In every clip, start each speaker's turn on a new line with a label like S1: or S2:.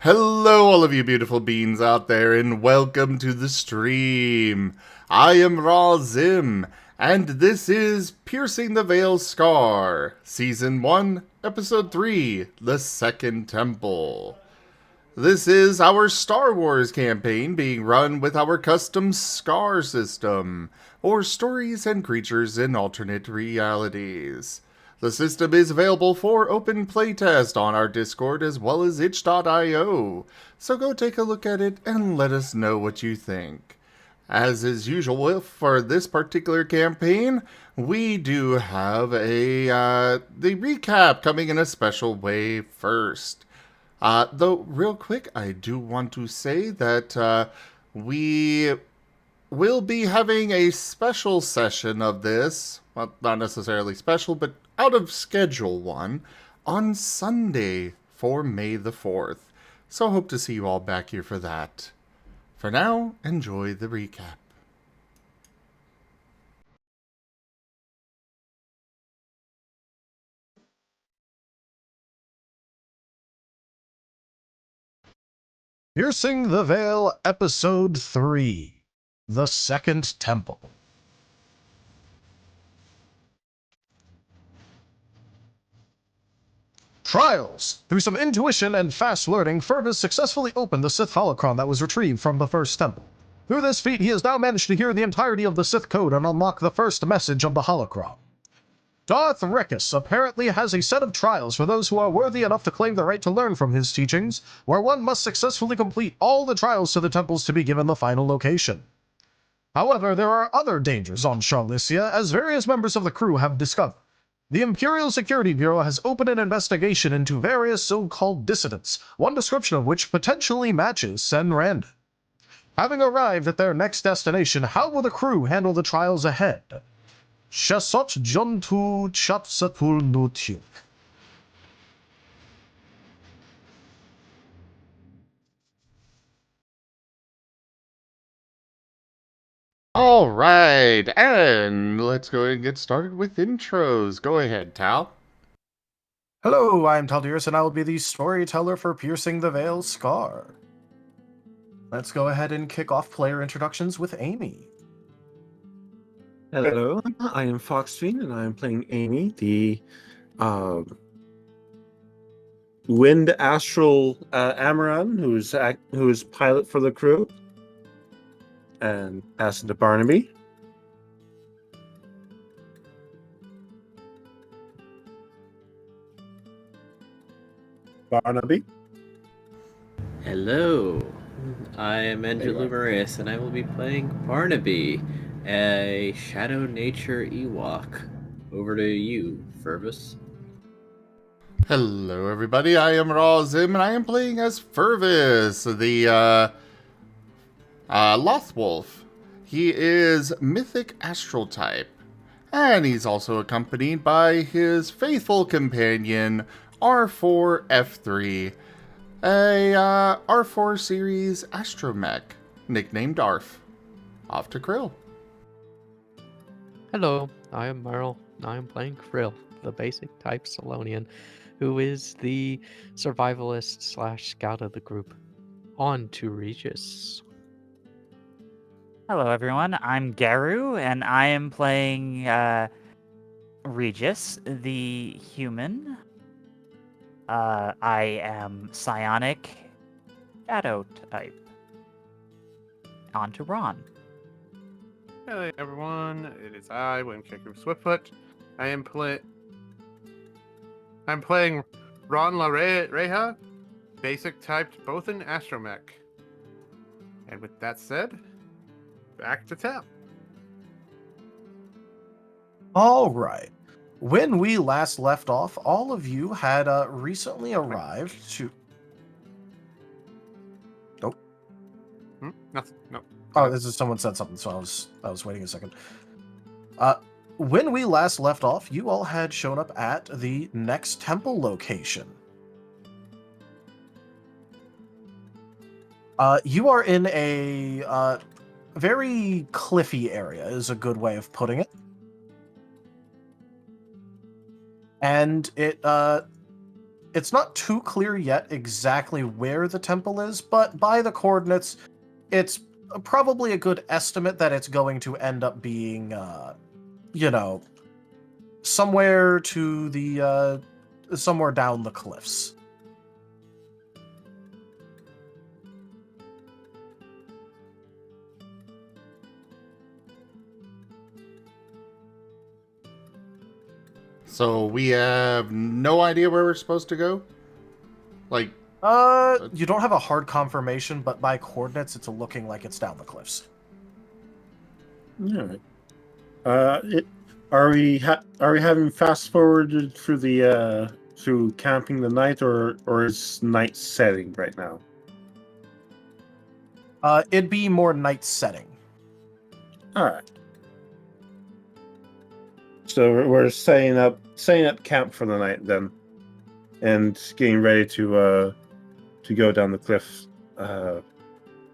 S1: Hello, all of you beautiful beings out there, and welcome to the stream. I am Ra Zim, and this is Piercing the Veil Scar, Season 1, Episode 3, The Second Temple. This is our Star Wars campaign being run with our custom SCAR system, or Stories and Creatures in Alternate Realities. The system is available for open playtest on our Discord as well as itch.io, so go take a look at it and let us know what you think. As is usual for this particular campaign, we do have the recap coming in a special way first. Though, real quick, I do want to say that we will be having a special session of this, well, not necessarily special, but out of schedule one, on Sunday for May the 4th. So hope to see you all back here for that. For now, enjoy the recap.
S2: Piercing the Veil, Episode 3, The Second Temple. Trials! Through some intuition and fast learning, Fervis successfully opened the Sith Holocron that was retrieved from the first temple. Through this feat, he has now managed to hear the entirety of the Sith code and unlock the first message of the Holocron. Darth Regis apparently has a set of trials for those who are worthy enough to claim the right to learn from his teachings, where one must successfully complete all the trials to the temples to be given the final location. However, there are other dangers on Charlicia, as various members of the crew have discovered. The Imperial Security Bureau has opened an investigation into various so-called dissidents, one description of which potentially matches xConrade. Having arrived at their next destination, how will the crew handle the trials ahead? Shasot Jontu Chatsatul Nutyuk.
S1: Alright, and let's go ahead and get started with intros. Go ahead, Tal.
S3: Hello, I'm Taldirus, and I will be the storyteller for Piercing the Veil Scar. Let's go ahead and kick off player introductions with Amy.
S4: Hello, I am FoxFiend, and I am playing Amy, the Wind Astral Amaran, who is pilot for the crew, and passing to Barnaby. Barnaby.
S5: Hello, I am Andrew Lumerius, and I will be playing Barnaby, a Shadow Nature Ewok. Over to you, Fervis.
S1: Hello, everybody. I am Razim, and I am playing as Fervis, the Lothwolf. He is Mythic Astral type, and he's also accompanied by his faithful companion R4F3, a R4 series astromech, nicknamed Arf. Off to Krill.
S6: Hello, I am Merl. I am playing Krill, the basic type Solonian, who is the survivalist / scout of the group. On to Regis.
S7: Hello, everyone. I'm Garou, and I am playing Regis, the human. I am psionic shadow type. On to Ron.
S8: Hey everyone, it is I, Windkicker Swiftfoot. I'm playing Ron La Reha, basic typed both in astromech. And with that said, back to Tap.
S3: All right. When we last left off, all of you had recently arrived to... Nope.
S8: Nothing. No.
S3: Oh, this is someone said something, so I was waiting a second. When we last left off, you all had shown up at the next temple location. You are in a very cliffy area, is a good way of putting it. And it it's not too clear yet exactly where the temple is, but by the coordinates, it's probably a good estimate that it's going to end up being, somewhere to the, somewhere down the cliffs.
S1: So we have no idea where we're supposed to go? Like,
S3: You don't have a hard confirmation, but by coordinates, it's looking like it's down the cliffs.
S4: All right. Are we having fast forwarded through the through camping the night, or is night setting right now?
S3: It'd be more night setting.
S4: All right. So we're setting up camp for the night then, and getting ready to go down the cliff to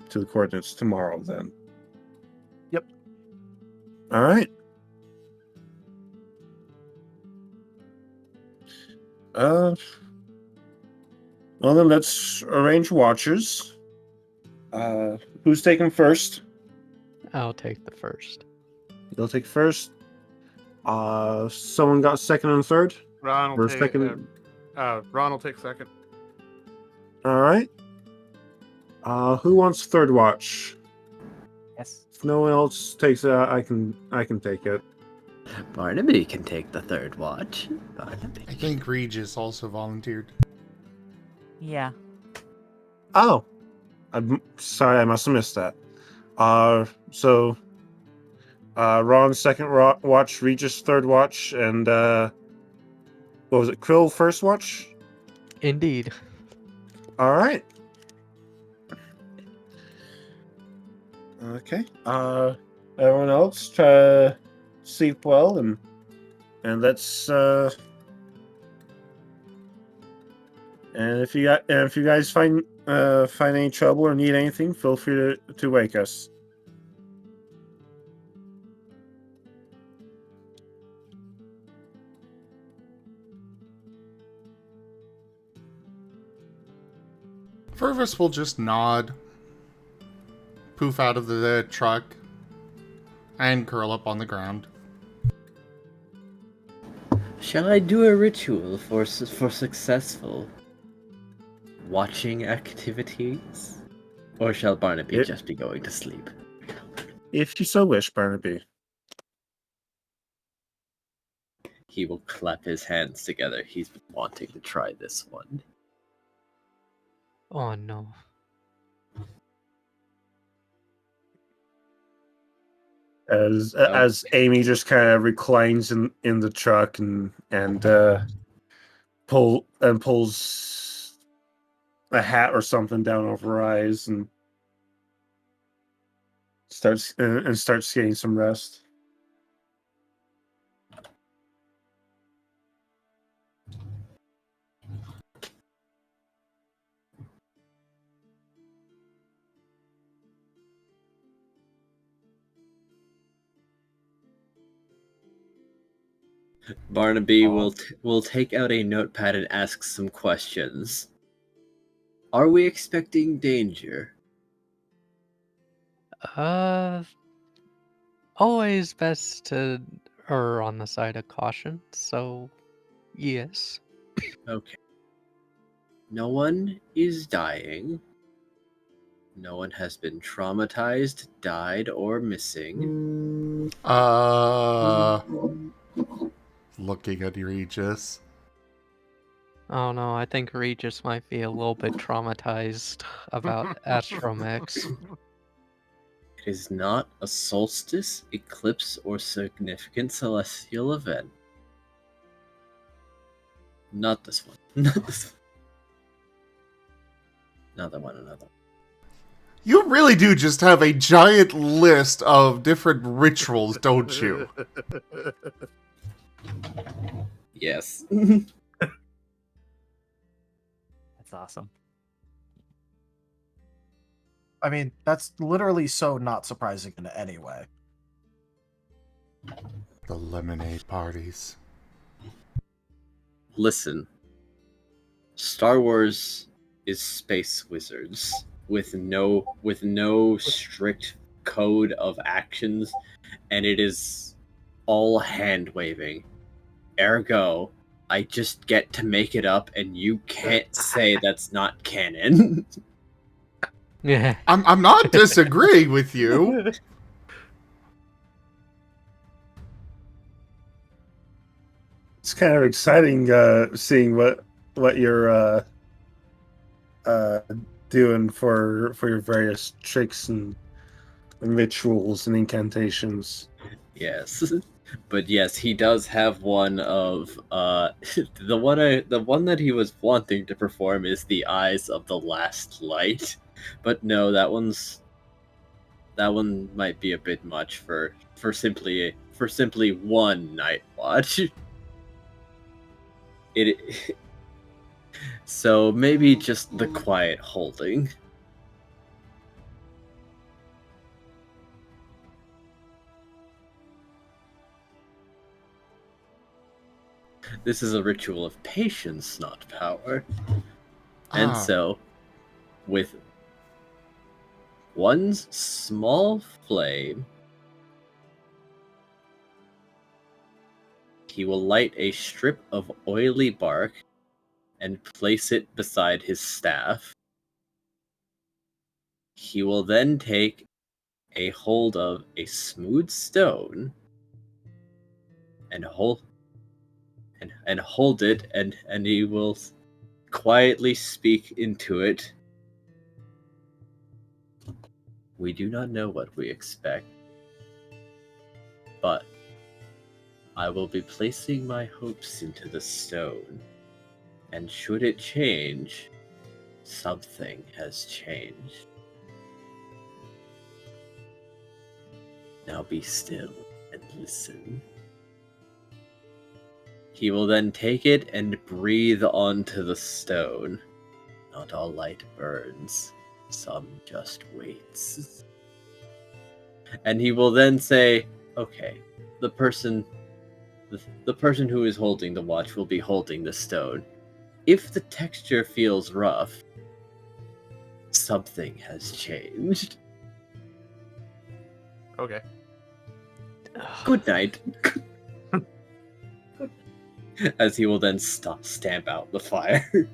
S4: the coordinates tomorrow then.
S3: Yep.
S4: All right. Well then, let's arrange watchers. Who's taking first?
S6: I'll take the first.
S4: You'll take first. Someone got second and third?
S8: Ron
S4: Or
S8: will take
S4: second.
S8: Ron will take second.
S4: All right. Who wants third watch?
S7: Yes.
S4: If no one else takes it, I can take it.
S5: Barnaby can take the third watch. Barnaby.
S1: I think Regis also volunteered.
S7: Yeah.
S4: Oh, I'm sorry, I must have missed that. So Ron second watch, Regis third watch, and what was it? Krill first watch.
S6: Indeed.
S4: All right. Okay. Everyone else try to sleep well and let's and if you guys find any trouble or need anything, feel free to wake us.
S1: Fervis will just nod, poof out of the truck, and curl up on the ground.
S5: Shall I do a ritual for successful watching activities? Or shall Barnaby just be going to sleep?
S4: If you so wish, Barnaby.
S5: He will clap his hands together. He's been wanting to try this one.
S6: Oh no.
S4: As Amy just kind of reclines in the truck and pulls a hat or something down over her eyes and starts getting some rest.
S5: Barnaby will take out a notepad and ask some questions. Are we expecting danger?
S6: Always best to err on the side of caution, so yes.
S5: Okay. No one is dying. No one has been traumatized, died, or missing.
S1: Looking at Regis.
S6: Oh no, I think Regis might be a little bit traumatized about astromechs.
S5: It is not a solstice, eclipse, or significant celestial event. Not this one. Not this one. Another one.
S1: You really do just have a giant list of different rituals, don't you?
S5: Yes.
S7: That's awesome.
S3: I mean, that's literally so not surprising in any way.
S1: The lemonade parties.
S5: Listen. Star Wars is space wizards with no strict code of actions, and it is all hand waving. Ergo, I just get to make it up, and you can't say that's not canon.
S6: Yeah.
S1: I'm not disagreeing with you.
S4: It's kind of exciting seeing what you're doing for your various tricks and rituals and incantations.
S5: Yes. But yes, he does have one of the one that he was wanting to perform is the Eyes of the Last Light. But no, that one might be a bit much for simply one night watch. It so maybe just the quiet holding. This is a ritual of patience, not power. And so, with one small flame, he will light a strip of oily bark and place it beside his staff. He will then take a hold of a smooth stone and hold it, and he will quietly speak into it. We do not know what we expect, but I will be placing my hopes into the stone, and should it change, something has changed. Now be still and listen. He will then take it and breathe onto the stone. Not all light burns, some just waits. And he will then say, okay, the person who is holding the watch will be holding the stone. If the texture feels rough, something has changed.
S8: Okay.
S5: Good night. As he will then stamp out the fire.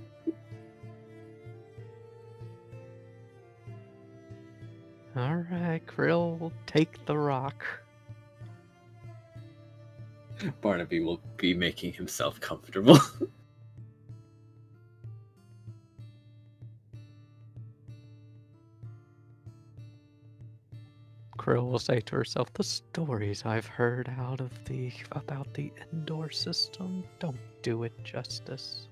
S6: Alright, Krill, take the rock.
S5: Barnaby will be making himself comfortable.
S6: Krill will say to herself, the stories I've heard about the indoor system don't do it justice.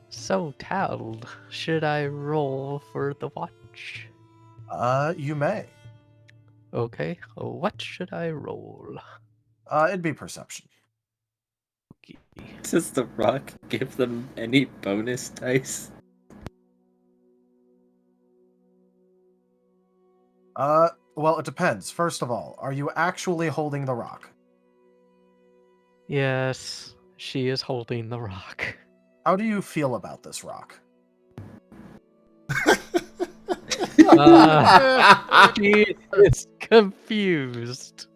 S6: So, Tal, should I roll for the watch?
S3: You may.
S6: Okay, what should I roll?
S3: It'd be perception.
S5: Does the rock give them any bonus dice?
S3: Well, it depends. First of all, are you actually holding the rock?
S6: Yes, she is holding the rock.
S3: How do you feel about this rock?
S6: She is confused.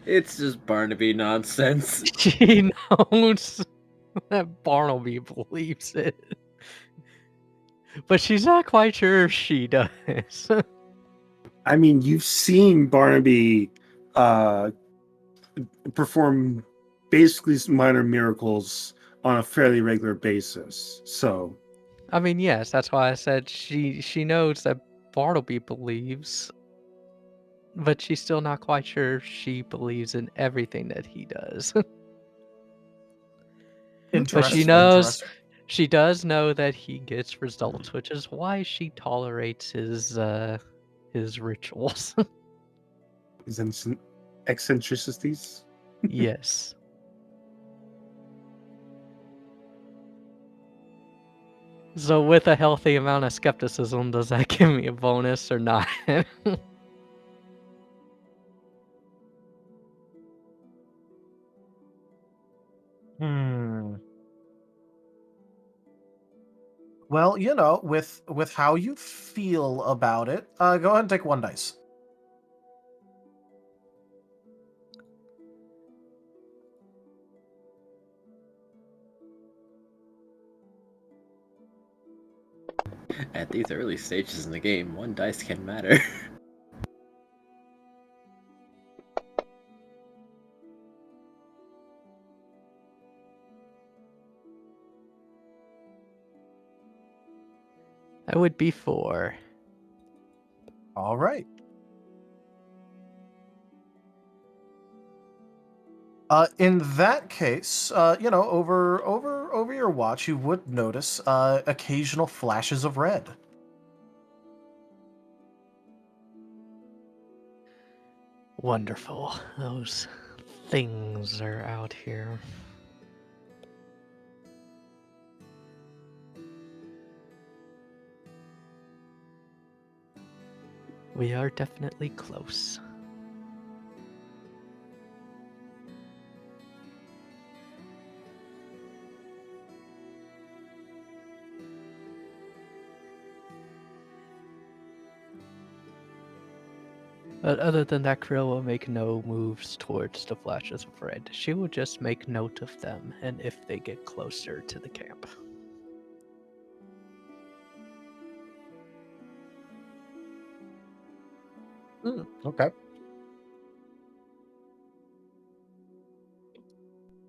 S5: It's just Barnaby nonsense.
S6: She knows that Barnaby believes it. But she's not quite sure if she does.
S4: I mean, you've seen Barnaby perform basically minor miracles on a fairly regular basis. So,
S6: I mean, yes, that's why I said she knows that Barnaby believes, but she's still not quite sure if she believes in everything that he does. But she knows, she does know that he gets results, which is why she tolerates his rituals.
S4: his eccentricities.
S6: Yes. So with a healthy amount of skepticism, does that give me a bonus or not?
S3: Well, you know, with how you feel about it, go ahead and take 1 dice.
S5: At these early stages in the game, 1 dice can matter.
S6: That would be 4.
S3: All right. In that case, you know, over your watch, you would notice occasional flashes of red.
S6: Wonderful. Those things are out here. We are definitely close. But other than that, Krill will make no moves towards the flashes of red. She will just make note of them, and if they get closer to the camp.
S3: Okay.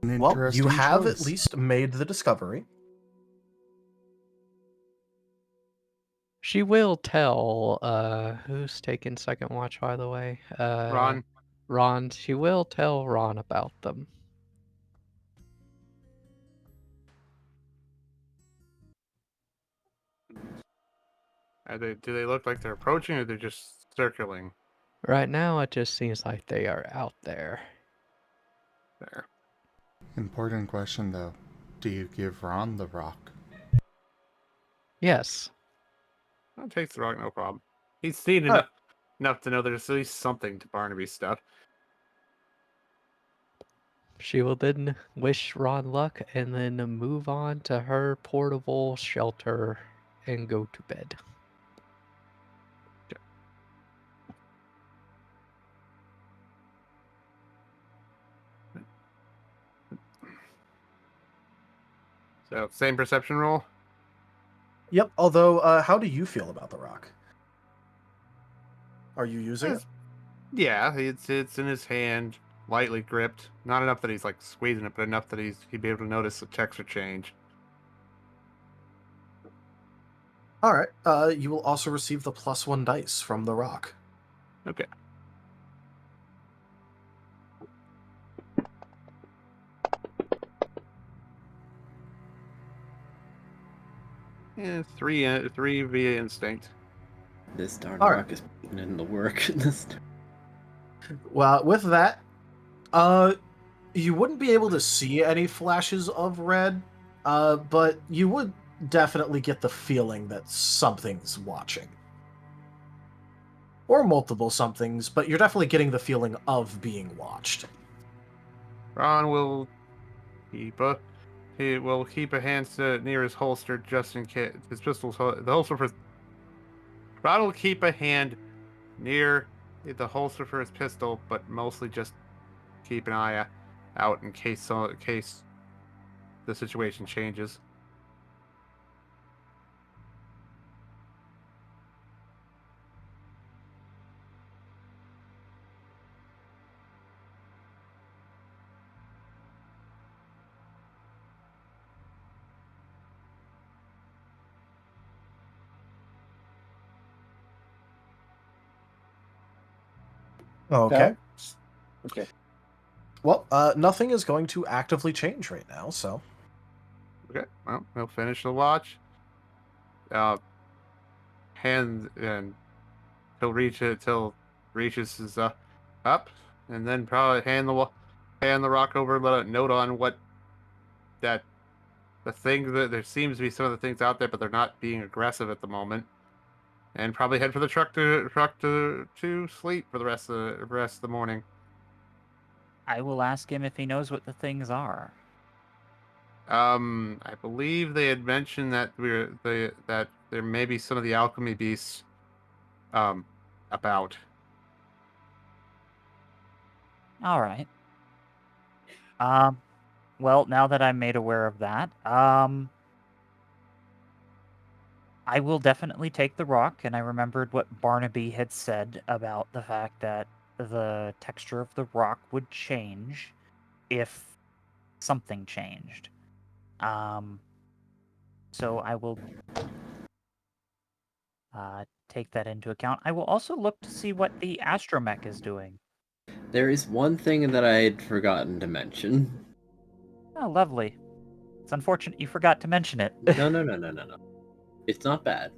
S1: An
S3: Well, you
S1: interesting
S3: have at
S1: choice.
S3: least made the discovery.
S6: She will tell, who's taking second watch, by the way?
S8: Ron,
S6: Ron. She will tell Ron about them.
S8: do they look like they're approaching, or they're just circling?
S6: Right now, it just seems like they are out there.
S8: There.
S1: Important question, though. Do you give Ron the rock?
S6: Yes.
S8: I'll take the rock, no problem. He's seen
S3: Alright.
S8: enough to know there's at least something to Barnaby's stuff.
S6: She will then wish Ron luck and then move on to her portable shelter and go to bed. So, same perception roll?
S3: Yep. Although, how do you feel about the rock? Are you using it?
S8: Yeah, it's in his hand, lightly gripped. Not enough that he's like squeezing it, but enough that he'd be able to notice the texture change.
S3: All right. You will also receive the +1 dice from the rock.
S8: Okay. Yeah, three via instinct.
S5: This darn
S3: All
S5: rock
S3: right.
S5: is putting in the work.
S3: Well, with that, you wouldn't be able to see any flashes of red, but you would definitely get the feeling that something's watching. Or multiple somethings, but you're definitely getting the feeling of being watched.
S8: Ron will keep a hand near his holster just in case his pistol's the holster for. Ron will keep a hand near the holster for his pistol, but mostly just keep an eye out in case the situation changes.
S3: Okay.
S4: Okay.
S3: Well, nothing is going to actively change right now, so.
S8: Okay, well, he'll finish the watch. Hand and he'll reach it till Regis is up, and then probably hand the rock over, let a note on what that the thing that there seems to be some of the things out there, but they're not being aggressive at the moment, and probably head for the truck to sleep for the rest of the morning.
S7: I will ask him if he knows what the things are.
S8: I believe they had mentioned that that there may be some of the alchemy beasts about.
S7: All right. Well, now that I'm made aware of that, I will definitely take the rock, and I remembered what Barnaby had said about the fact that the texture of the rock would change if something changed. So I will take that into account. I will also look to see what the astromech is doing.
S5: There is one thing that I had forgotten to mention.
S7: Oh, lovely. It's unfortunate you forgot to mention it.
S5: No. It's not bad.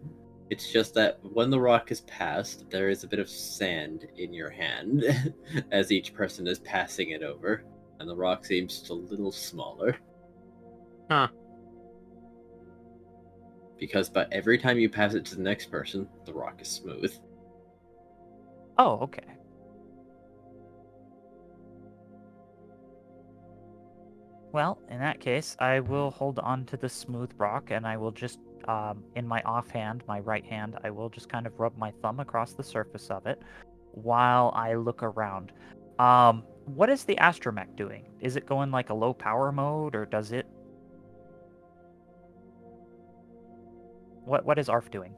S5: It's just that when the rock is passed, there is a bit of sand in your hand as each person is passing it over, and the rock seems just a little smaller.
S8: Huh.
S5: But every time you pass it to the next person, the rock is smooth.
S7: Oh, okay. Well, in that case, I will hold on to the smooth rock, and I will just, in my offhand, my right hand, I will just kind of rub my thumb across the surface of it while I look around. What is the astromech doing? Is it going like a low power mode, or does it... What is ARF doing?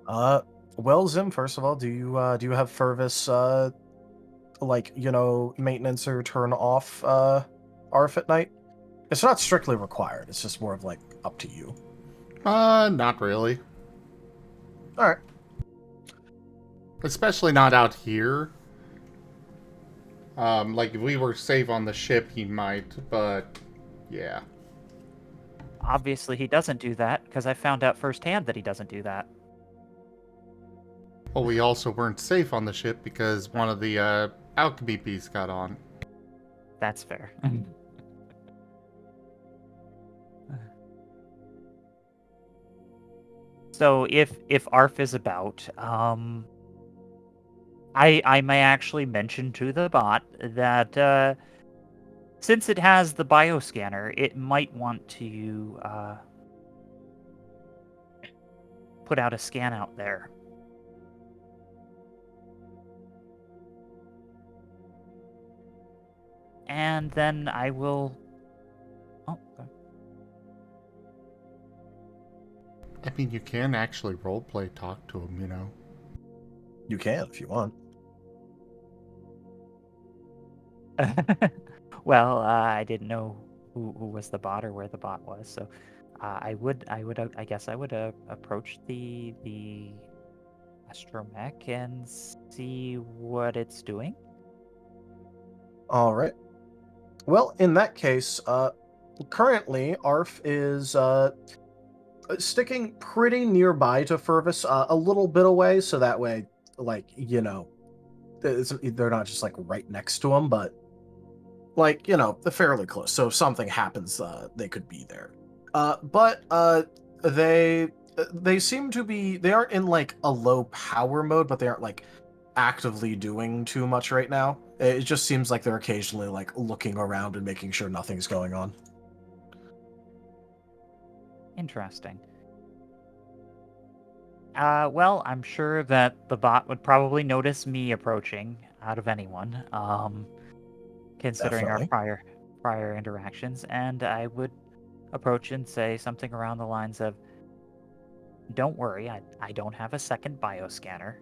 S3: Well, Zim, first of all, do you have Fervis like, maintenance or turn off ARF at night? It's not strictly required. It's just more of like up to you.
S1: Not really.
S3: All right.
S1: Especially not out here. Like if we were safe on the ship, he might, but yeah.
S7: Obviously, he doesn't do that, because I found out firsthand that he doesn't do that.
S1: Well, we also weren't safe on the ship because one of the alchemy beasts got on.
S7: That's fair. So if ARF is about, I may actually mention to the bot that since it has the bioscanner, it might want to put out a scan out there. And then I will... Oh, okay.
S1: I mean, you can actually roleplay talk to him, you know.
S3: You can if you want.
S7: Well, I didn't know who was the bot or where the bot was, so I guess I would approach the astromech and see what it's doing.
S3: All right. Well, in that case, currently ARF is sticking pretty nearby to Fervis, a little bit away, so that way, like, they're not just like right next to him, but like, they're fairly close. So if something happens, they could be there. But they seem to be, they aren't in like a low power mode, but they aren't like actively doing too much right now. It just seems like they're occasionally like looking around and making sure nothing's going on.
S7: Interesting. Well, I'm sure that the bot would probably notice me approaching out of anyone, considering
S3: Definitely.
S7: our prior interactions, and I would approach and say something around the lines of, "Don't worry, I don't have a second bioscanner.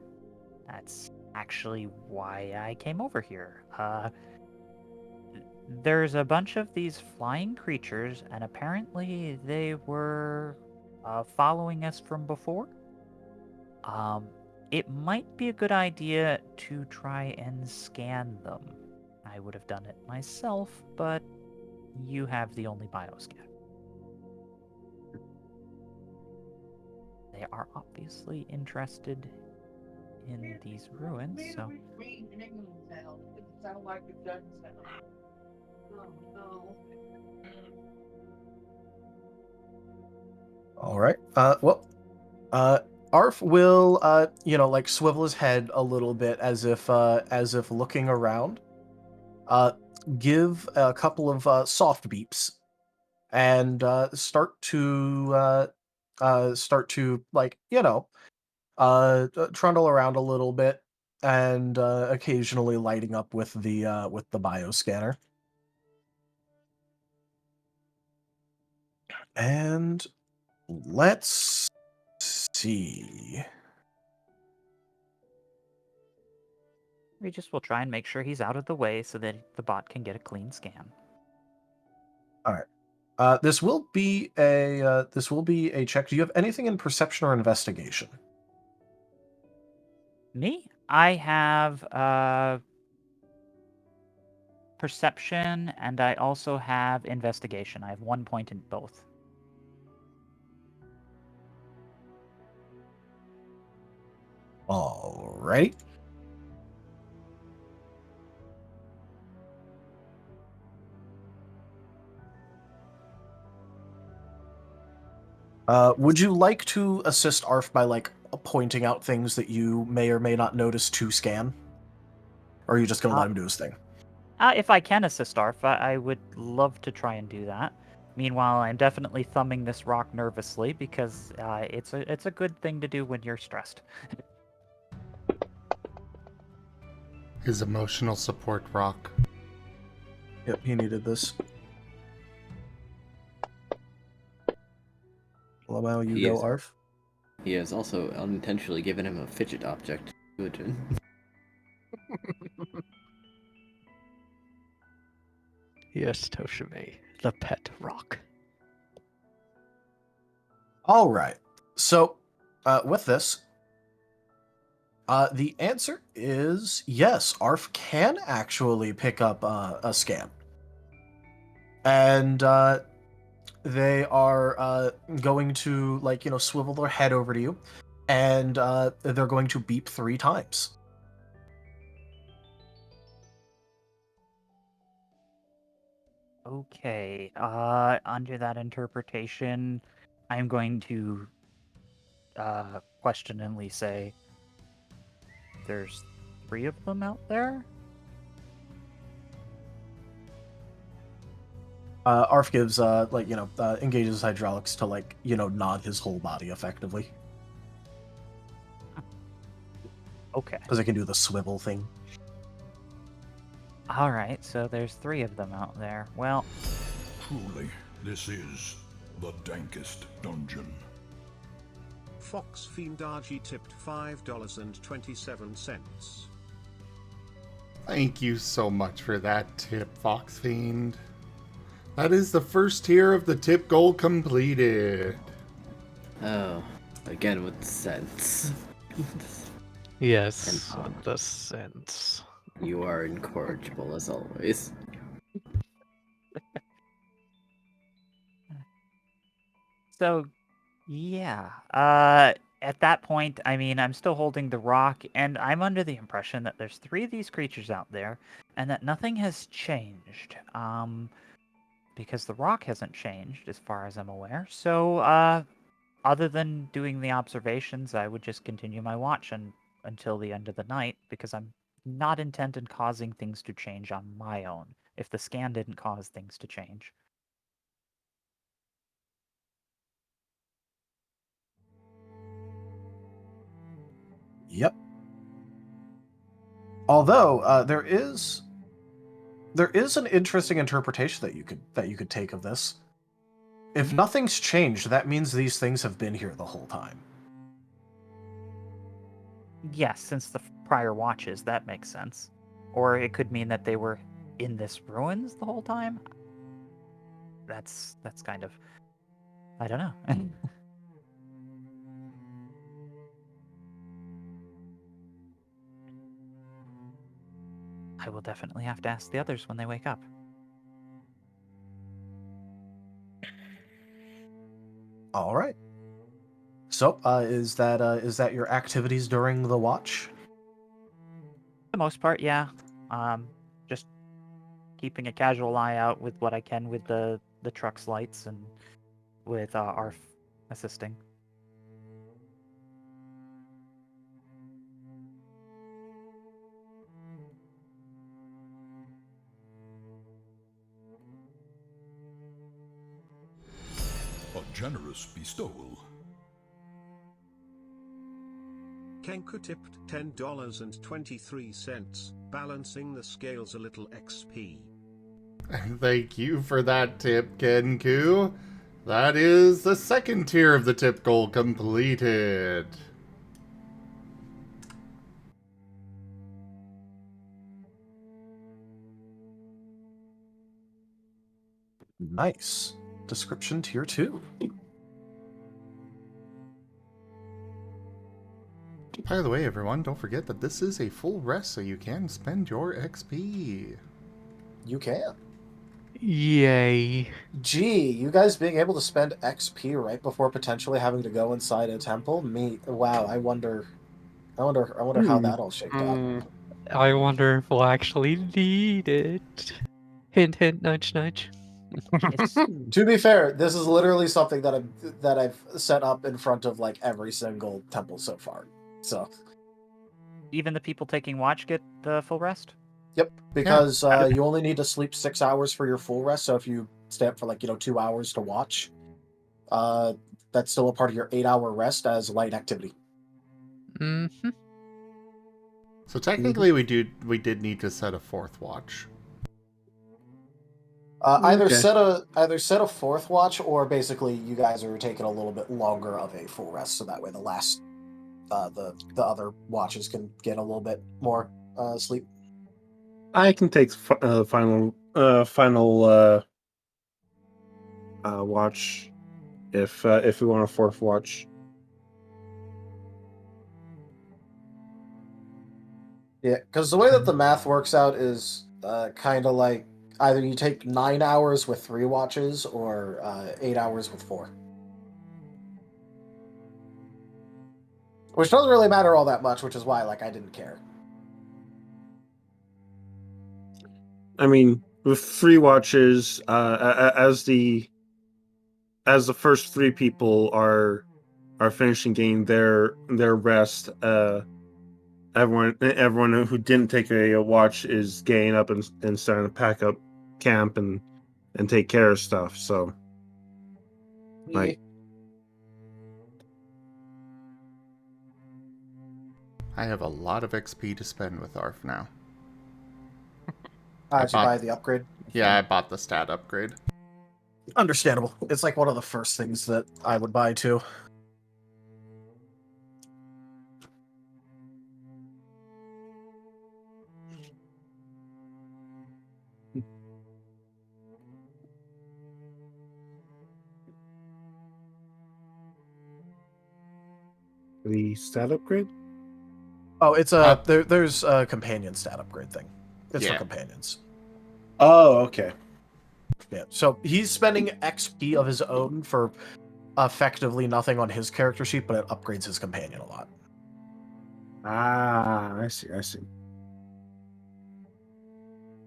S7: That's actually why I came over here. There's a bunch of these flying creatures, and apparently they were following us from before. It might be a good idea to try and scan them. I would have done it myself, but you have the only bioscan." They are obviously interested in these ruins, so...
S3: All right. Well, Arf will, like swivel his head a little bit as if looking around. give a couple of soft beeps and start to like trundle around a little bit and occasionally lighting up with the bioscanner. And let's see.
S7: Regis will try and make sure he's out of the way so that the bot can get a clean scan.
S3: All right. This will be a check. Do you have anything in perception or investigation?
S7: Me? I have perception, and I also have investigation. I have 1 point in both.
S3: All right. Would you like to assist Arf by like pointing out things that you may or may not notice to scan? Or are you just going to let him do his thing?
S7: If I can assist Arf, I would love to try and do that. Meanwhile, I'm definitely thumbing this rock nervously because it's a good thing to do when you're stressed.
S1: His emotional support rock.
S3: Yep, he needed this. Allow you
S5: He
S3: go,
S5: is-
S3: Arf.
S5: He has also unintentionally given him a fidget object. Good.
S6: Yes, Toshime, the pet rock.
S3: All right. So, with this, the answer is yes. Arf can actually pick up a scan, and they are going to swivel their head over to you, and they're going to beep 3 times.
S7: Okay. Under that interpretation, I'm going to questioningly say, "There's 3 of them out there."
S3: Arf gives engages hydraulics to nod his whole body effectively
S7: Okay.
S3: because it can do the swivel thing.
S7: All right. So there's 3 of them out there. Well,
S9: Truly, this is the dankest dungeon.
S10: FoxFiendRG tipped $5.27.
S1: Thank you so much for that tip, Foxfiend. That is the first tier of the tip goal completed.
S5: Oh, again with sense.
S6: Yes, the sense.
S5: You are incorrigible as always.
S7: so yeah. At that point, I mean, I'm still holding the rock, and I'm under the impression that there's 3 of these creatures out there, and that nothing has changed. Because the rock hasn't changed, as far as I'm aware. So, other than doing the observations, I would just continue my watch until the end of the night, because I'm not intent on causing things to change on my own, if the scan didn't cause things to change.
S3: Yep. Although there is an interesting interpretation that you could take of this. If nothing's changed, that means these things have been here the whole time.
S7: Yes, since the prior watches, that makes sense. Or it could mean that they were in this ruins the whole time. That's kind of, I don't know. I will definitely have to ask the others when they wake up.
S3: All right. So, is that your activities during the watch?
S7: For the most part, yeah. Just keeping a casual eye out with what I can with the truck's lights and with Arf assisting.
S9: A generous bestowal.
S10: Kenku tipped $10.23, balancing the scales a little XP.
S1: Thank you for that tip, Kenku. That is the second tier of the tip goal completed.
S3: Nice. Description tier 2.
S1: By the way, everyone, don't forget that this is a full rest, so you can spend your XP.
S3: You can.
S6: Yay.
S3: Gee, you guys being able to spend XP right before potentially having to go inside a temple? Wow, I wonder how that all shaped up.
S6: I wonder if we'll actually need it. Hint, hint, nudge, nudge.
S3: To be fair, this is literally something that I've set up in front of like every single temple so far. So
S7: Even the people taking watch get full rest?
S3: yep, because you only need to sleep 6 hours for your full rest. So if you stay up for 2 hours to watch, that's still a part of your 8-hour rest as light activity.
S6: Mm-hmm.
S1: So technically, we did need to set a fourth watch.
S3: Either set a fourth watch, or basically you guys are taking a little bit longer of a full rest, so that way the last the other watches can get a little bit more sleep.
S4: I can take final watch if we want a fourth watch.
S3: Yeah, because the way that the math works out is kind of like either you take 9 hours with 3 watches or 8 hours with 4. Which doesn't really matter all that much, which is why I didn't care.
S4: I mean, with 3 watches, as the first 3 people are finishing getting their rest, everyone who didn't take a watch is getting up and starting to pack up camp and take care of stuff. So,
S1: I have a lot of XP to spend with ARF now.
S3: Did you buy the upgrade?
S1: Yeah, I bought the stat upgrade.
S3: Understandable. It's like one of the first things that I would buy too.
S4: the stat upgrade?
S3: Oh, it's there's a companion stat upgrade thing. It's for companions.
S4: Oh, okay.
S3: Yeah. So he's spending XP of his own for effectively nothing on his character sheet, but it upgrades his companion a lot.
S4: Ah, I see.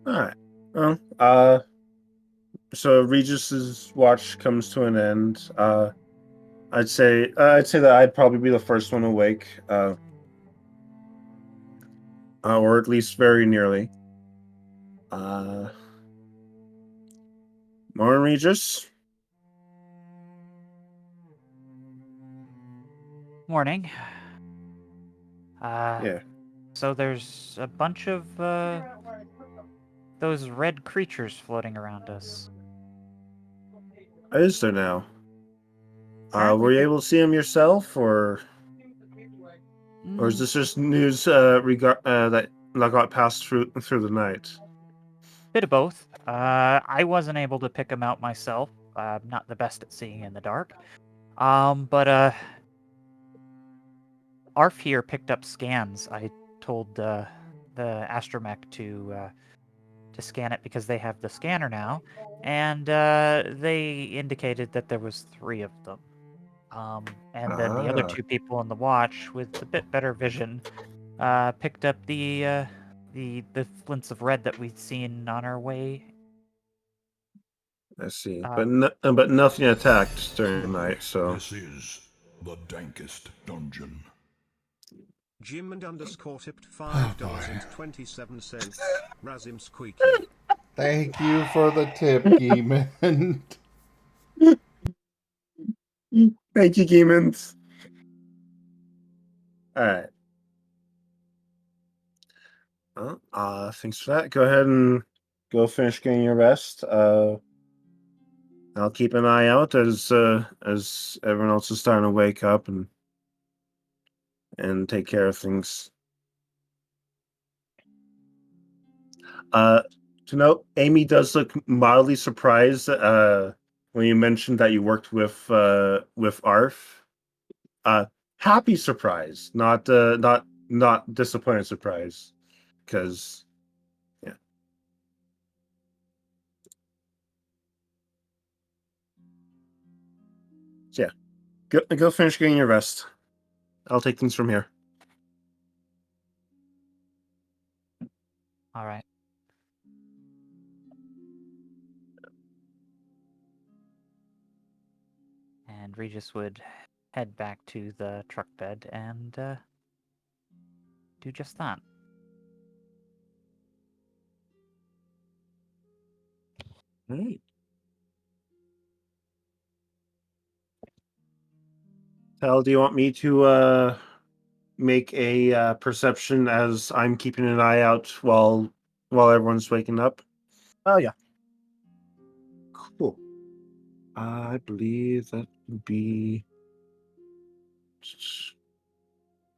S4: All right. Well, so Regis's watch comes to an end. I'd say that I'd probably be the first one awake, or at least very nearly. More Regis.
S7: Morning.
S4: Yeah.
S7: So there's a bunch of those red creatures floating around us.
S4: Is there now? Were you able to see them yourself, or is this just news that got passed through the night?
S7: Bit of both. I wasn't able to pick them out myself. I'm not the best at seeing in the dark. But Arf here picked up scans. I told the astromech to scan it because they have the scanner now, and they indicated that there was 3 of them. And then the other 2 people on the watch with a bit better vision picked up the flints of red that we'd seen on our way.
S4: I see, but nothing attacked during the night. So
S9: this is the dankest dungeon.
S10: Jim and _ tipped $5.27. Razim squeaky.
S1: Thank you for the tip, Geeman.
S4: Thank you, Gemons. All right. Well, thanks for that. Go ahead and go finish getting your rest. I'll keep an eye out as everyone else is starting to wake up and take care of things. To note, Amy does look mildly surprised when you mentioned that you worked with Arf. Happy surprise, not disappointed surprise, because yeah. So yeah, go finish getting your rest. I'll take things from here.
S7: All right. And Regis would head back to the truck bed and do just that.
S4: Right. Hal, do you want me to make a perception as I'm keeping an eye out while everyone's waking up?
S3: Oh, yeah.
S4: Cool. I believe that would be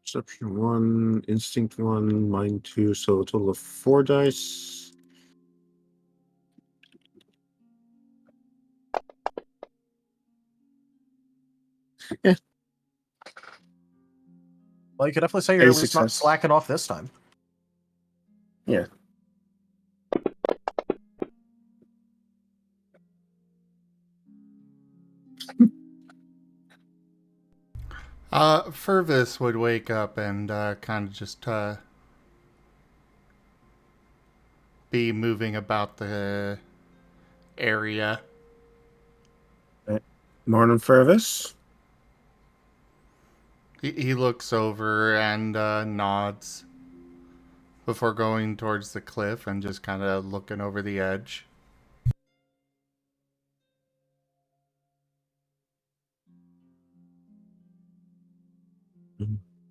S4: perception 1, instinct 1, mind 2, so a total of 4 dice. Yeah.
S3: Well, you could definitely say you're at least not
S4: success.
S3: slacking off this time.
S4: Yeah.
S1: Fervis would wake up and kind of just be moving about the area.
S4: Morning, Fervis.
S1: He looks over and nods before going towards the cliff and just kind of looking over the edge.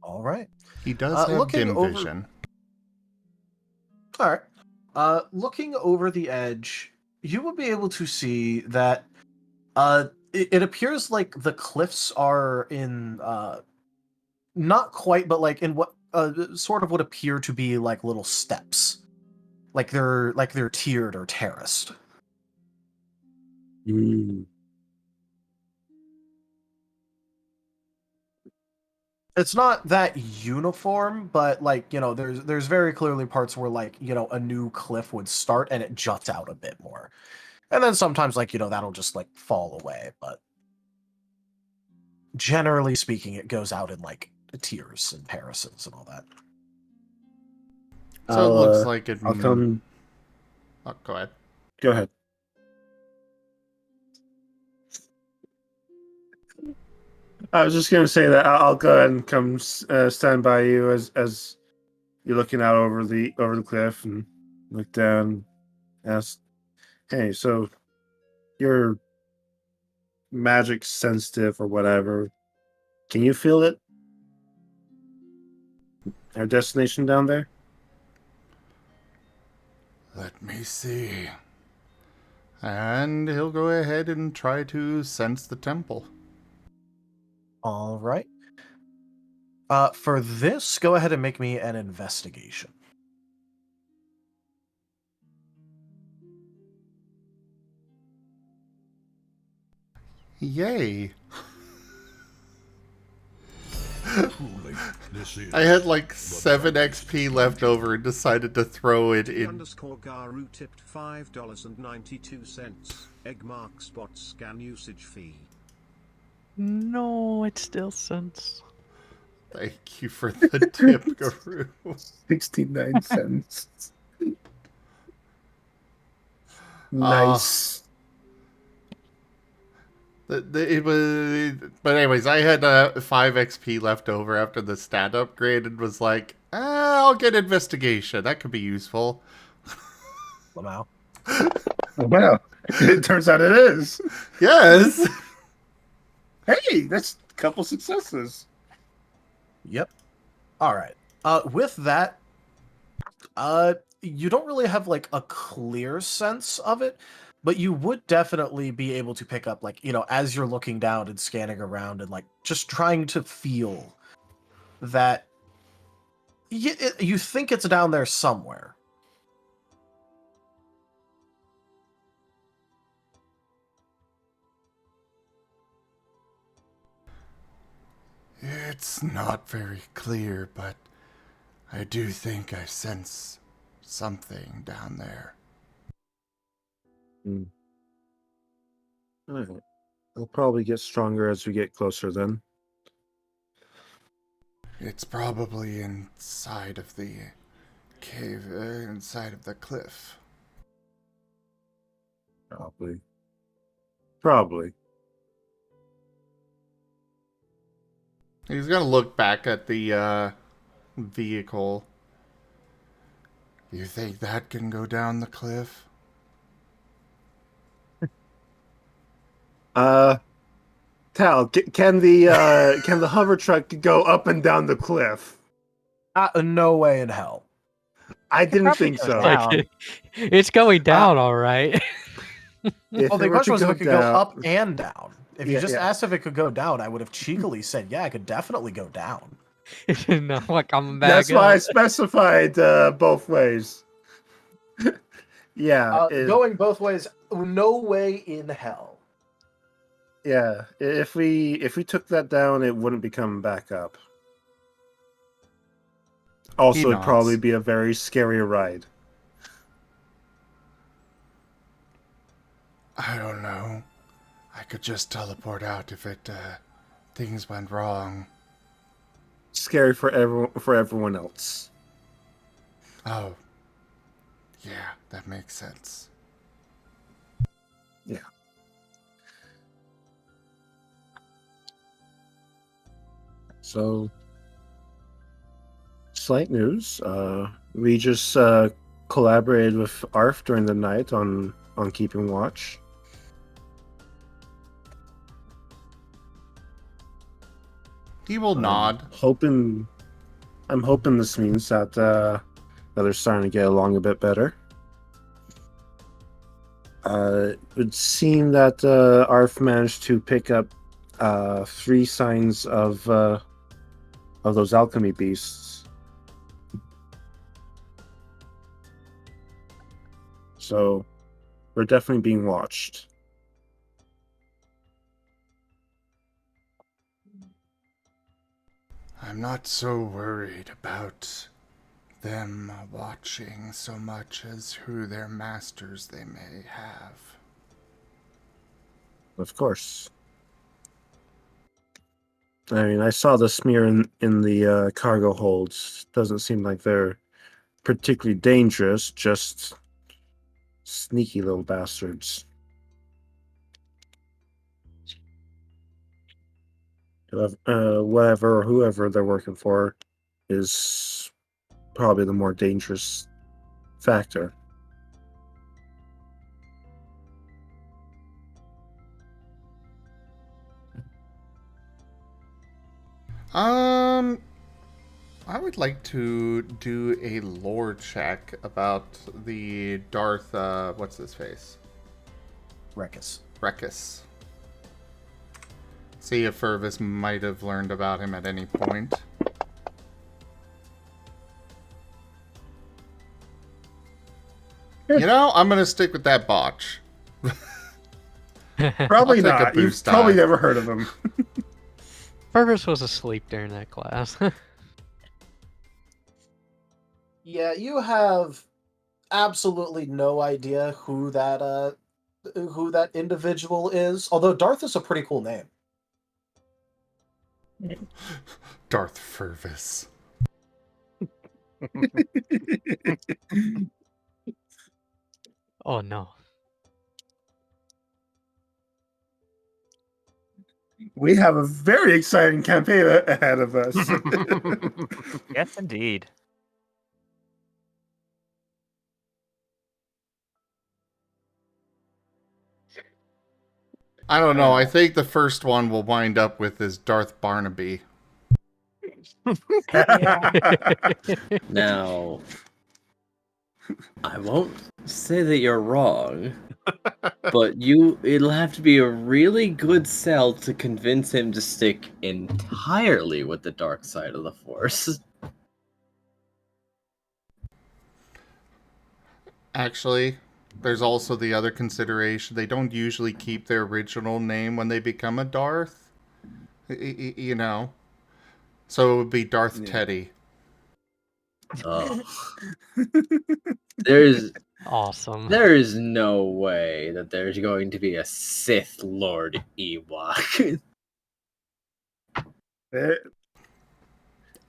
S3: All right.
S1: He does have
S3: looking
S1: dim
S3: over-
S1: vision.
S3: All right. Looking over the edge, you will be able to see that it appears like the cliffs are in not quite, but like in what sort of would appear to be like little steps, like they're tiered or terraced.
S4: Mm.
S3: It's not that uniform, but like, you know, there's very clearly parts where like, you know, a new cliff would start and it juts out a bit more. And then sometimes like, you know, that'll just like fall away, but generally speaking, it goes out in like tiers and terraces and all that.
S1: So it looks like it.
S4: I'll come.
S1: Oh, go ahead.
S4: Go ahead. I was just gonna say that I'll go ahead and come stand by you as you're looking out over the cliff and look down. Ask, hey, so you're magic sensitive or whatever. Can you feel it? Our destination down there?
S1: Let me see. And he'll go ahead and try to sense the temple.
S3: All right. For this, go ahead and make me an investigation.
S1: Yay.
S9: Truly, this is
S1: I had like 7 XP left over and decided to throw it in.
S10: Garou tipped $5.92. Egg mark spot scan usage fee.
S6: No, it still sends.
S1: Thank you for the tip, Garou.
S4: 69 cents. Nice.
S1: It was, but anyways, I had 5 XP left over after the stat upgrade and was like, I'll get investigation. That could be useful.
S3: Wow.
S4: Well, it turns out it is.
S1: Yes.
S4: Hey, that's a couple successes.
S3: Yep. All right. With that, you don't really have like a clear sense of it, but you would definitely be able to pick up, like, as you're looking down and scanning around and like just trying to feel that you think it's down there somewhere.
S1: It's not very clear, but I do think I sense something down there.
S4: Alright. It'll probably get stronger as we get closer then.
S1: It's probably inside of the cave, inside of the cliff.
S4: Probably.
S1: He's gonna look back at the vehicle. You think that can go down the cliff?
S4: Tal, can the hover truck go up and down the cliff?
S3: No way in hell.
S4: I didn't
S7: probably
S4: think
S7: goes
S4: so.
S7: down.
S6: It's going down, all right.
S4: If
S3: Well,
S4: it
S3: the
S4: were
S3: question was if
S4: go
S3: it could go
S4: down-
S3: up and down. If you
S4: Yeah,
S3: just
S4: yeah.
S3: asked if it could go down, I would have cheekily said, yeah, it could definitely go down.
S6: No, like coming back
S4: That's why I
S6: up.
S4: specified both ways. Yeah,
S3: Going both ways, no way in hell.
S4: yeah. If we took that down, it wouldn't be coming back up. Also, it'd
S1: nods.
S4: probably be a very scary ride.
S1: I don't know. I could just teleport out if things went wrong.
S4: Scary for everyone else.
S1: Oh. Yeah, that makes sense.
S4: Yeah. So, slight news. Regis collaborated with Arf during the night on keeping watch.
S1: He will nod.
S4: I'm hoping this means that that they're starting to get along a bit better. It would seem that Arf managed to pick up 3 signs of those alchemy beasts. So we're definitely being watched.
S1: I'm not so worried about them watching so much as who their masters they may have.
S4: Of course. I mean, I saw the smear in the cargo holds. Doesn't seem like they're particularly dangerous, just sneaky little bastards. Whoever they're working for is probably the more dangerous factor.
S1: I would like to do a lore check about the Darth, what's his face?
S3: Regis.
S1: Regis. See if Fervis might have learned about him at any point. You know, I'm gonna stick with that botch.
S4: Probably
S1: I'll take a
S4: not. You've
S1: boost
S4: probably
S1: die.
S4: never heard of him.
S6: Fervis was asleep during that class.
S3: Yeah, you have absolutely no idea who that individual is. Although Darth is a pretty cool name.
S1: Darth Fervis.
S6: Oh no.
S4: We have a very exciting campaign ahead of us.
S7: Yes, indeed.
S1: I don't know. I think the first one we'll wind up with is Darth Barnaby.
S5: Now, I won't say that you're wrong, but it'll have to be a really good sell to convince him to stick entirely with the dark side of the Force.
S1: Actually, there's also the other consideration. They don't usually keep their original name when they become a Darth. You know. So it would be Darth Teddy.
S5: Oh. There's
S6: Awesome.
S5: There is no way that there's going to be a Sith Lord Ewok.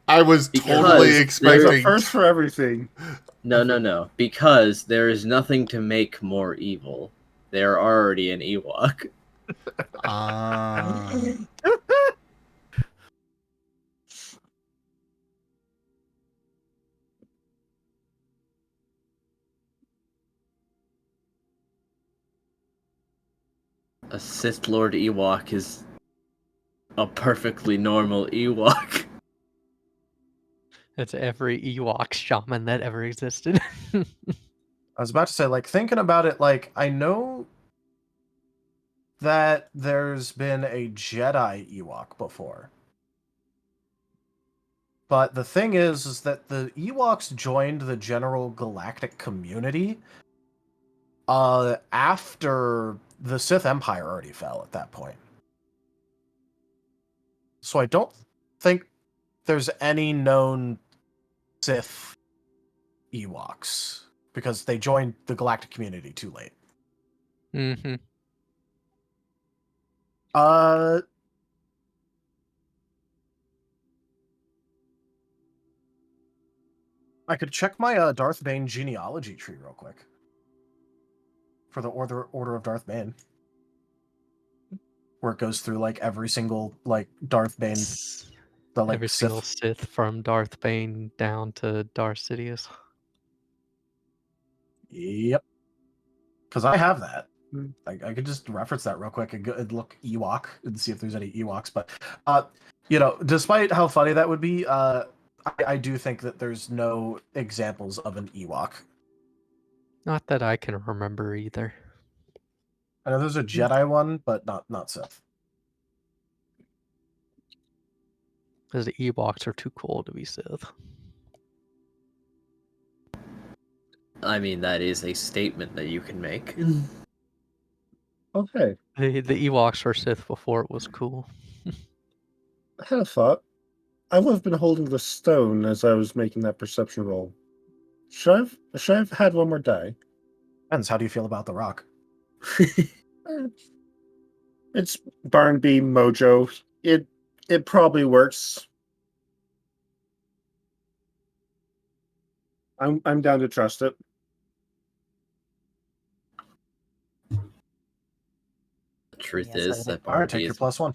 S1: I was totally expecting...
S4: There's a first for everything.
S5: No. Because there is nothing to make more evil. They're already an Ewok. A Sith Lord Ewok is a perfectly normal Ewok.
S6: It's every Ewok shaman that ever existed.
S3: I was about to say, like, thinking about it, like, I know that there's been a Jedi Ewok before. But the thing is that the Ewoks joined the general galactic community after the Sith Empire already fell at that point. So I don't think there's any known Sith Ewoks, because they joined the galactic community too late.
S6: Mm-hmm.
S3: I could check my Darth Bane genealogy tree real quick. For the Order of Darth Bane. Where it goes through, like, every single, like, Darth Bane... The, like,
S6: Every single Sith from Darth Bane down to Darth Sidious.
S3: Yep. Because I have that. I could just reference that real quick and look Ewok and see if there's any Ewoks. But, you know, despite how funny that would be, I do think that there's no examples of an Ewok.
S6: Not that I can remember either.
S3: I know there's a Jedi one, but not Sith.
S6: Because the Ewoks are too cool to be Sith.
S5: I mean, that is a statement that you can make.
S4: Okay.
S6: The Ewoks were Sith before it was cool.
S4: I had a thought. I would have been holding the stone as I was making that perception roll. Should I have had one more die?
S3: Depends. How do you feel about the rock?
S4: It's Barnaby mojo. It probably works. I'm down to trust it.
S5: The truth
S7: Yes,
S5: is that
S3: All right, take
S5: Barnaby
S3: your
S5: is
S3: +1.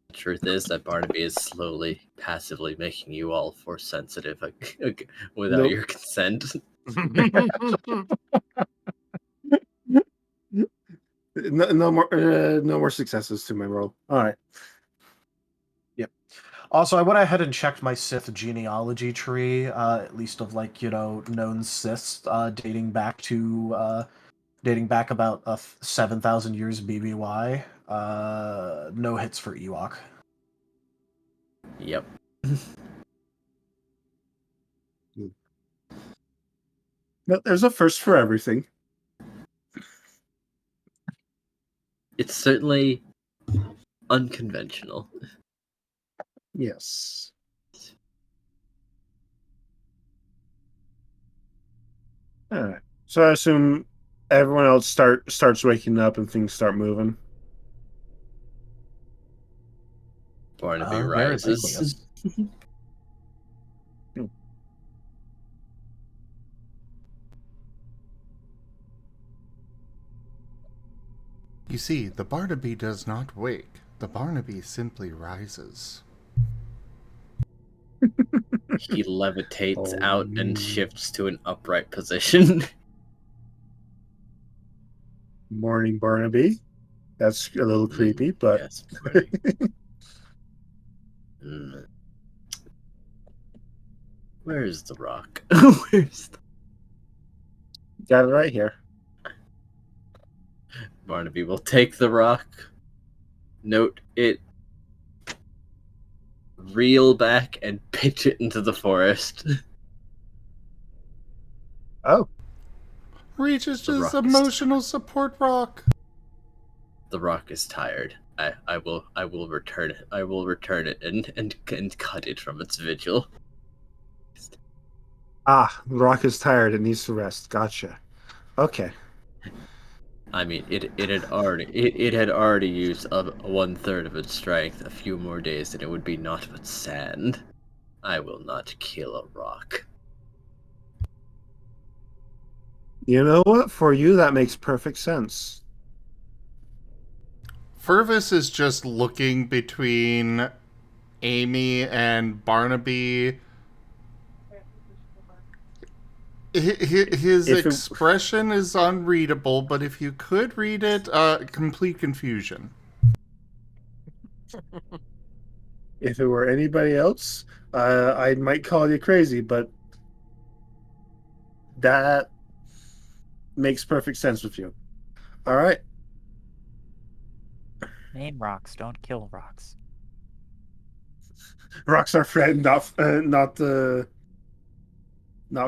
S5: The truth is that Barnaby is slowly, passively making you all Force sensitive without
S4: Nope.
S5: your consent.
S4: No more successes to my roll. All right.
S3: Yep. Also, I went ahead and checked my Sith genealogy tree, at least of, like, you know, known Siths, dating back about 7,000 years BBY. No hits for Ewok.
S5: Yep.
S4: But there's a first for everything.
S5: It's certainly unconventional.
S4: Yes. All right. So I assume everyone else starts waking up and things start moving.
S5: Barnaby
S3: Very likely,
S5: rises.
S3: yes.
S1: You see, the Barnaby does not wake. The Barnaby simply rises.
S5: He levitates
S4: Oh,
S5: out and shifts to an upright position.
S4: Morning, Barnaby. That's a little creepy, but
S5: Yes, pretty. Where's the rock? Where's the...
S4: got it right here.
S5: Barnaby will take the rock, note it, reel back, and pitch it into the forest.
S4: Oh,
S1: Regis
S5: The
S1: is
S5: rock is
S1: emotional support rock.
S5: The rock is tired. I will return it. I will return it and cut it from its vigil.
S4: the rock is tired. It needs to rest. Gotcha. Okay.
S5: I mean, it had already used 1/3 of its strength. A few more days, and it would be naught but sand. I will not kill a rock.
S4: You know what? For you, that makes perfect sense.
S1: Fervis is just looking between Amy and Barnaby. His expression is unreadable, but if you could read it, complete confusion.
S4: If it were anybody else, I might call you crazy, but that makes perfect sense with you. All right.
S7: Name rocks, don't kill rocks.
S4: Rock's our friend, not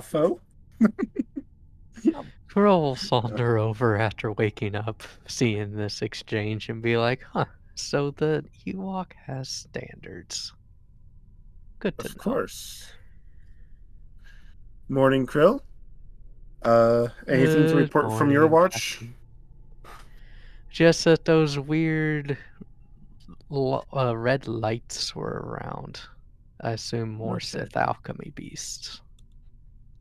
S4: foe.
S6: Krill will saunter over after waking up, seeing this exchange, and be like, huh, so the Ewok has standards. Good to know.
S4: Of course. Morning, Krill. Anything to
S6: Good
S4: report from your
S6: morning,
S4: watch?
S6: Captain. Just that those weird red lights were around. I assume more
S4: Okay.
S6: Sith alchemy beasts.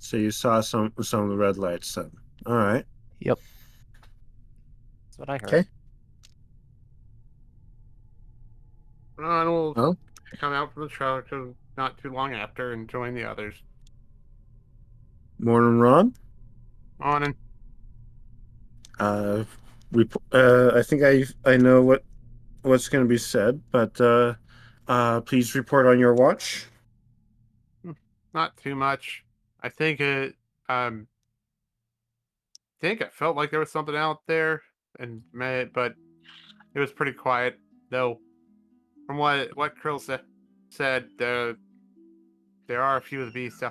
S4: So you saw some of the red lights then. All right.
S6: Yep.
S7: That's what I heard.
S4: Okay.
S8: Ron will
S4: Oh.
S8: come out from the truck not too long after and join the others.
S4: Morning, Ron.
S8: Morning.
S4: I think I know what's going to be said, but please report on your watch.
S8: Not too much. I think it felt like there was something out there, but it was pretty quiet. Though, from what Krill said, there are a few of the beasts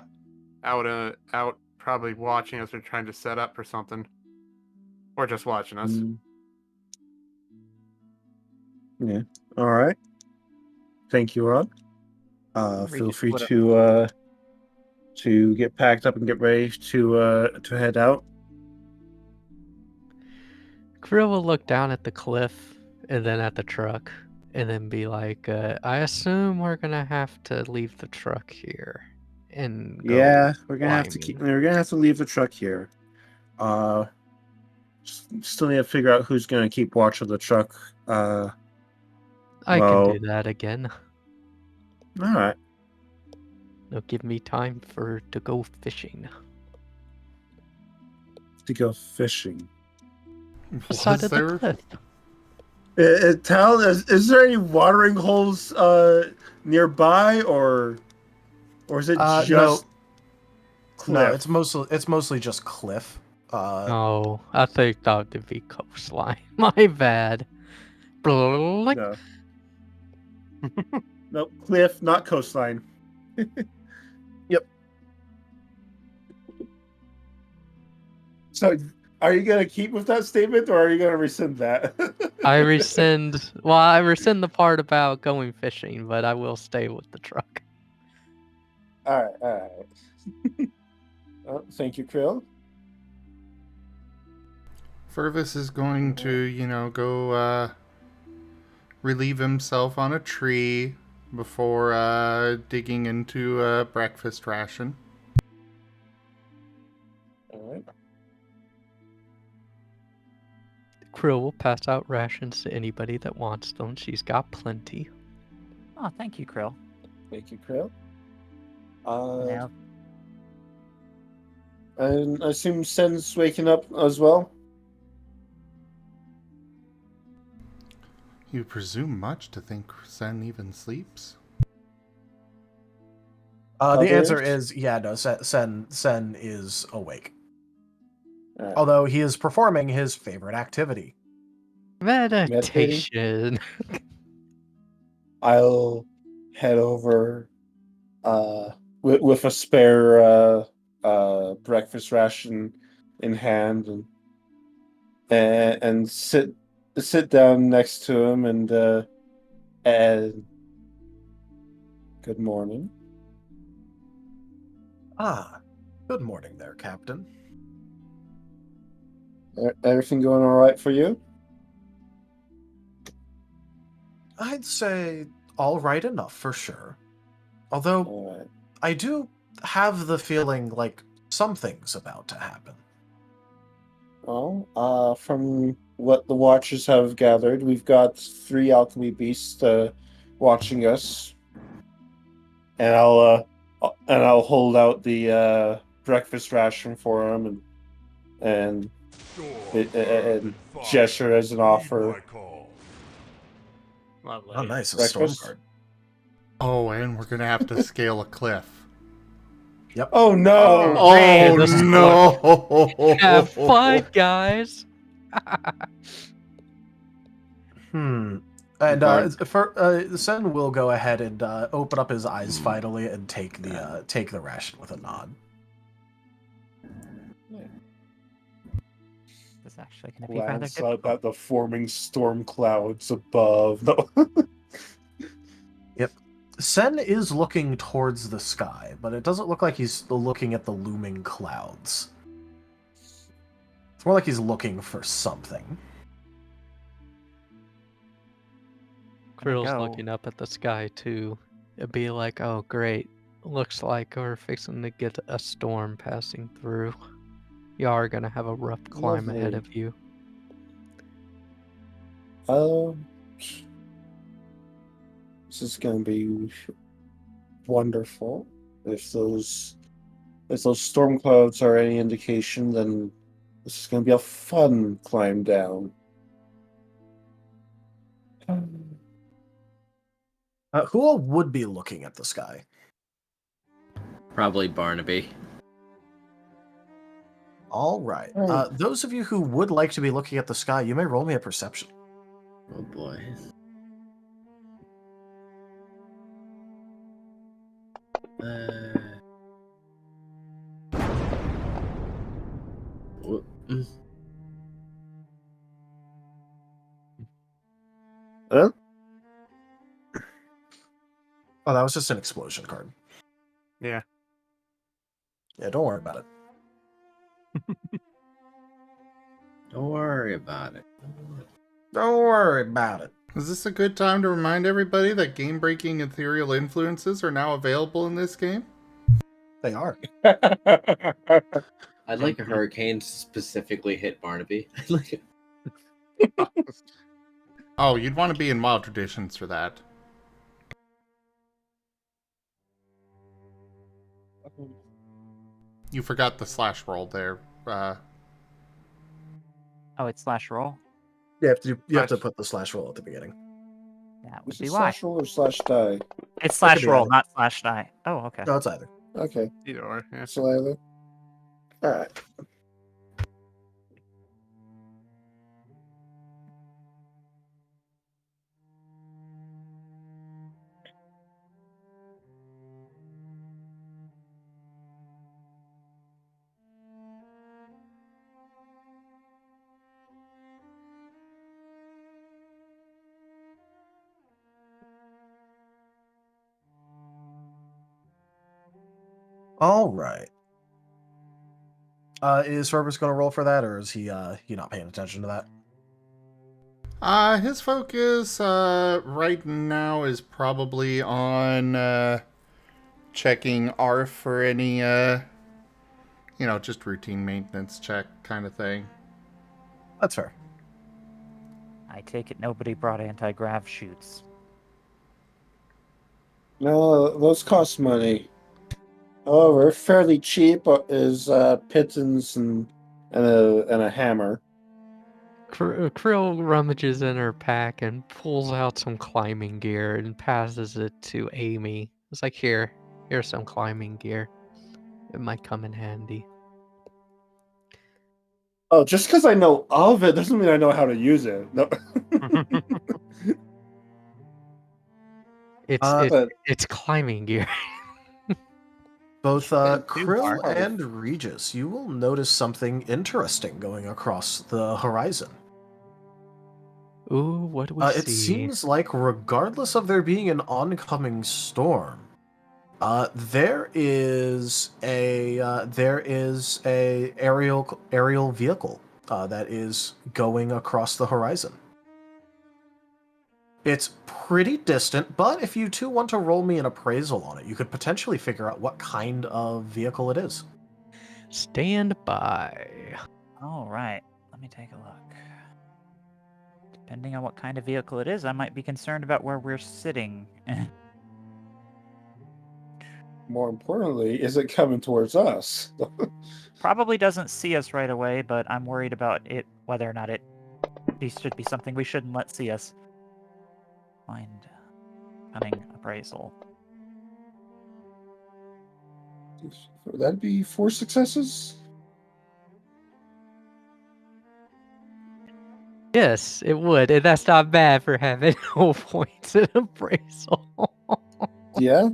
S8: out probably watching us or trying to set up for something, or just watching us.
S4: Yeah. All right. Thank you, Ron. Feel free to get packed up and get ready to head out.
S6: Krill will look down at the cliff and then at the truck and then be like, I assume we're gonna have to leave the truck here and go
S4: Yeah, we're gonna
S6: climbing.
S4: we're gonna have to leave the truck here. Still need to figure out who's gonna keep watch of the truck.
S6: I can do that again.
S4: All right.
S6: It'll give me time to go fishing.
S4: To go fishing.
S6: The side of the cliff.
S4: Is there any watering holes nearby, or is it just
S3: no,
S4: cliff?
S3: No, it's mostly just cliff.
S6: Oh, I think that would be coastline. My bad. Blink.
S4: No. No, cliff, not coastline.
S3: Yep.
S4: So, are you gonna keep with that statement, or are you gonna rescind that?
S6: I rescind the part about going fishing, but I will stay with the truck.
S4: All right. Thank you, Krill.
S1: Fervis is going to, go relieve himself on a tree before digging into a breakfast ration.
S4: All right.
S6: Krill will pass out rations to anybody that wants them. She's got plenty.
S7: Oh, thank you, Krill.
S4: Thank you, Krill.
S7: Now,
S4: And I assume Sen's waking up as well.
S1: You presume much to think Sen even sleeps?
S3: The answer
S4: Others?
S3: is yeah. No, Sen is awake.
S4: Alright.
S3: Although he is performing his favorite activity.
S6: Meditation.
S4: I'll head over with a spare breakfast ration in hand and sit down next to him and good morning.
S3: Ah, good morning there, Captain.
S4: Everything going all right for you?
S3: I'd say all right enough for sure. Although
S4: All right.
S3: I do have the feeling like something's about to happen.
S4: Well, from what the Watchers have gathered, we've got 3 alchemy beasts watching us, and I'll hold out the breakfast ration for him and gesture as an offer.
S8: Lovely.
S3: Oh, nice, a storm
S4: Breakfast?
S3: guard.
S1: Oh, and we're gonna have to scale a cliff.
S3: Yep.
S4: Oh no!
S6: Hey,
S1: Oh
S6: this is
S1: no!
S6: Have fun, guys.
S3: And
S4: Okay.
S3: Sen will go ahead and open up his eyes finally and take the ration with a nod.
S7: It's actually going to be rather
S4: Glance
S7: difficult.
S4: up at the forming storm clouds above. No.
S3: Yep. Sen is looking towards the sky, but it doesn't look like he's looking at the looming clouds. It's more like he's looking for something.
S6: Krill's
S7: go.
S6: looking up at the sky too. It'd be like, oh great, looks like we're fixing to get a storm passing through. You are gonna have a rough climb ahead
S4: Lovely.
S6: of you.
S4: This is gonna be wonderful. If those storm clouds are any indication, then this is gonna be a fun climb down.
S3: Who all would be looking at the sky?
S5: Probably Barnaby.
S3: All right. Those of you who would like to be looking at the sky, you may roll me a perception.
S5: Oh boy.
S4: Huh?
S3: Oh, that was just an explosion card.
S8: Yeah.
S3: Yeah, don't worry about it.
S5: Don't worry about it.
S3: Don't worry about it.
S1: Is this a good time to remind everybody that game-breaking ethereal influences are now available in this game?
S3: They are.
S5: I'd like a hurricane to specifically hit Barnaby. I'd like it.
S1: Oh, you'd want to be in Wild Traditions for that. You forgot the slash roll there.
S7: Oh, it's slash roll?
S3: You have to put the slash roll at the beginning.
S7: That would
S4: Is
S7: be
S4: it
S7: why.
S4: slash roll or slash die?
S7: It's slash
S3: be
S7: roll,
S3: either.
S7: not slash die. Oh, okay.
S3: No, it's either.
S4: Okay,
S8: Either or. Yeah.
S4: so either. Alright.
S3: All right. Is Fervis going to roll for that, or is he not paying attention to that?
S1: His focus right now is probably on checking ARF for any just routine maintenance check kind of thing.
S3: That's fair.
S7: I take it nobody brought anti-grav chutes.
S4: No, those cost money. However, fairly cheap is pitons and a hammer.
S6: Krill rummages in her pack and pulls out some climbing gear and passes it to Amy. It's like, here's some climbing gear. It might come in handy.
S4: Oh, just because I know of it doesn't mean I know how to use it. No.
S6: It's climbing gear.
S3: Both Krill
S4: are.
S3: and Regis, you will notice something interesting going across the horizon.
S6: Ooh, what do we see?
S3: It seems like, regardless of there being an oncoming storm, there is a aerial vehicle that is going across the horizon. It's pretty distant, but if you two want to roll me an appraisal on it, you could potentially figure out what kind of vehicle it is.
S6: Stand by.
S7: All right, let me take a look. Depending on what kind of vehicle it is, I might be concerned about where we're sitting.
S4: More importantly, is it coming towards us?
S7: Probably doesn't see us right away, but I'm worried about it, whether or not it should be something we shouldn't let see us. Find cunning appraisal.
S4: That'd be 4 successes?
S6: Yes, it would, and that's not bad for having no points in appraisal.
S4: Yeah.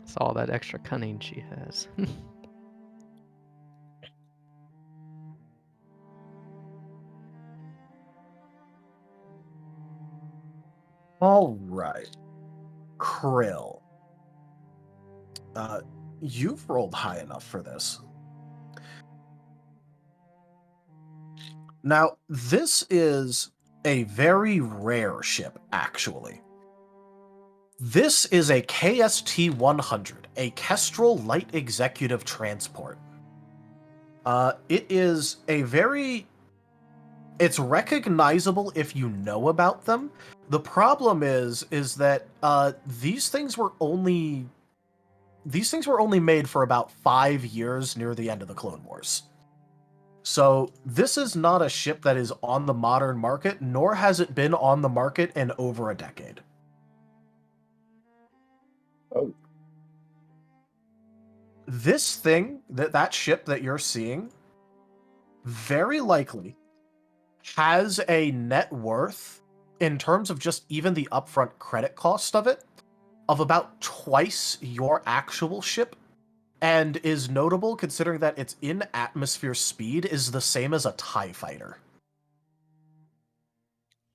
S6: It's all that extra cunning she has.
S3: All right. Krill. You've rolled high enough for this. Now, this is a very rare ship, actually. This is a KST-100, a Kestrel Light Executive Transport. It is a very... It's recognizable if you know about them. The problem is that these things were only made for about 5 years near the end of the Clone Wars. So this is not a ship that is on the modern market, nor has it been on the market in over a decade.
S4: Oh.
S3: This thing, that ship that you're seeing, very likely has a net worth, in terms of just even the upfront credit cost of it, of about twice your actual ship, and is notable considering that its in-atmosphere speed is the same as a TIE fighter.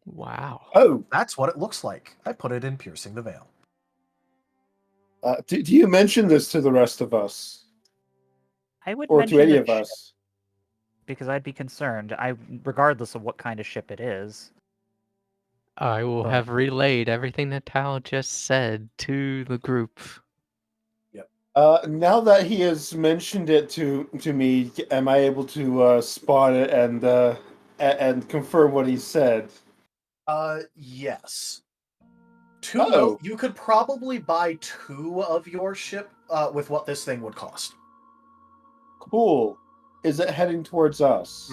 S6: Wow.
S4: Oh.
S3: That's what it looks like. I put it in Piercing the Veil.
S4: Do you mention this to the rest of us?
S7: I would
S4: Or
S7: mention
S4: to any
S7: the
S4: of us?
S7: because I'd be concerned. Regardless of what kind of ship it is.
S6: I will have relayed everything that Tal just said to the group.
S4: Now that he has mentioned it to me, am I able to spot it and confirm what he said?
S3: Yes. You could probably buy 2 of your ship with what this thing would cost.
S4: Cool. Is it heading towards us?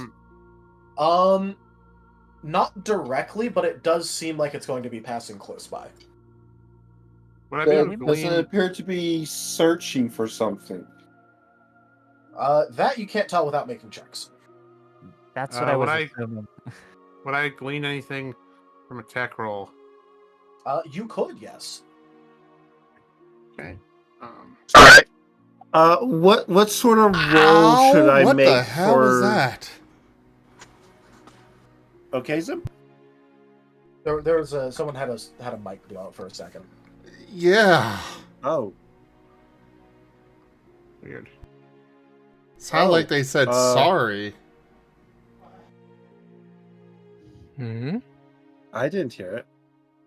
S3: Not directly, but it does seem like it's going to be passing close by.
S4: Does it appear to be searching for something?
S3: That you can't tell without making checks.
S7: That's what I was assuming.
S8: Would I glean anything from a tech roll?
S3: You could, yes.
S8: Okay.
S4: What sort of roll should I make for...
S1: What the hell was that?
S4: Okay, Zim?
S3: There was someone had a mic go out for a second.
S1: Yeah.
S4: Oh.
S8: Weird.
S1: Sound like they said sorry.
S6: Hmm?
S4: I didn't hear it.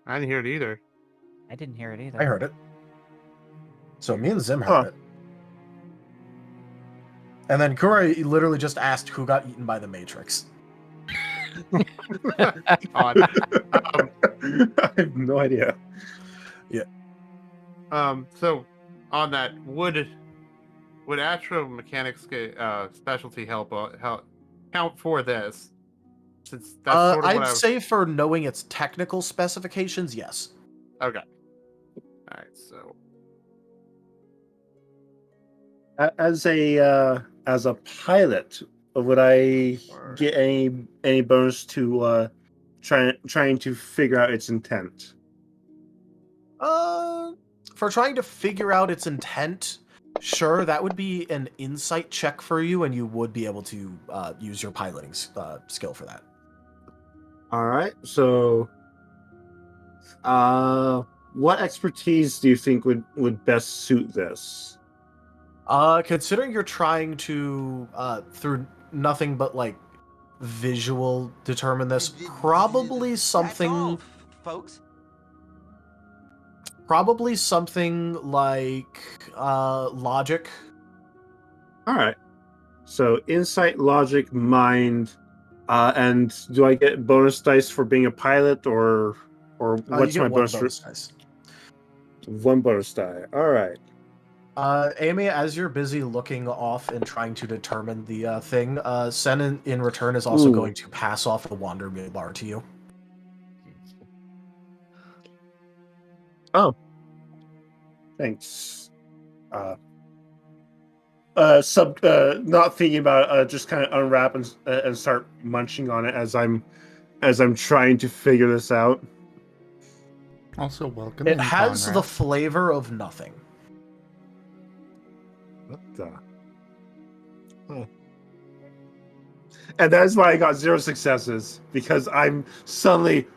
S8: I didn't hear it either.
S7: I didn't hear it either.
S3: I heard it. So me and Zim heard it. And then Kura literally just asked who got eaten by the Matrix.
S8: Odd.
S4: I have no idea.
S3: Yeah.
S8: So on that, would astromechanics specialty help count for this? Since that's sort of what
S3: I'd say for knowing its technical specifications, yes.
S8: Okay. All right. So
S4: As a pilot, would I get any bonus to trying to figure out its intent?
S3: For trying to figure out its intent, sure, that would be an insight check for you, and you would be able to use your piloting skill for that.
S4: All right. So, what expertise do you think would best suit this?
S3: Considering you're trying to through nothing but like visual determine this, probably something.
S11: Folks.
S3: Probably something like logic.
S4: All right. So insight, logic, mind, and do I get bonus dice for being a pilot, or what's
S3: you
S4: my
S3: get one
S4: bonus?
S3: dice.
S4: One bonus die. All right.
S3: Amy, as you're busy looking off and trying to determine the thing, Sen in return is also going to pass off a Wander Meal bar to you.
S4: Oh. Thanks. Not thinking about it, just kind of unwrap and start munching on it as I'm trying to figure this out.
S1: Also, welcome.
S3: It has the flavor of nothing.
S4: What the? Huh. And that's why I got 0 successes, because I'm suddenly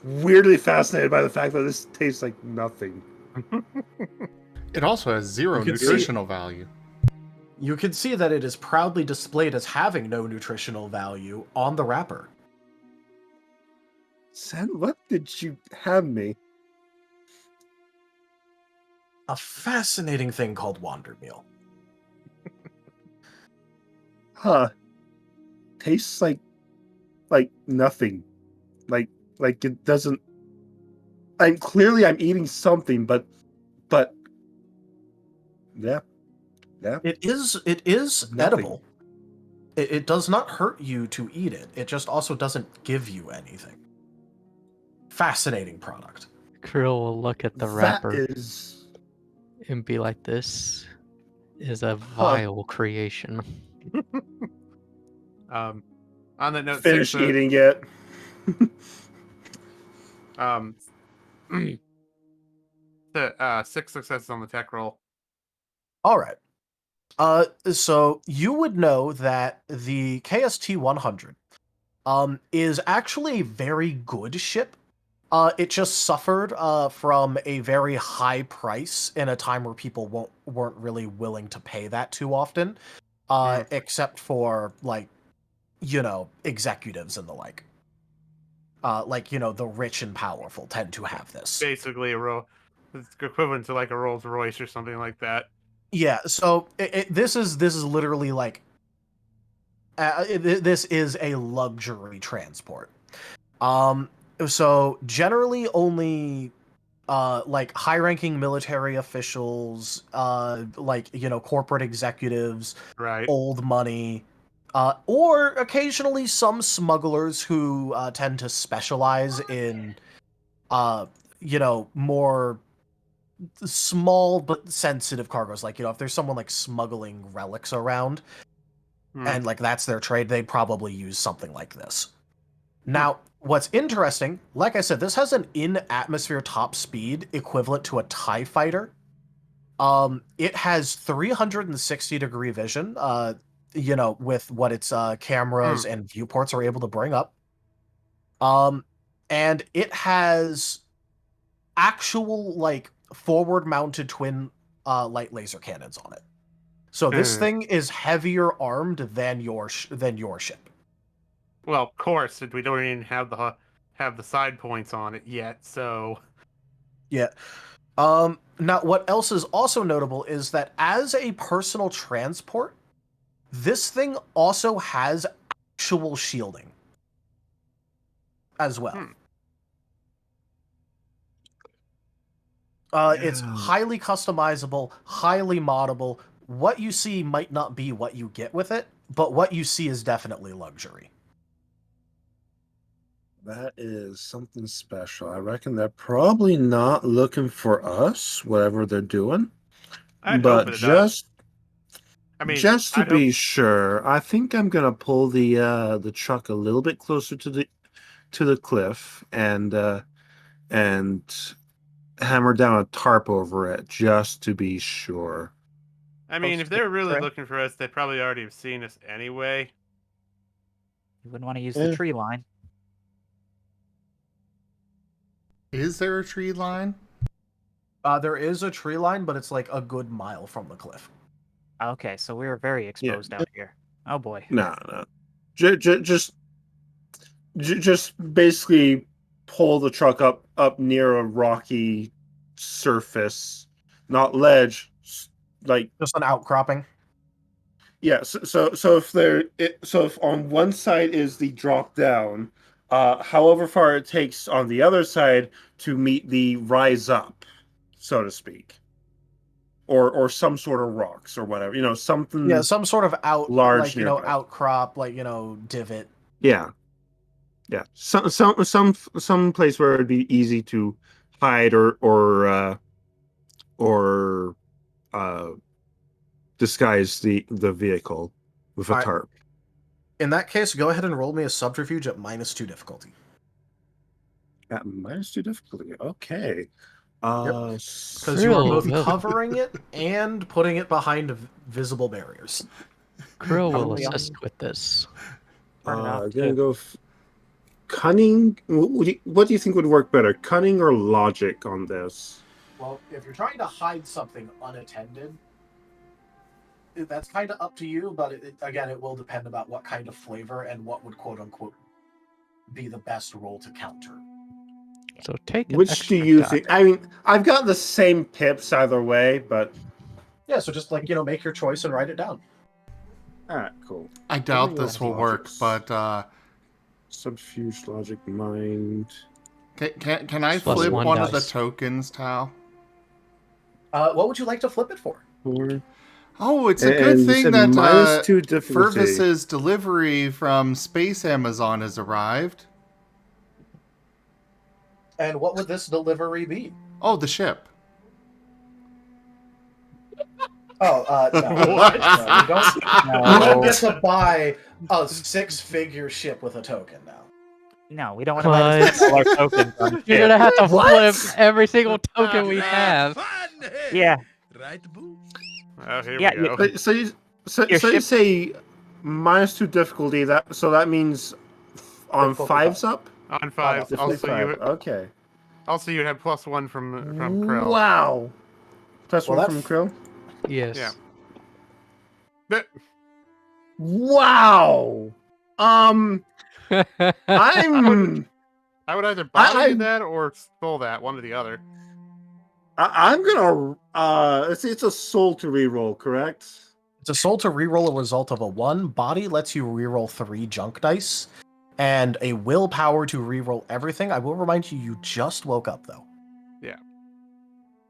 S4: weirdly fascinated by the fact that this tastes like nothing.
S1: It also has 0 nutritional value.
S3: You can see that it is proudly displayed as having no nutritional value on the wrapper.
S4: Sen, what did you have me?
S3: A fascinating thing called Wander Meal.
S4: Huh. Tastes like nothing. Like it doesn't. I'm eating something, but yeah.
S3: It is
S4: Nothing.
S3: edible. It does not hurt you to eat it. It just also doesn't give you anything. Fascinating product.
S6: Krill will look at the wrapper
S4: That is
S6: and be like, "This is a vile creation."
S8: on that note,
S4: finish eating it.
S8: 6 successes on the tech roll.
S3: All right. So you would know that the KST-100 is actually a very good ship. It just suffered from a very high price in a time where people weren't really willing to pay that too often, except for executives and the like. The rich and powerful tend to have this.
S8: Basically, it's equivalent to like a Rolls Royce or something like that.
S3: Yeah. So this is literally like this is a luxury transport. So generally only high-ranking military officials, corporate executives,
S8: Right.
S3: old money, or occasionally some smugglers who tend to specialize in, more small but sensitive cargoes. Like, if there's someone like smuggling relics around, and like that's their trade, they'd probably use something like this. Now, what's interesting, like I said, this has an in-atmosphere top speed equivalent to a TIE fighter. It has 360-degree vision, with what its cameras and viewports are able to bring up. And it has actual, forward-mounted twin light laser cannons on it. So this thing is heavier armed than your ship.
S8: Well, of course, we don't even have the side points on it yet, so
S3: yeah. Now, what else is also notable is that as a personal transport, this thing also has actual shielding as well. It's highly customizable, highly moddable. What you see might not be what you get with it, but what you see is definitely luxury.
S4: That is something special. I reckon they're probably not looking for us, whatever they're doing.
S8: I'd
S4: But
S8: hope it does.
S4: just to
S8: I'd
S4: be
S8: hope-
S4: sure, I think I'm gonna pull the truck a little bit closer to the cliff and hammer down a tarp over it just to be sure.
S8: I mean, if they're really
S7: Right.
S8: looking for us, they probably already have seen us anyway.
S7: You wouldn't want to use
S4: Eh.
S7: the tree line.
S1: Is there a tree line?
S3: There is a tree line, but it's like a good mile from the cliff.
S7: Okay, so we were very exposed out here. Oh boy.
S4: No. Just basically pull the truck up near a rocky surface, not ledge, like
S3: Just an outcropping.
S4: yeah. So if on one side is the drop down, however far it takes on the other side to meet the rise up, so to speak, or some sort of rocks or whatever, something.
S3: Yeah, some sort of
S4: large
S3: like
S4: nearby.
S3: outcrop, like divot.
S4: Yeah. Some place where it'd be easy to hide or disguise the vehicle with a
S3: Alright.
S4: tarp.
S3: In that case, go ahead and roll me a subterfuge at -2 difficulty.
S4: At -2 difficulty. Okay.
S3: Because you are
S6: Krill
S3: both
S6: will-
S3: covering it and putting it behind visible barriers.
S6: Krill will
S7: Probably on-
S6: assist with this.
S7: Turn it off,
S4: I'm gonna
S7: too.
S4: go cunning. What do you think would work better, cunning or logic on this?
S3: Well, if you're trying to hide something unattended, that's kind of up to you, but again, it will depend about what kind of flavor and what would quote-unquote be the best role to counter.
S6: So take an
S4: Which do
S6: extra
S4: you
S6: die.
S4: think? I mean, I've got the same pips either way, but
S3: Yeah, so just make your choice and write it down.
S4: all right, cool.
S1: I doubt
S4: Everyone
S1: this will work,
S4: logics.
S1: but
S4: Subterfuge, logic, mind.
S1: can I
S6: Plus
S1: flip
S6: one
S1: one of the
S6: dice.
S1: tokens, Tao?
S3: What would you like to flip it for?
S4: 4.
S1: Oh, it's a
S4: And
S1: good
S4: you
S1: thing
S4: said
S1: that
S4: -2 difficulty.
S1: Fervis's delivery from Space Amazon has arrived.
S3: And what would this delivery be?
S1: Oh, the ship.
S3: Oh, no.
S1: What?
S3: No, you don't get to buy a 6-figure ship with a token now.
S7: No, we don't want to buy this all our tokens on
S6: You're
S7: ship.
S6: gonna have to
S3: What?
S6: flip every single token we have.
S7: Yeah.
S10: Right, boo?
S8: Oh, here
S7: Yeah,
S8: we go.
S4: So you
S7: Your
S4: you
S7: ship-
S4: say -2 difficulty. That means on
S3: Difficulty
S4: 5's up.
S8: On 5.
S4: Difficulty 5. Okay.
S8: Also, you had +1 from Krill.
S4: Wow. Plus
S3: Well,
S4: 1
S3: that
S4: from Krill.
S6: Yes.
S8: Yeah. But
S4: Wow. I'm.
S8: I would either buy
S4: I-
S8: that or stole that, one or the other.
S4: I'm gonna. It's a soul to reroll, correct?
S3: It's a soul to reroll a result of a 1. Body lets you reroll 3 junk dice. And a willpower to reroll everything. I will remind you, you just woke up, though.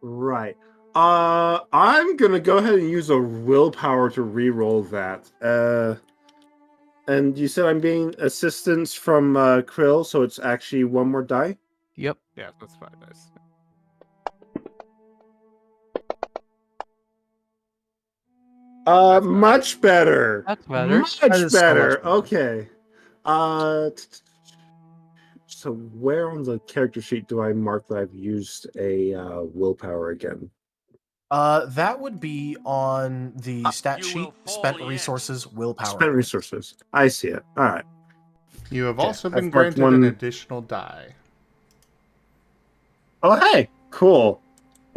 S4: Right. I'm gonna go ahead and use a willpower to reroll that. And you said I'm being assistance from Krill, so it's actually 1 more die.
S6: Yep.
S8: Yeah, that's 5 dice.
S4: That's much better.
S6: That's better.
S4: Much
S3: That is so
S4: better.
S3: much better.
S4: Okay. So where on the character sheet do I mark that I've used a willpower again?
S3: That would be on the stat
S10: You
S3: sheet.
S10: will fall
S3: Spent
S10: yet.
S3: resources, willpower.
S4: Spent resources. I see it. All right.
S1: You have
S4: Okay,
S1: also
S4: I've
S1: been
S4: marked
S1: granted
S4: one-
S1: an additional die.
S4: Oh, hey, cool.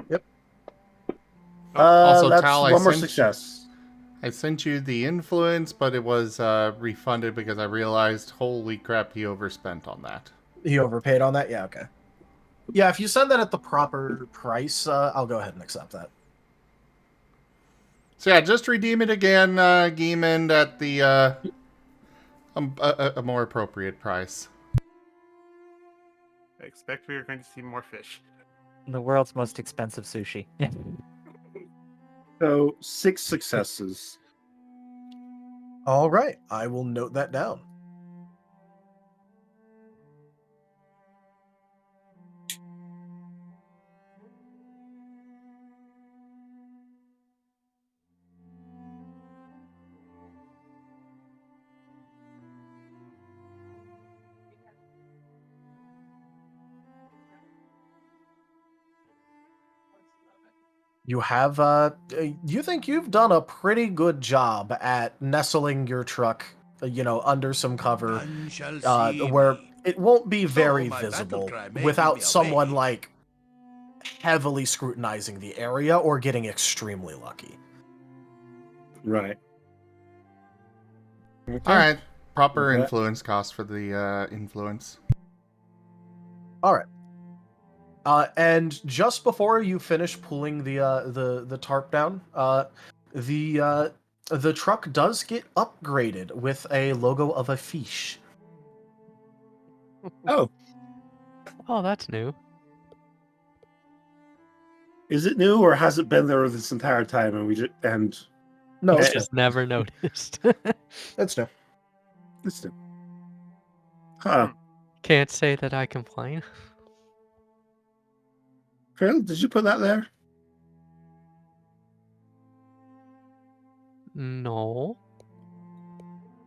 S3: Yep.
S1: Also,
S4: that's
S1: Tal, I
S4: 1 more
S1: sent-
S4: success.
S1: I sent you the influence, but it was refunded because I realized, holy crap, he overspent on that.
S3: He overpaid on that? Yeah, okay. Yeah, if you send that at the proper price, I'll go ahead and accept that.
S1: So yeah, just redeem it again, Geemond, at the a more appropriate price.
S8: I expect we are going to see more fish.
S7: The world's most expensive sushi.
S4: So 6 successes.
S3: All right, I will note that down. You have you think you've done a pretty good job at nestling your truck, under some cover,
S9: None shall
S3: where
S9: see me.
S3: it won't be
S9: So
S3: very
S9: my battle
S3: visible
S9: cry making
S3: without
S9: me
S3: someone
S9: awake.
S3: like heavily scrutinizing the area or getting extremely lucky.
S4: Right. Okay.
S1: All right. Proper
S4: Okay.
S1: influence cost for the influence.
S3: All right. And just before you finish pulling the tarp down, the truck does get upgraded with a logo of a fish.
S4: Oh,
S6: Oh, that's new.
S4: is it new or has it been there this entire time and
S3: No,
S6: I
S3: it's
S6: just never noticed.
S3: new. It's new.
S4: it's new. Huh.
S6: Can't say that I complain.
S4: Krill, did you put that there?
S6: No.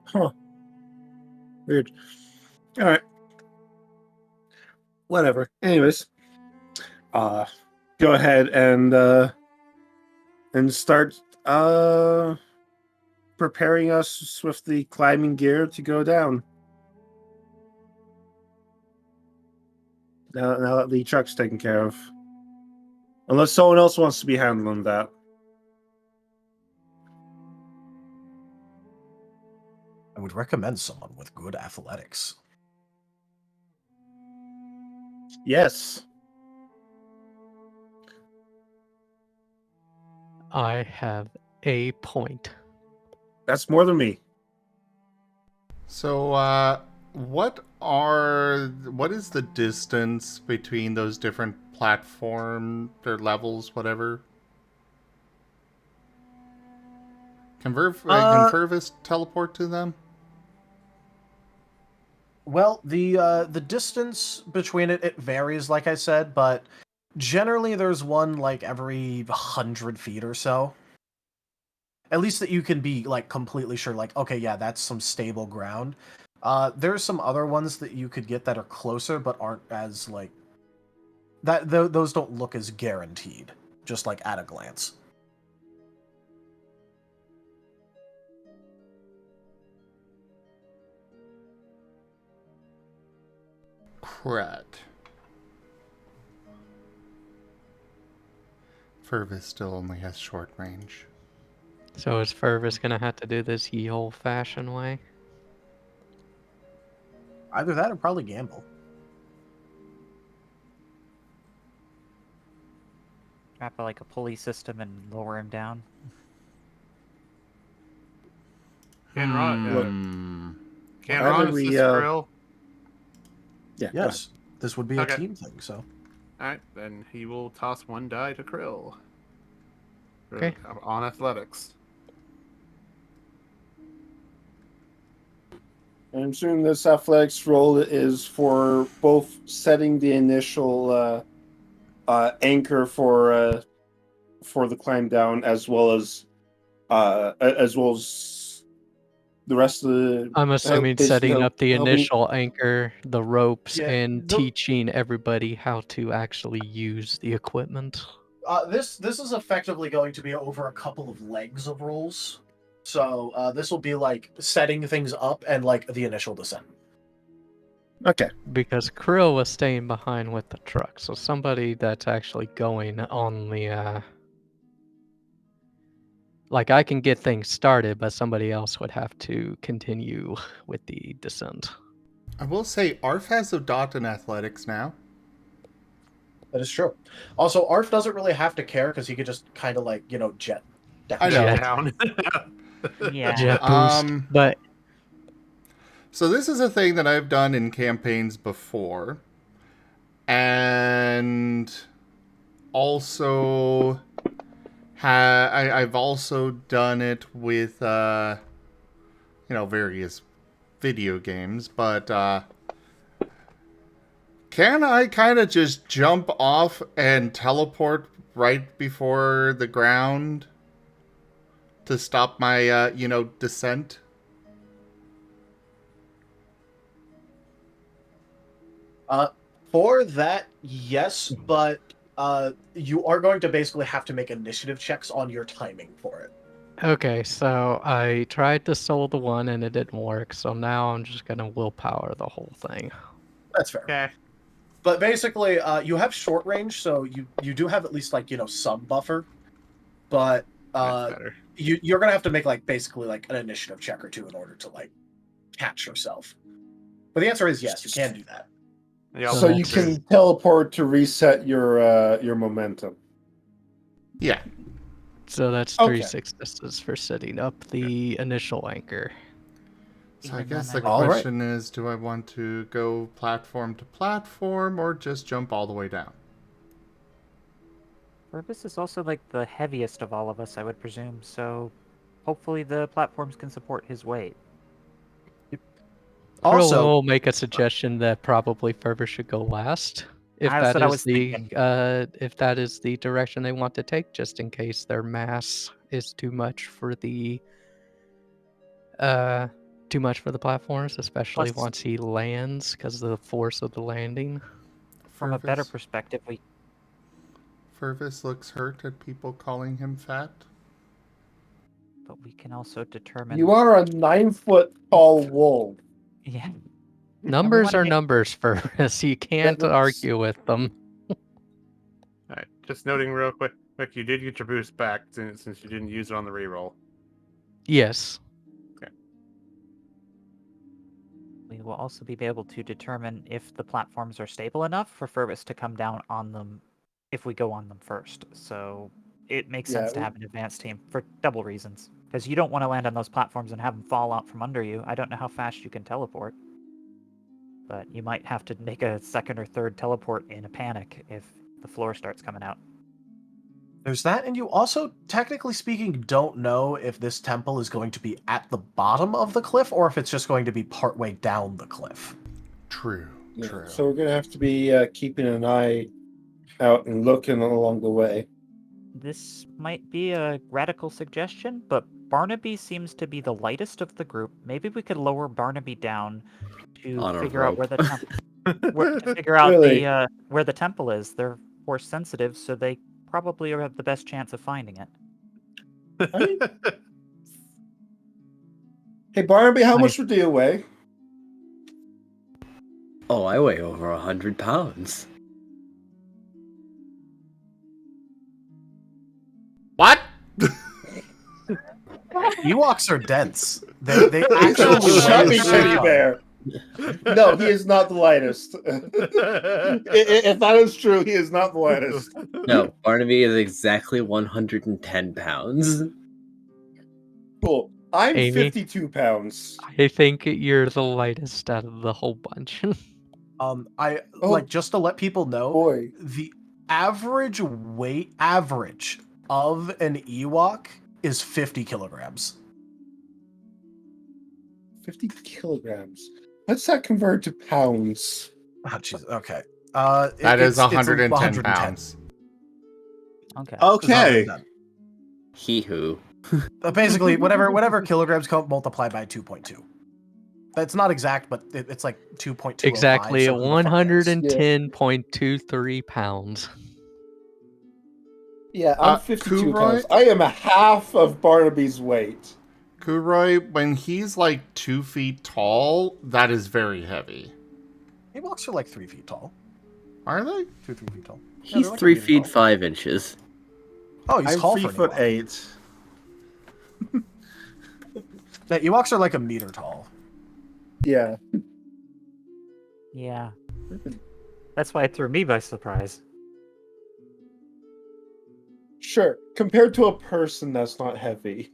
S4: Huh. Weird. All right. Whatever. Anyways, go ahead and start preparing us with the climbing gear to go down. Now that the truck's taken care of. Unless someone else wants to be handling that.
S3: I would recommend someone with good athletics.
S4: Yes.
S6: I have a point.
S4: That's more than me.
S1: So, what is the distance between those different platform or levels, whatever? Can Fervis teleport to them?
S3: Well, the distance between it varies, like I said, but generally there's one like every 100 feet or so. At least that you can be like completely sure, like, okay, yeah, that's some stable ground. There's some other ones that you could get that are closer but aren't as like that. Those don't look as guaranteed, just like at a glance.
S1: Crud. Fervis still only has short range.
S6: So is Fervis gonna have to do this ye old fashioned way?
S3: Either that or probably gamble.
S7: Trap like a pulley system and lower him down.
S8: Can
S4: Either
S8: Ron
S4: we,
S8: assist Krill?
S4: Yeah.
S3: Yes, this would be a
S8: Okay.
S3: team thing. So
S8: Alright, then he will toss one die to Krill.
S6: Okay.
S8: On athletics.
S4: I'm assuming this athletics roll is for both setting the initial anchor for the climb down, as well as the rest of the.
S6: I'm assuming
S4: basically
S6: setting up the
S4: helping-
S6: initial anchor, the ropes,
S3: Yeah,
S6: and
S3: the-
S6: teaching everybody how to actually use the equipment.
S3: this is effectively going to be over a couple of legs of rolls. So this will be like setting things up and like the initial descent.
S4: Okay.
S6: Because Krill was staying behind with the truck, so somebody that's actually going on the like I can get things started, but somebody else would have to continue with the descent.
S1: I will say Arf has a dot in athletics now.
S3: That is true. Also, Arf doesn't really have to care because he could just kind of like jet down.
S1: I know.
S6: Jet.
S8: Down.
S7: Yeah.
S6: Jet boost. But
S1: So this is a thing that I've done in campaigns before. And also I've also done it with various video games, but can I kind of just jump off and teleport right before the ground to stop my descent?
S3: For that, yes, but you are going to basically have to make initiative checks on your timing for it.
S6: Okay, so I tried to soul the one and it didn't work, so now I'm just gonna willpower the whole thing.
S3: That's fair.
S8: Okay.
S3: But basically, you have short range, so you do have at least some buffer. But
S8: That's better.
S3: you're gonna have to make basically an initiative check or two in order to catch yourself. But the answer is yes, you can do that.
S8: Yeah,
S4: So you can teleport to reset your momentum.
S1: Yeah.
S6: So that's
S4: Okay.
S6: 3 successes for setting up the initial anchor.
S1: So I
S7: Even
S1: guess
S7: then
S1: the
S7: I-
S3: All right.
S1: question is, do I want to go platform to platform or just jump all the way down?
S7: Fervis is also the heaviest of all of us, I would presume, so hopefully the platforms can support his weight.
S6: Krill
S3: Also-
S6: will make a suggestion that probably Fervis should go last. If
S7: That's
S6: that
S7: what I
S6: is
S7: was
S6: the
S7: thinking.
S6: if that is the direction they want to take, just in case their mass is too much for the platforms, especially
S7: Plus-
S6: once he lands because of the force of the landing.
S7: From a better
S1: Fervis-
S7: perspective, we
S1: Fervis looks hurt at people calling him fat.
S7: can also determine.
S4: You are a 9-foot tall wolf.
S7: Yeah.
S6: Numbers
S7: wanna
S6: are
S7: make-
S6: numbers, Fervis. You can't
S4: that's-
S6: argue with them.
S8: Alright, just noting real quick, you did get your boost back since you didn't use it on the reroll.
S6: Yes.
S7: We will also be able to determine if the platforms are stable enough for Fervis to come down on them if we go on them first. So it makes sense to have an advanced team for double reasons. Because you don't want to land on those platforms and have them fall out from under you. I don't know how fast you can teleport. But you might have to make a second or third teleport in a panic if the floor starts coming out.
S3: There's that, and you also, technically speaking, don't know if this temple is going to be at the bottom of the cliff or if it's just going to be partway down the cliff.
S1: True.
S4: Yeah,
S1: True.
S4: so we're gonna have to be keeping an eye out and looking along the way.
S7: This might be a radical suggestion, but Barnaby seems to be the lightest of the group. Maybe we could lower Barnaby down to
S5: On a
S7: figure out where the
S4: Really?
S7: where the temple is. They're force sensitive, so they probably have the best chance of finding it.
S4: Hey Barnaby, how much do you weigh?
S5: Oh, I weigh over 100 pounds.
S1: What?
S3: Ewoks are dense. They actually
S4: He's a chubby
S3: weigh
S4: teddy
S3: shit.
S4: bear. No, he is not the lightest. If that is true, he is not the lightest.
S5: No, Barnaby is exactly 110 pounds.
S4: Cool. I'm
S6: Amy?
S4: 52 pounds.
S6: I think you're the lightest out of the whole bunch.
S3: Just to let people know,
S4: Boy.
S3: the average of an Ewok is 50 kilograms.
S4: 50 kilograms. What's that convert to pounds?
S3: Oh, jeez. Okay.
S1: That is
S3: it's
S1: 110 pounds.
S7: Okay.
S4: Okay.
S5: He who.
S3: Basically, whatever kilograms come multiplied by 2.2. That's not exact, but it's like 2.2.
S6: Exactly 110.23 pounds.
S4: Yeah, I'm 52
S1: Kuroy?
S4: pounds. I am a half of Barnaby's weight.
S1: Kuroy, when he's like 2 feet tall, that is very heavy.
S3: Ewoks are like 3 feet tall.
S1: Are they?
S3: 3 feet tall. Yeah,
S5: He's
S3: they're like a
S5: 3
S3: meter
S5: feet
S3: tall.
S5: 5 inches.
S3: Oh, he's
S4: I'm
S3: tall
S4: 3
S3: for an
S4: foot
S3: Ewok.
S4: 8.
S3: The Ewoks are like a meter tall.
S4: Yeah.
S7: Yeah. That's why it threw me by surprise.
S4: Sure. Compared to a person, that's not heavy.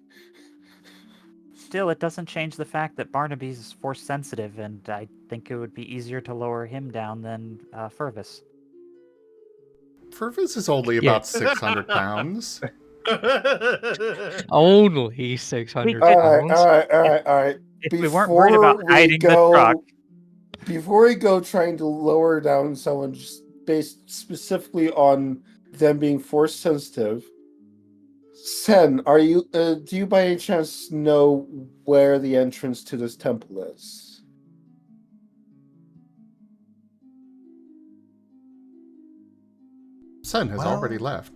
S7: Still, it doesn't change the fact that Barnaby's force sensitive, and I think it would be easier to lower him down than Fervis.
S1: Fervis is only
S6: Yeah.
S1: about 600 pounds.
S6: Only 600
S4: All right,
S6: pounds.
S4: all right.
S7: If we weren't worried about hiding the truck.
S4: Before we go trying to lower down someone just based specifically on them being force sensitive, Sen, are you? Do you by any chance know where the entrance to this temple is?
S1: Sen has already left.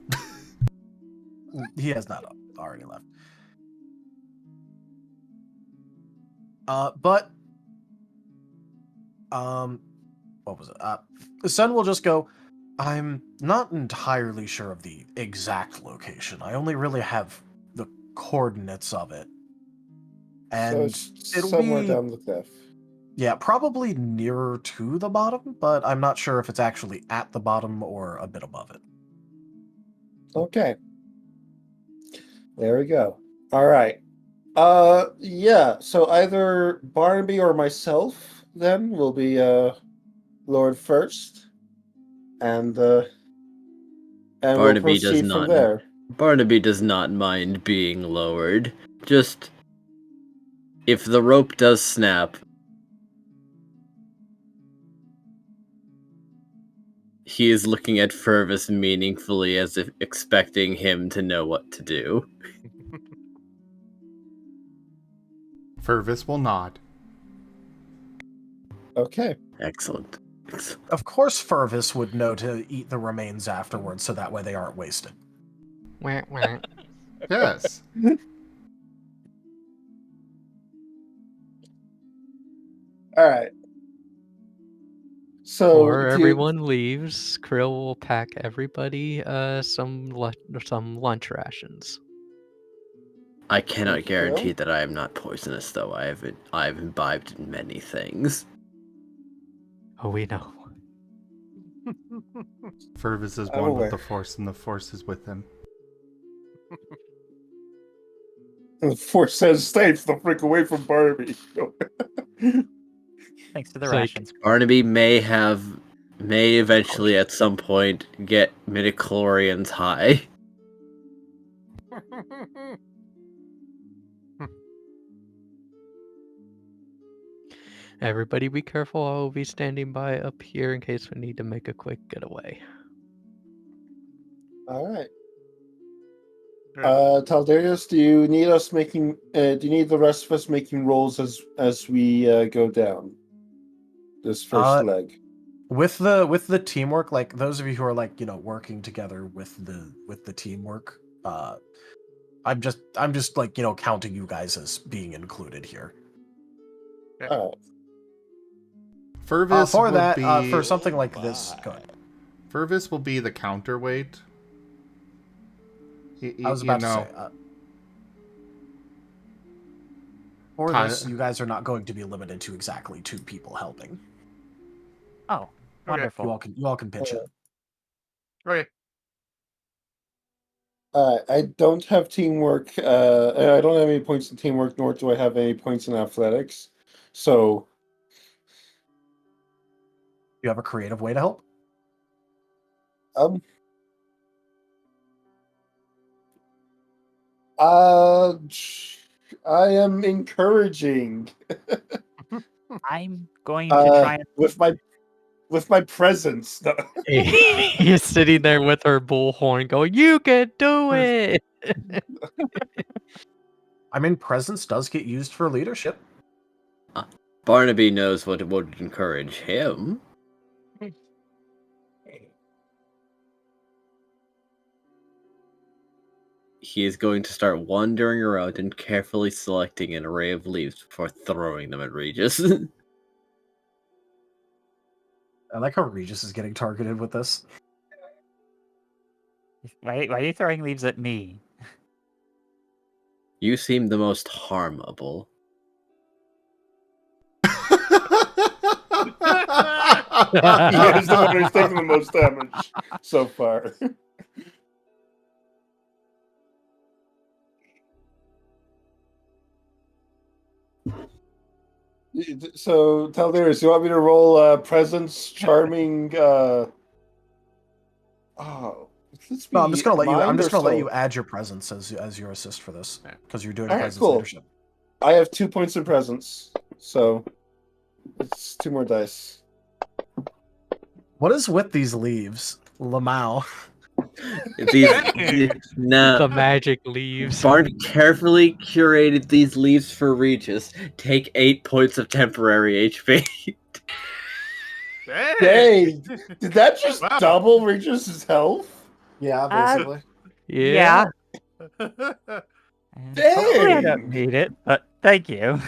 S3: He has not already left. But what was it? The Sun will just go, I'm not entirely sure of the exact location. I only really have the coordinates of it. And
S4: so it's
S3: it'll
S4: somewhere
S3: be,
S4: down the cliff.
S3: yeah, probably nearer to the bottom, but I'm not sure if it's actually at the bottom or a bit above it.
S4: Okay. There we go. All right. Yeah, so either Barnaby or myself then will be Lord first. And we'll
S5: Barnaby does
S4: proceed from
S5: not.
S4: there.
S5: Barnaby does not mind being lowered. Just if the rope does snap, he is looking at Fervis meaningfully as if expecting him to know what to do.
S1: Fervis will nod.
S4: Okay.
S5: Excellent.
S3: Of course, Fervis would know to eat the remains afterwards, so that way they aren't wasted.
S6: Wah, wah.
S1: Yes.
S4: All right. So
S6: Before everyone leaves, Krill will pack everybody some lunch rations.
S5: I cannot
S4: Thank you,
S5: guarantee
S4: Krill.
S5: that I am not poisonous, though. I have imbibed in many things.
S6: Oh, we know.
S1: Fervis is
S4: I'm
S1: one
S4: aware.
S1: with the Force, and the Force is with him.
S4: The Force says, "Stay the freak away from Barnaby."
S7: Thanks to the
S6: It's like-
S7: rations.
S5: Barnaby may eventually at some point get midichlorians high.
S6: Everybody be careful. I will be standing by up here in case we need to make a quick getaway.
S4: All right.
S8: Alright.
S4: Taldarius, do you need us making? Do you need the rest of us making rolls as we go down this first leg?
S3: With the teamwork, like those of you who are like, working together with the teamwork, I'm just like, counting you guys as being included here.
S4: All right.
S1: Fervis
S3: For
S1: will
S3: that,
S1: be
S3: for something like this, go ahead.
S1: Fervis will be the counterweight.
S3: I was about to say, for this, you guys are not going to be limited to exactly 2 people helping.
S7: Oh, wonderful.
S3: You all can pitch in.
S8: Okay.
S4: I don't have teamwork. I don't have any points in teamwork, nor do I have any points in athletics. So,
S3: You have a creative way to help?
S4: I am encouraging
S7: I'm going to try and
S4: with my presence.
S6: He's sitting there with her bullhorn going, "You can do it!"
S3: I mean, presence does get used for leadership.
S5: Barnaby knows what would encourage him. He is going to start wandering around and carefully selecting an array of leaves before throwing them at Regis.
S3: I like how Regis is getting targeted with this.
S7: Why are you throwing leaves at me?
S5: You seem the most harmable.
S4: He's the one who's taking the most damage so far. So, Taldarius, you want me to roll presence, charming, Oh, let's
S3: No, I'm just gonna let you. I'm
S4: mind
S3: just
S4: or
S3: gonna let
S4: soul?
S3: you add your presence as your assist for this because you're doing a
S4: Alright,
S3: presence
S4: cool.
S3: leadership.
S4: I have 2 points in presence, so it's 2 more dice.
S3: What is with these leaves, Lamau?
S5: No.
S6: The magic leaves.
S5: Barn carefully curated these leaves for Regis. Take 8 points of temporary HP.
S4: Dang! Did that just
S8: Wow.
S4: double Regis's health?
S3: Yeah,
S7: basically.
S6: Yeah.
S7: And hopefully I don't
S4: Dang!
S7: need it, but thank you.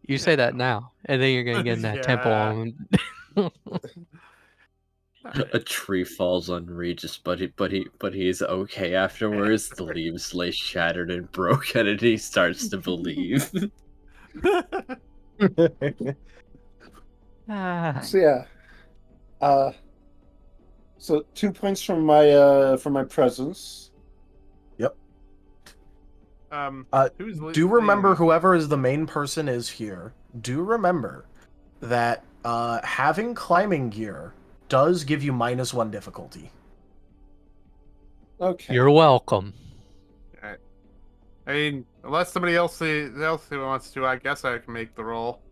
S6: You say that now, and then you're gonna get in that temple.
S5: A tree falls on Regis, but he's okay afterwards. The leaves lay shattered and broken, and he starts to believe.
S4: So yeah, so 2 points from my presence.
S3: Do remember whoever is the main person is here. Do remember that having climbing gear does give you -1 difficulty.
S4: Okay.
S6: You're welcome.
S8: I mean, unless somebody else who wants to, I guess I can make the roll.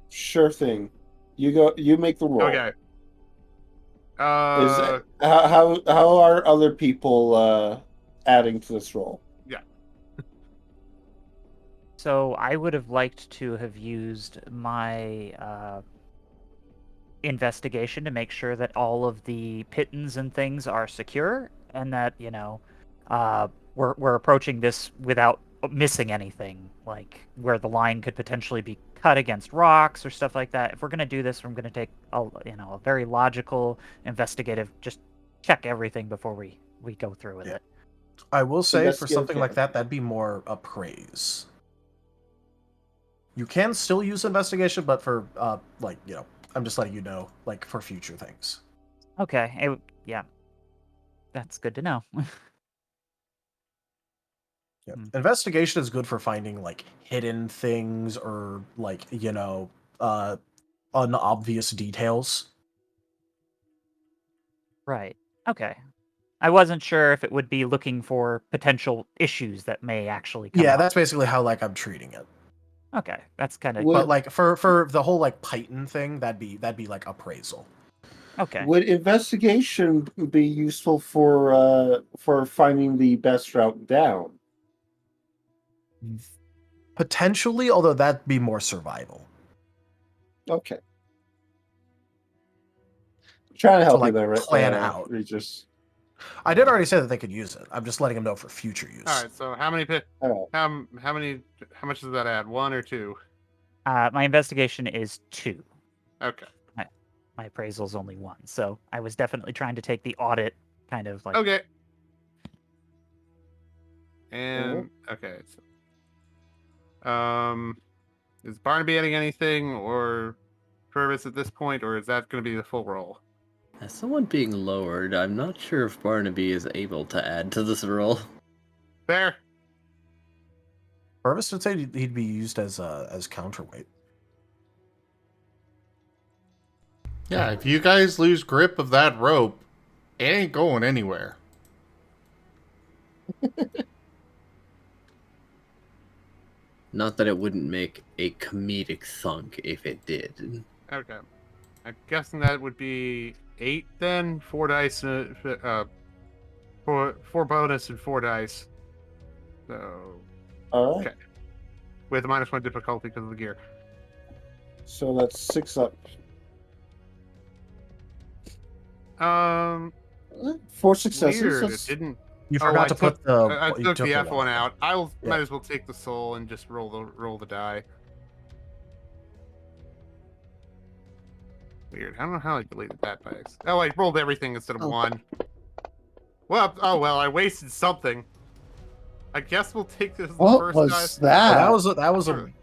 S4: Sure thing. You go. You make the roll.
S8: Okay.
S4: Is how are other people adding to this roll?
S7: So I would have liked to have used my investigation to make sure that all of the pittons and things are secure, and that we're approaching this without missing anything, like where the line could potentially be cut against rocks or stuff like that. If we're gonna do this, we're gonna take a very logical, investigative, just check everything before we go through with it.
S3: I will say for
S4: Investigate,
S3: something
S4: okay.
S3: like that, that'd be more appraise. You can still use investigation, but for I'm just letting you know, like for future things.
S7: Okay, yeah, that's good to know.
S3: Yeah. Investigation is good for finding like hidden things or like unobvious details.
S7: Right. Okay. I wasn't sure if it would be looking for potential issues that may actually come
S3: Yeah,
S7: up.
S3: that's basically how like I'm treating it.
S7: Okay, that's kind of.
S3: But like for the whole like Python thing, that'd be like appraisal.
S7: Okay.
S4: Would investigation be useful for finding the best route down?
S3: Potentially, although that'd be more survival.
S4: Okay. Trying to help
S3: like,
S4: you there, right?
S3: plan out.
S4: Regis.
S3: I did already say that they could use it. I'm just letting them know for future use.
S8: All right. So how many
S4: All right.
S8: how much does that add? 1 or 2?
S7: My investigation is 2.
S8: Okay.
S7: My appraisal's only 1, so I was definitely trying to take the audit kind of like.
S8: Okay. And okay. So, is Barnaby adding anything or Fervis at this point, or is that going to be the full roll?
S5: As someone being lowered, I'm not sure if Barnaby is able to add to this roll.
S8: Fair.
S3: Fervis would say he'd be used as counterweight.
S1: Yeah, if you guys lose grip of that rope, it ain't going anywhere.
S5: Not that it wouldn't make a comedic thunk if it did.
S8: Okay. I'm guessing that would be 8 then. 4 dice. 4 bonus and 4 dice. So
S4: All right.
S8: okay. With a -1 difficulty because of the gear.
S4: So that's 6 up. 4 successes.
S8: Weird. It
S4: That's-
S8: didn't.
S3: You forgot to put the.
S8: I
S3: you
S8: took
S3: took
S8: the
S3: the
S8: F1 out. I'll
S3: Yeah.
S8: might as well take the soul and just roll the die. Weird. I don't know how I deleted that by accident. Oh, I rolled everything instead of 1. Well, I wasted something. I guess we'll take this as the
S4: What
S8: first
S4: was
S8: die.
S4: that?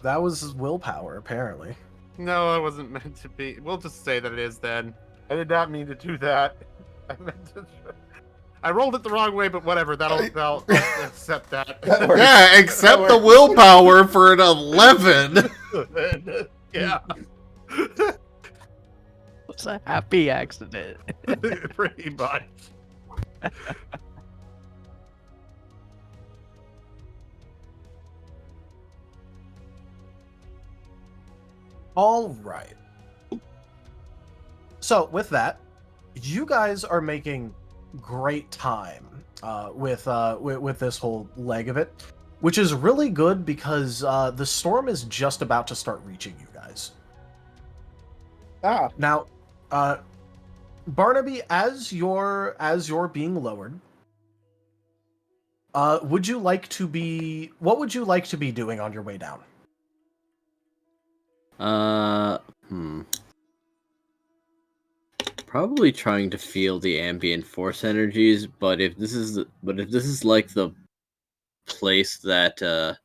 S3: That was willpower apparently.
S8: No, it wasn't meant to be. We'll just say that it is then. I did not mean to do that. I meant to. I rolled it the wrong way, but whatever. I'll accept that.
S1: Yeah, accept the willpower for an 11.
S8: Yeah.
S6: It's a happy accident.
S8: Pretty much.
S3: All right. So with that, you guys are making great time with this whole leg of it, which is really good because the storm is just about to start reaching you guys. Now, Barnaby, as you're being lowered, what would you like to be doing on your way down?
S5: Probably trying to feel the ambient force energies, but if this is like the place that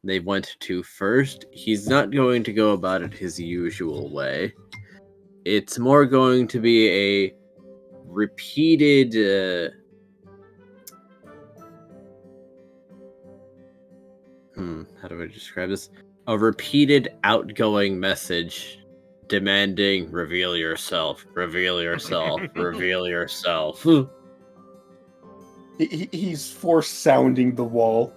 S5: they went to first, he's not going to go about it his usual way. It's more going to be a repeated how do I describe this? A repeated outgoing message demanding reveal yourself, reveal yourself, reveal yourself.
S4: He's force sounding the wall.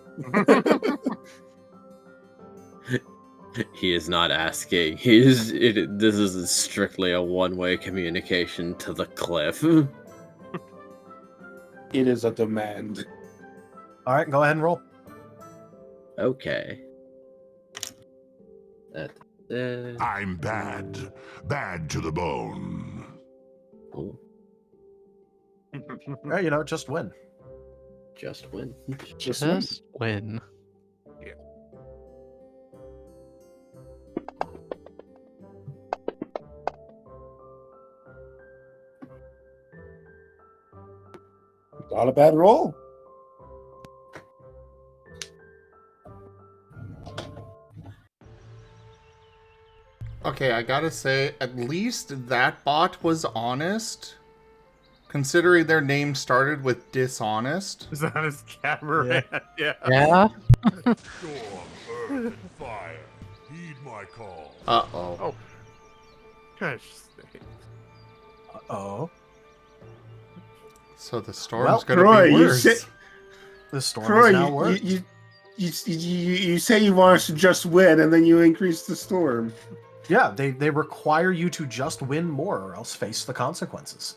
S5: He is not asking. This is strictly a one-way communication to the cliff.
S4: It is a demand.
S3: All right, go ahead and roll.
S5: Okay.
S9: I'm bad. Bad to the bone.
S5: Oh,
S3: Yeah, just win.
S5: just win.
S6: Just win.
S4: Not a bad roll.
S1: Okay, I gotta say, at least that bot was honest. Considering their name started with dishonest.
S8: Is that his camera? Yeah.
S6: Yeah?
S9: Storm, earth, fire. Heed my call.
S1: Uh-oh.
S8: Oh. Gosh.
S3: Uh-oh.
S1: So the storm's
S3: Well,
S1: gonna
S4: Troy,
S1: be
S4: you
S1: worse.
S4: said-
S3: The storm
S4: Troy,
S3: is now worse.
S4: you say you want us to just win, and then you increase the storm.
S3: Yeah, they require you to just win more or else face the consequences.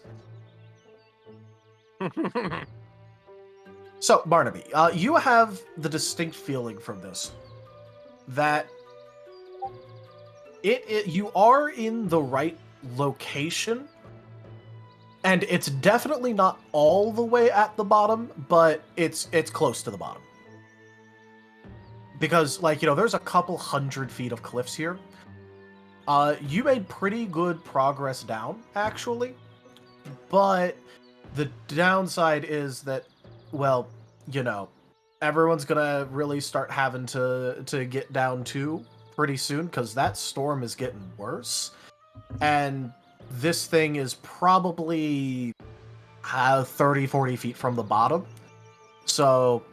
S3: So, Barnaby, you have the distinct feeling from this that you are in the right location, and it's definitely not all the way at the bottom, but it's close to the bottom. Because, there's a couple 100 feet of cliffs here. You made pretty good progress down, actually, but the downside is that, well, everyone's gonna really start having to get down too pretty soon, because that storm is getting worse, and this thing is probably 30-40 feet from the bottom. So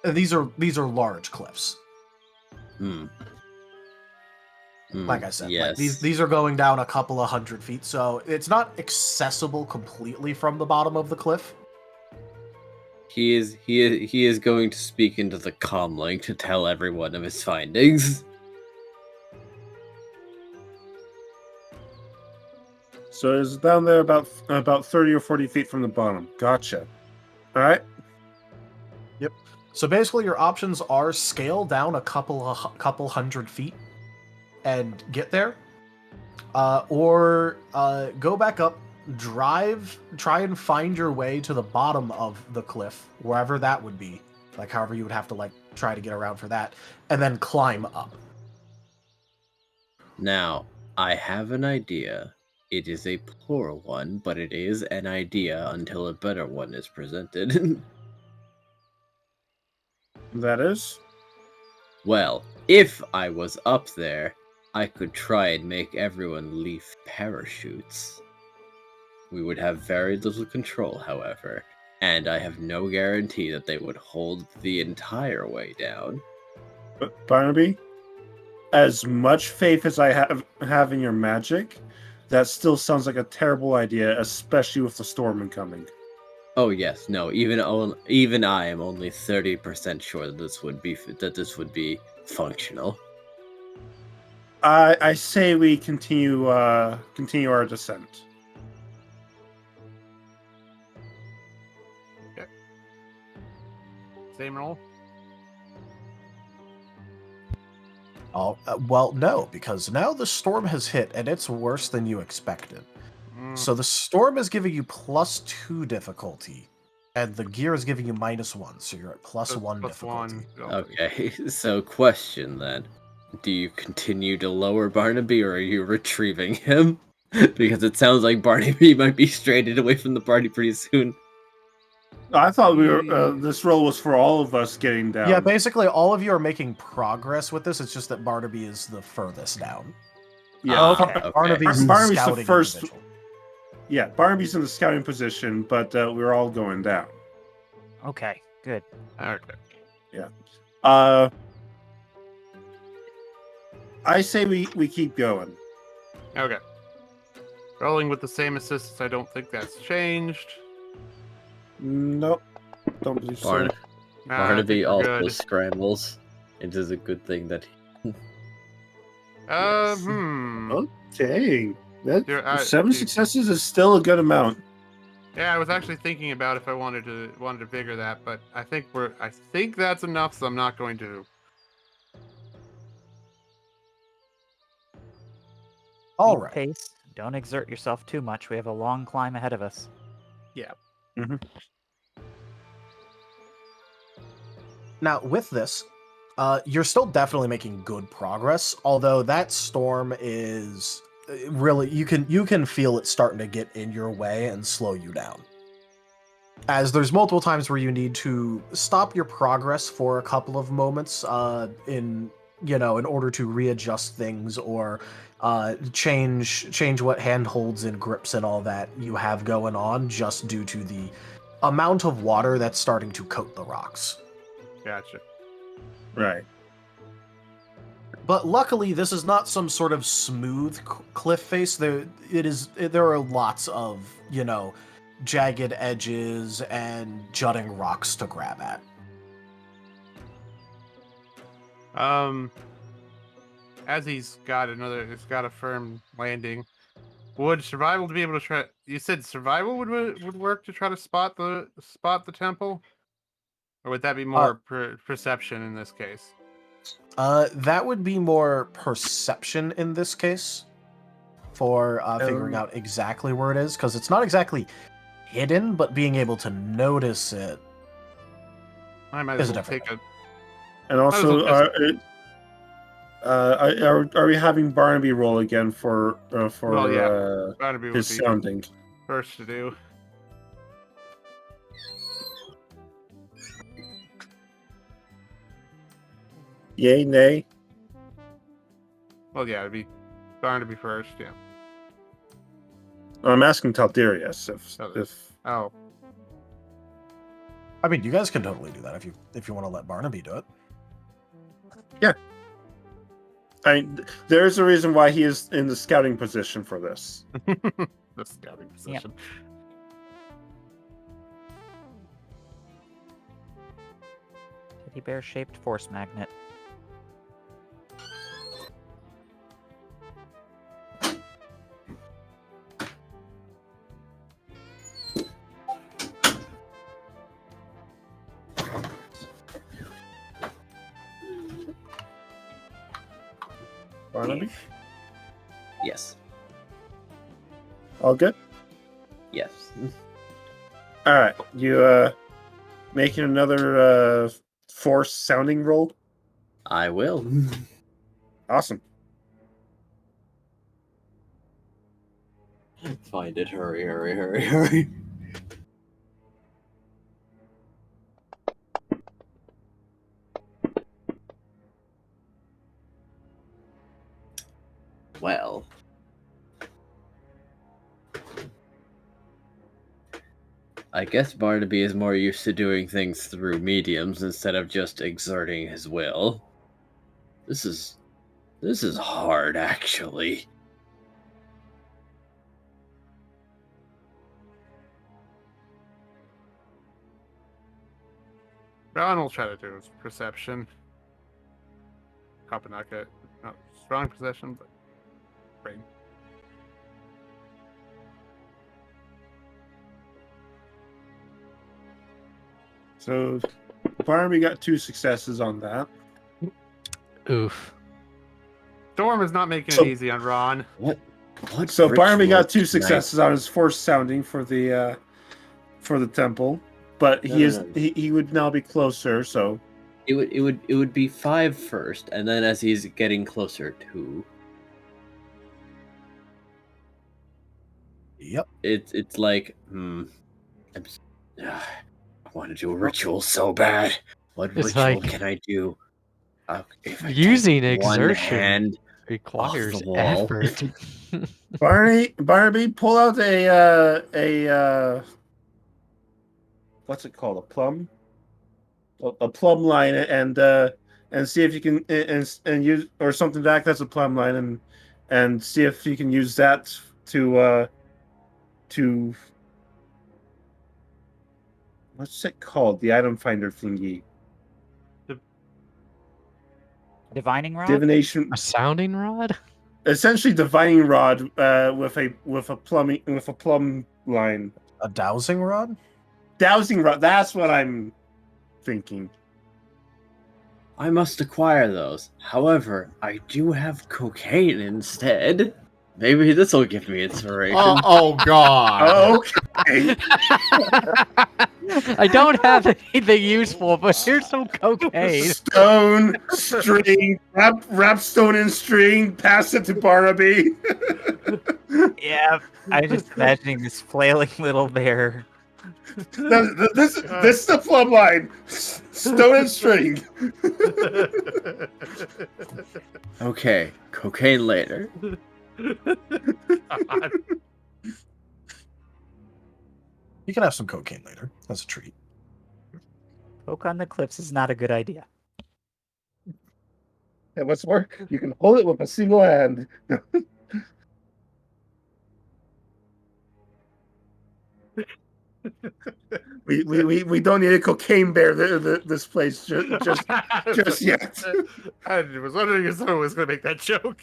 S3: these are large cliffs. Like I said,
S5: yes.
S3: these are going down a couple of 100 feet, so it's not accessible completely from the bottom of the cliff.
S5: He is going to speak into the comlink to tell everyone of his findings.
S4: So it's down there about 30 or 40 feet from the bottom. Gotcha. All right.
S3: Yep. So basically, your options are scale down a couple 100 feet and get there, or go back up, try and find your way to the bottom of the cliff, wherever that would be, however you would have to try to get around for that, and then climb up.
S5: Now, I have an idea. It is a poor one, but it is an idea until a better one is presented.
S4: That is?
S5: Well, if I was up there, I could try and make everyone leave parachutes. We would have very little control, however, and I have no guarantee that they would hold the entire way down.
S4: Barnaby, as much faith as I have in your magic, that still sounds like a terrible idea, especially with the storm incoming.
S5: Oh yes, no. Even I am only 30% sure that this would be functional.
S4: I say we continue our descent.
S8: Same roll.
S3: Oh, well, no, because now the storm has hit, and it's worse than you expected. So the storm is giving you +2 difficulty, and the gear is giving you -1, so you're at +1 difficulty.
S5: Okay, so question then. Do you continue to lower Barnaby, or are you retrieving him? Because it sounds like Barnaby might be stranded away from the party pretty soon.
S4: I thought we were. This roll was for all of us getting down.
S3: Yeah, basically all of you are making progress with this. It's just that Barnaby is the furthest down.
S4: Yeah,
S7: okay.
S3: Barnaby's
S4: the first.
S3: individual.
S4: Yeah, Barnaby's in the scouting position, but we're all going down.
S7: Okay, good.
S8: Okay.
S4: Yeah. I say we keep going.
S8: Okay. Rolling with the same assistance. I don't think that's changed.
S4: Nope. Don't believe so.
S5: Barnaby also
S8: good.
S5: scrambles. It is a good thing that.
S4: Oh, dang.
S8: You're,
S4: 7 successes is still a good amount.
S8: Yeah, I was actually thinking about if I wanted to figure that, but I think that's enough, so I'm not going to.
S3: All
S7: Keep
S3: right.
S7: pace. Don't exert yourself too much. We have a long climb ahead of us.
S8: Yeah.
S3: Now, with this, you're still definitely making good progress, although that storm is really you can feel it starting to get in your way and slow you down. As there's multiple times where you need to stop your progress for a couple of moments in order to readjust things or change what handholds and grips and all that you have going on, just due to the amount of water that's starting to coat the rocks.
S8: Gotcha.
S4: Right.
S3: But luckily, this is not some sort of smooth cliff face. There are lots of, jagged edges and jutting rocks to grab at.
S8: As it's got a firm landing. Would survival to be able to try? You said survival would work to try to spot the temple, or would that be more perception in this case?
S3: That would be more perception in this case, for figuring out exactly where it is, because it's not exactly hidden, but being able to notice it
S8: I might
S3: is
S8: as
S3: a
S8: well
S3: different.
S8: take a.
S4: And also, are we having Barnaby roll again for
S8: Well, yeah, Barnaby would
S4: his
S8: be
S4: sounding?
S8: first to do.
S4: Yay, nay?
S8: Well, yeah, it'd be Barnaby first. Yeah.
S4: I'm asking Talderius if
S8: Oh.
S3: I mean, you guys can totally do that if you want to let Barnaby do it.
S4: Yeah. There's a reason why he is in the scouting position for this.
S8: The scouting position.
S7: Teddy bear shaped force magnet.
S4: Barnaby?
S5: Yes.
S4: All good?
S5: Yes.
S4: Alright, you making another force sounding roll?
S5: I will.
S4: Awesome.
S5: Find it. Hurry, hurry, hurry, hurry. Well. I guess Barnaby is more used to doing things through mediums instead of just exerting his will. This is This is hard, actually.
S8: Ron will try to do his perception. Probably not good. Not strong perception, but great.
S4: So Barnaby got 2 successes on that.
S6: Oof.
S8: Storm is not making
S4: So-
S8: it easy on Ron.
S5: What
S4: So Barnaby got 2
S5: ritual
S4: successes on his force sounding for the temple, but he would now be closer. So
S5: It would be 5 first, and then as he's getting closer to,
S3: Yep.
S5: it's like, I want to do a ritual so bad. What
S6: It's
S5: ritual
S6: like-
S5: can I do? If I
S6: Using
S5: take one
S6: exertion
S5: hand
S6: requires
S5: off the wall.
S6: effort.
S4: Barnaby, pull out a what's it called? A plum? A plumb line, and see if you can and use or something to act as a plumb line, and see if you can use that to what's it called? The item finder thingy.
S7: Divining rod?
S4: Divination,
S6: A sounding rod?
S4: essentially divining rod with a plumb line.
S3: A dowsing rod?
S4: Dowsing rod. That's what I'm thinking.
S5: I must acquire those. However, I do have cocaine instead. Maybe this will give me inspiration.
S1: Oh God.
S4: Okay.
S6: I don't have anything useful, but here's some cocaine.
S4: Stone, string, wrap stone in string, pass it to Barnaby.
S7: Yeah, I'm just imagining this flailing little bear.
S4: This is the plumb line. Stone and string.
S5: Okay, cocaine later.
S3: You can have some cocaine later. That's a treat.
S7: Poke on the clips is not a good idea.
S4: And what's more, you can hold it with a single hand. We don't need a cocaine bear this place just yet.
S8: I was wondering if someone was going to make that joke.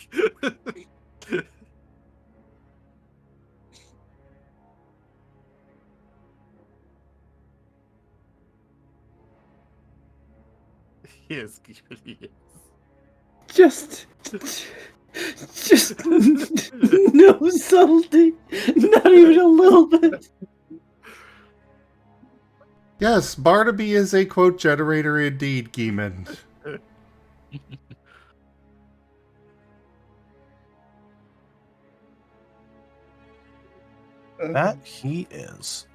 S8: He is.
S5: Just no subtlety, not even a little bit.
S1: Yes, Barnaby is a quote generator indeed, Geemond.
S3: That he is.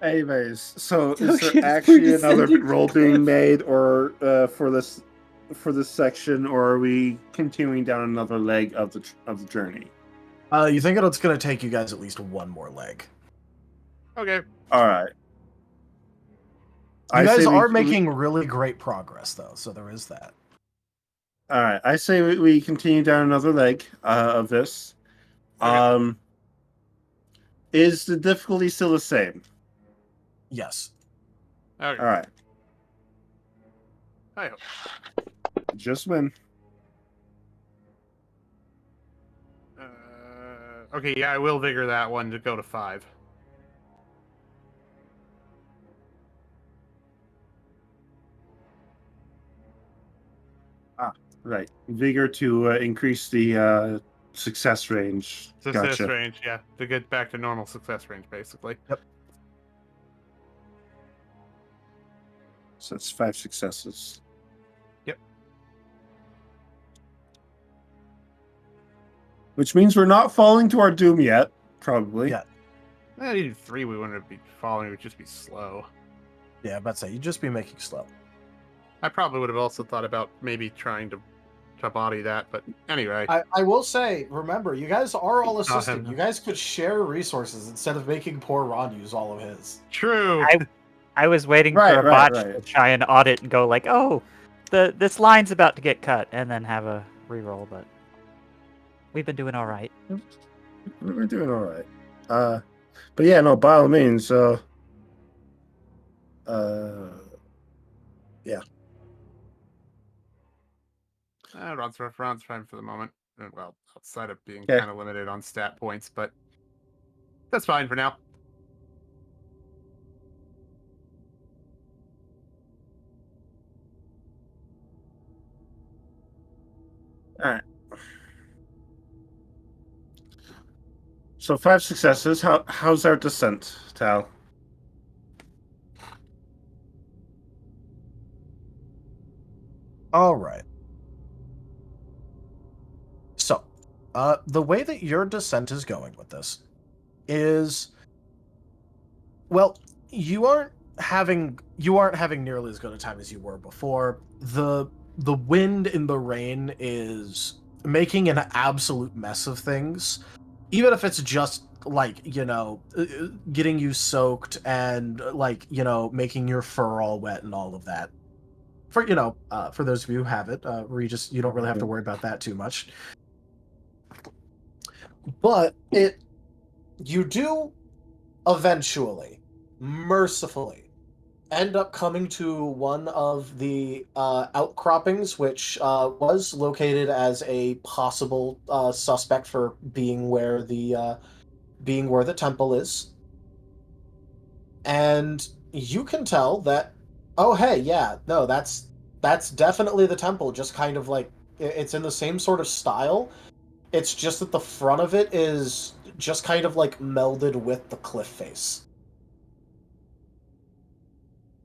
S4: Anyways, so is
S5: Okay,
S4: there actually
S5: we're
S4: another
S5: descending.
S4: roll being made, or for this section, or are we continuing down another leg of the journey?
S3: You think it's going to take you guys at least one more leg?
S8: Okay.
S4: All right.
S3: You guys
S4: say
S3: are
S4: we-
S3: making really great progress, though, so there is that.
S4: All right. I say we continue down another leg of this.
S8: Okay.
S4: Is the difficulty still the same?
S3: Yes.
S8: Okay.
S4: All right.
S8: I hope.
S4: Just win.
S8: Okay, yeah, I will vigor that one to go to 5.
S4: Right. Vigor to increase the success range.
S8: Success
S4: Gotcha.
S8: range, yeah, to get back to normal success range, basically.
S4: So that's 5 successes.
S8: Yep.
S4: Which means we're not falling to our doom yet, probably.
S3: Yeah.
S8: Even 3, we wouldn't be falling; it would just be slow.
S3: Yeah, I'd say you'd just be making slow.
S8: I probably would have also thought about maybe trying to body that. But anyway,
S3: I will say, remember, you guys are all assisting.
S8: him.
S3: You guys could share resources instead of making poor Ron use all of his.
S8: True.
S7: I was waiting
S4: Right,
S7: for a
S4: right,
S7: botch
S4: right.
S7: to try and audit and go like, oh, this line's about to get cut, and then have a reroll. But we've been doing all right.
S4: We're doing all right. But yeah, no, by all means. Yeah.
S8: Ron's fine for the moment. Well, outside of being
S4: Okay.
S8: kind of limited on stat points, but that's fine for now.
S4: All right. So 5 successes. How's our descent, Tal?
S3: All right. So, the way that your descent is going with this is, well, you aren't having nearly as good a time as you were before. The wind and the rain is making an absolute mess of things, even if it's just like, getting you soaked and like, making your fur all wet and all of that. For for those of you who have it, Regis, you don't really have to worry about that too much. But you do eventually, mercifully, end up coming to one of the outcroppings, which was located as a possible suspect for being where the temple is, and you can tell that. Oh, hey, yeah, no, that's definitely the temple. Just kind of like it's in the same sort of style. It's just that the front of it is just kind of like melded with the cliff face.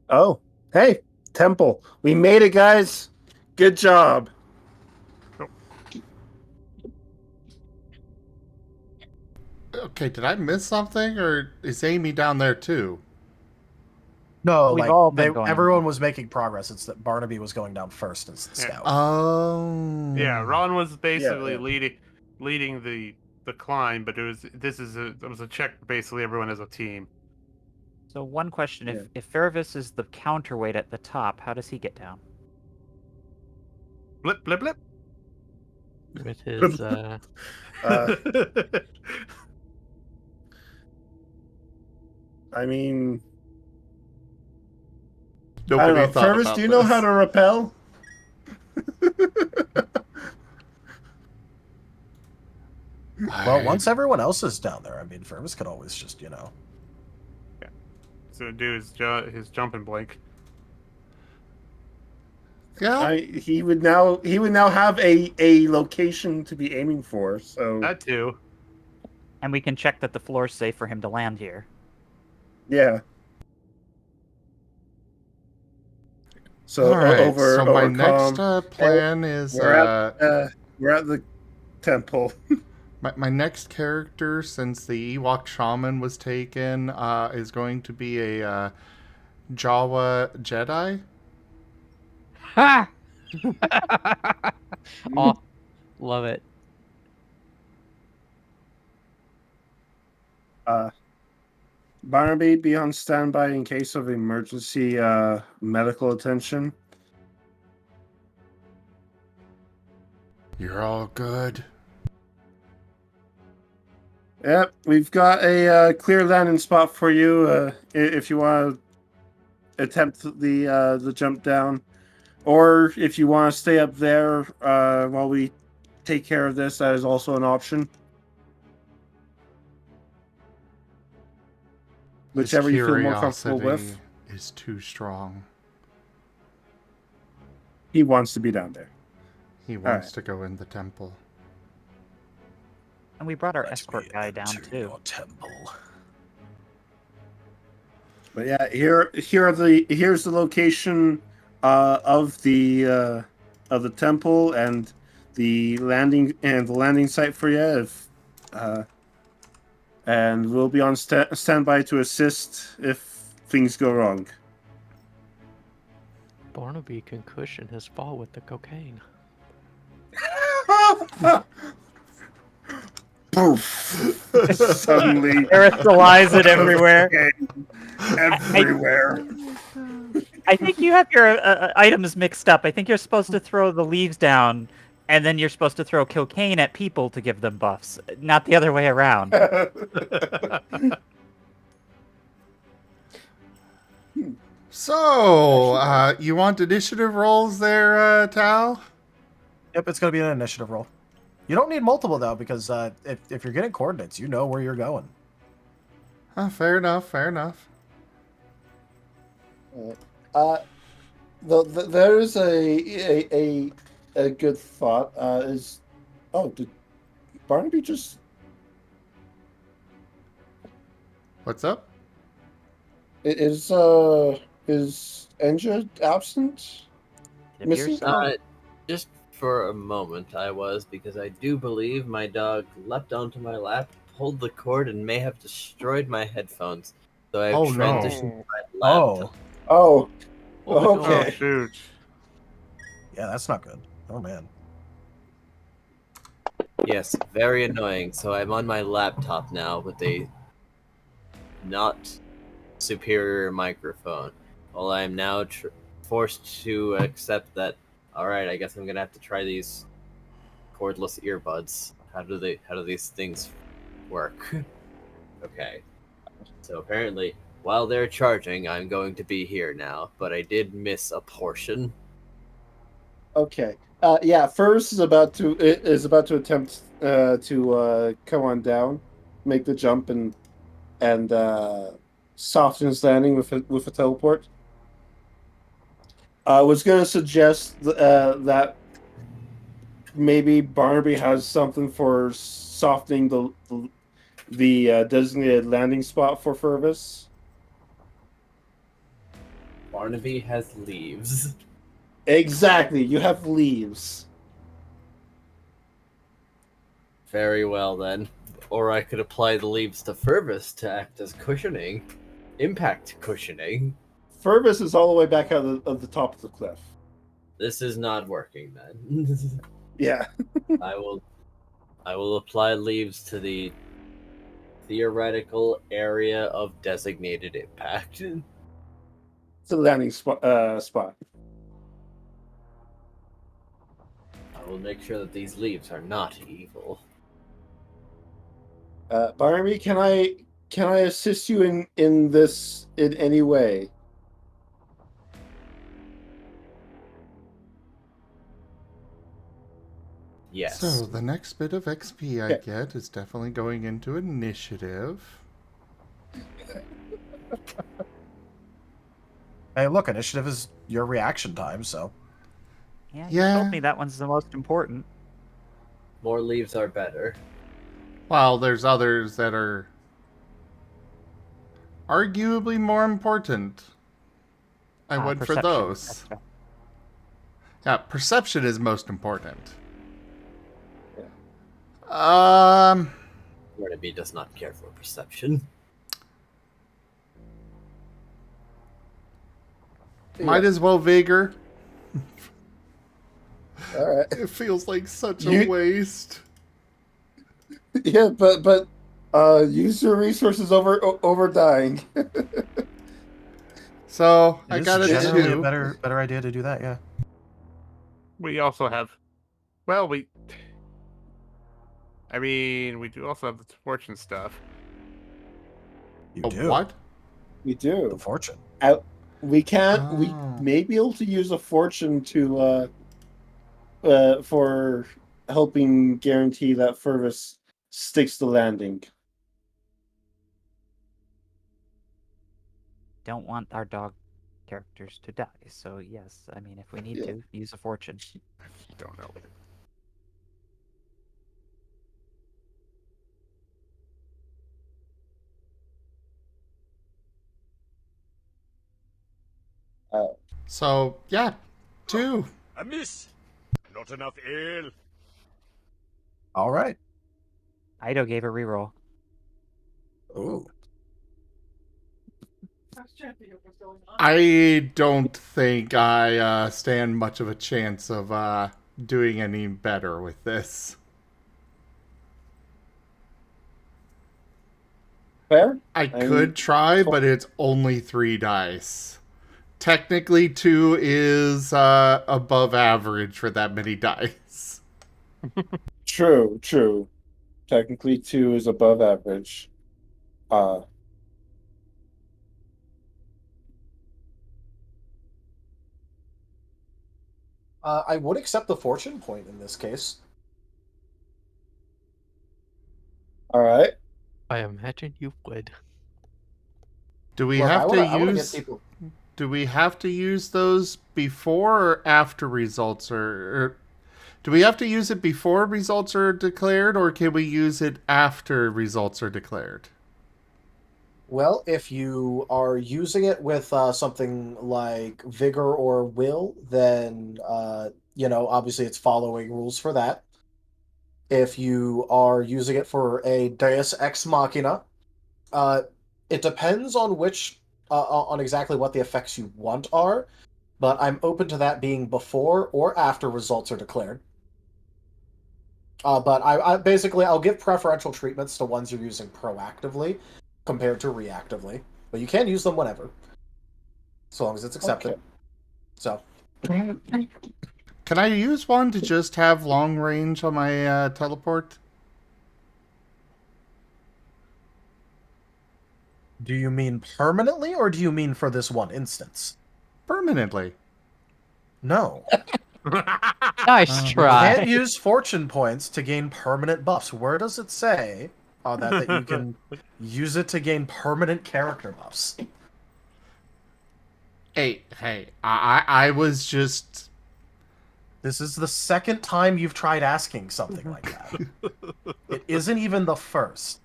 S4: Oh, hey, temple. We made it, guys. Good job.
S1: Okay, did I miss something, or is Amy down there too?
S3: No,
S7: We've all been
S3: everyone
S7: going.
S3: was making progress. It's that Barnaby was going down first as the
S8: Yeah.
S3: scout.
S1: Oh.
S8: Yeah, Ron was basically
S4: Yeah.
S8: leading the climb, but it was a check for basically everyone as a team.
S7: So one question:
S4: Yeah.
S7: if Fervis is the counterweight at the top, how does he get down?
S8: Blip blip blip.
S6: With his
S4: I mean, I
S1: Nobody
S4: don't know.
S1: thought
S4: Fervis,
S1: about
S4: do you know
S1: this.
S4: how to rappel?
S3: Well, once everyone else is down there, I mean, Fervis could always just,
S8: So do his jump and blink.
S1: Yeah.
S4: He would now have a location to be aiming for. So
S8: That too.
S7: And we can check that the floor's safe for him to land here.
S4: yeah. So
S1: All right.
S4: over
S1: so my
S4: over
S1: next
S4: comm,
S1: plan is
S4: we're at the temple.
S1: my next character, since the Ewok shaman was taken, is going to be a Jawa Jedi.
S6: Ha! Oh, love it.
S4: Barnaby, be on standby in case of emergency medical attention.
S1: You're all good.
S4: Yep, we've got a clear landing spot for you if you want to attempt the jump down, or if you want to stay up there while we take care of this. That is also an option. Whichever you feel more comfortable with.
S1: Curiosity is too strong.
S4: He wants to be down there.
S1: He wants to go in the temple.
S7: And we brought our escort guy down too.
S3: Temple.
S4: But yeah, here's the location of the temple and the landing site for you. And we'll be on standby to assist if things go wrong.
S6: Barnaby can cushion his fall with the cocaine.
S4: Poof! Suddenly,
S7: Aerosolize it everywhere.
S4: everywhere.
S7: I think you have your items mixed up. I think you're supposed to throw the leaves down, and then you're supposed to throw cocaine at people to give them buffs, not the other way around.
S1: So, you want initiative rolls there, Tal?
S3: Yep, it's going to be an initiative roll. You don't need multiple, though, because if you're getting coordinates, you know where you're going.
S1: Fair enough, fair enough.
S11: There is a good thought. Did Barnaby just?
S1: What's up?
S11: Is Enja absent?
S7: It
S11: Missing?
S7: appears so.
S5: Just for a moment, I was, because I do believe my dog leapt onto my lap, pulled the cord, and may have destroyed my headphones. So I've
S1: Oh, no.
S5: transitioned my laptop.
S11: Oh,
S8: Oh,
S11: okay.
S8: shoot.
S3: Yeah, that's not good. Oh, man.
S5: Yes, very annoying. So I'm on my laptop now with a not superior microphone. Well, I am now forced to accept that. All right, I guess I'm gonna have to try these cordless earbuds. How do these things work? Okay. So apparently, while they're charging, I'm going to be here now. But I did miss a portion.
S11: Okay. Yeah, Fervis is about to attempt to come on down, make the jump and soften his landing with a teleport. I was going to suggest that maybe Barnaby has something for softening the designated landing spot for Fervis.
S5: Barnaby has leaves.
S11: Exactly, you have leaves.
S5: Very well then. Or I could apply the leaves to Fervis to act as cushioning. Impact cushioning.
S11: Fervis is all the way back out of the top of the cliff.
S5: This is not working then.
S11: Yeah.
S5: I will apply leaves to the theoretical area of designated impact.
S11: It's a landing spot.
S5: I will make sure that these leaves are not evil.
S11: Barnaby, can I assist you in this in any way?
S5: Yes.
S1: So, the next bit of XP I get is definitely going into initiative.
S3: Hey, look, initiative is your reaction time, so.
S7: Yeah, you told me that one's the most important.
S5: More leaves are better.
S1: Well, there's others that are arguably more important. I went for
S7: Perception.
S1: those.
S7: That's right.
S1: Yeah, perception is most important.
S5: Barnaby does not care for perception.
S1: Might as well vigor.
S11: All right.
S1: It feels like such a waste.
S11: Yeah, but use your resources over dying.
S1: So
S3: It
S1: I
S3: is
S1: got a
S3: generally
S1: 2.
S3: a better idea to do that, yeah.
S8: We also have, well, we do also have the fortune stuff.
S3: You
S1: A
S3: do.
S1: what?
S11: We do.
S3: The fortune.
S11: We can't.
S1: Oh.
S11: We may be able to use a fortune to for helping guarantee that Fervis sticks the landing.
S7: Don't want our dog characters to die, so yes, I mean, if we need to, use a fortune.
S8: Don't know.
S1: So yeah, 2.
S9: A miss. Not enough ale.
S3: All right.
S7: Ido gave a reroll.
S3: Ooh.
S1: I don't think I stand much of a chance of doing any better with this.
S11: Fair?
S1: I could try, but it's only 3 dice. Technically, 2 is above average for that many dice.
S11: True. Technically, 2 is above average.
S3: I would accept the fortune point in this case.
S11: All right.
S6: I imagine you would.
S1: Do we
S3: Look,
S1: have to
S3: I wanna get
S1: use?
S3: people.
S1: Do we have to use those before or after results or do we have to use it before results are declared, or can we use it after results are declared?
S3: Well, if you are using it with something like vigor or will, then obviously it's following rules for that. If you are using it for a Deus Ex Machina, it depends on on exactly what the effects you want are, but I'm open to that being before or after results are declared. But I basically I'll give preferential treatments to ones you're using proactively compared to reactively, but you can use them whenever, as long as it's accepted.
S11: Okay.
S3: So.
S1: Can I use one to just have long range on my teleport?
S3: Do you mean permanently, or do you mean for this one instance?
S1: Permanently.
S3: No.
S6: Nice
S3: You
S6: try.
S3: can't use fortune points to gain permanent buffs. Where does it say that you can use it to gain permanent character buffs?
S1: Hey, I was just...
S3: This is the second time you've tried asking something like that. It isn't even the first.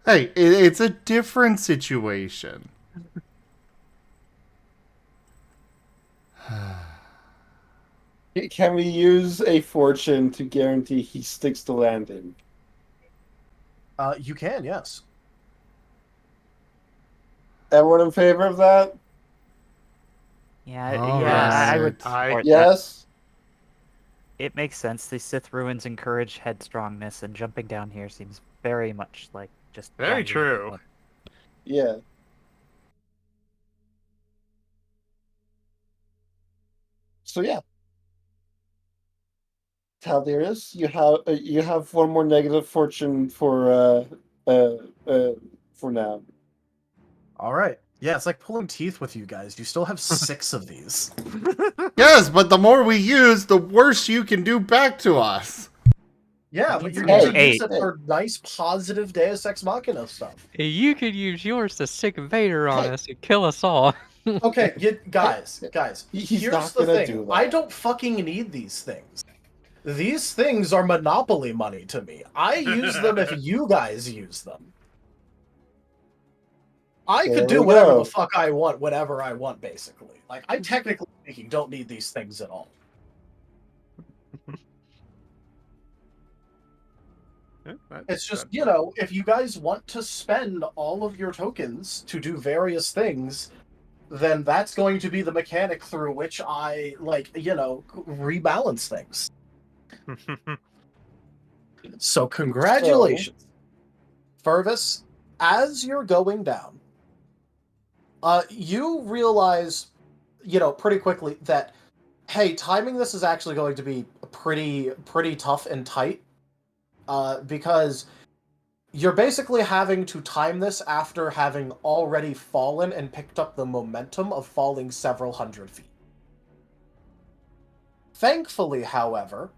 S1: Hey, it's a different situation.
S11: Can we use a fortune to guarantee he sticks to landing?
S3: You can, yes.
S11: Everyone in favor of that?
S7: Yeah,
S1: All
S7: I would
S1: right.
S7: support that.
S11: Yes.
S7: It makes sense. The Sith ruins encourage headstrongness, and jumping down here seems very much like just
S8: Very
S7: down the
S8: true.
S7: one.
S11: Yeah. So yeah. Taldarius, you have one more negative fortune for now.
S3: All right. Yeah, it's like pulling teeth with you guys. You still have 6 of these.
S1: Yes, but the more we use, the worse you can do back to us.
S3: Yeah, but you're
S11: Hey,
S3: going to use it
S11: hey.
S3: for nice, positive Deus Ex Machina stuff.
S6: You could use yours to sick Vader on us and kill us all.
S3: Okay, guys,
S11: He's
S3: here's
S11: not
S3: the
S11: gonna
S3: thing.
S11: do that.
S3: I don't fucking need these things. These things are Monopoly money to me. I use them if you guys use them. I
S11: There
S3: could do
S11: we
S3: whatever
S11: go.
S3: the fuck I want, whenever I want, basically. Like, I technically speaking don't need these things at all. It's just, if you guys want to spend all of your tokens to do various things, then that's going to be the mechanic through which I, rebalance things. So, congratulations. Fervis, as you're going down, you realize, pretty quickly that, hey, timing this is actually going to be pretty tough and tight. Because you're basically having to time this after having already fallen and picked up the momentum of falling several hundred feet. Thankfully, however,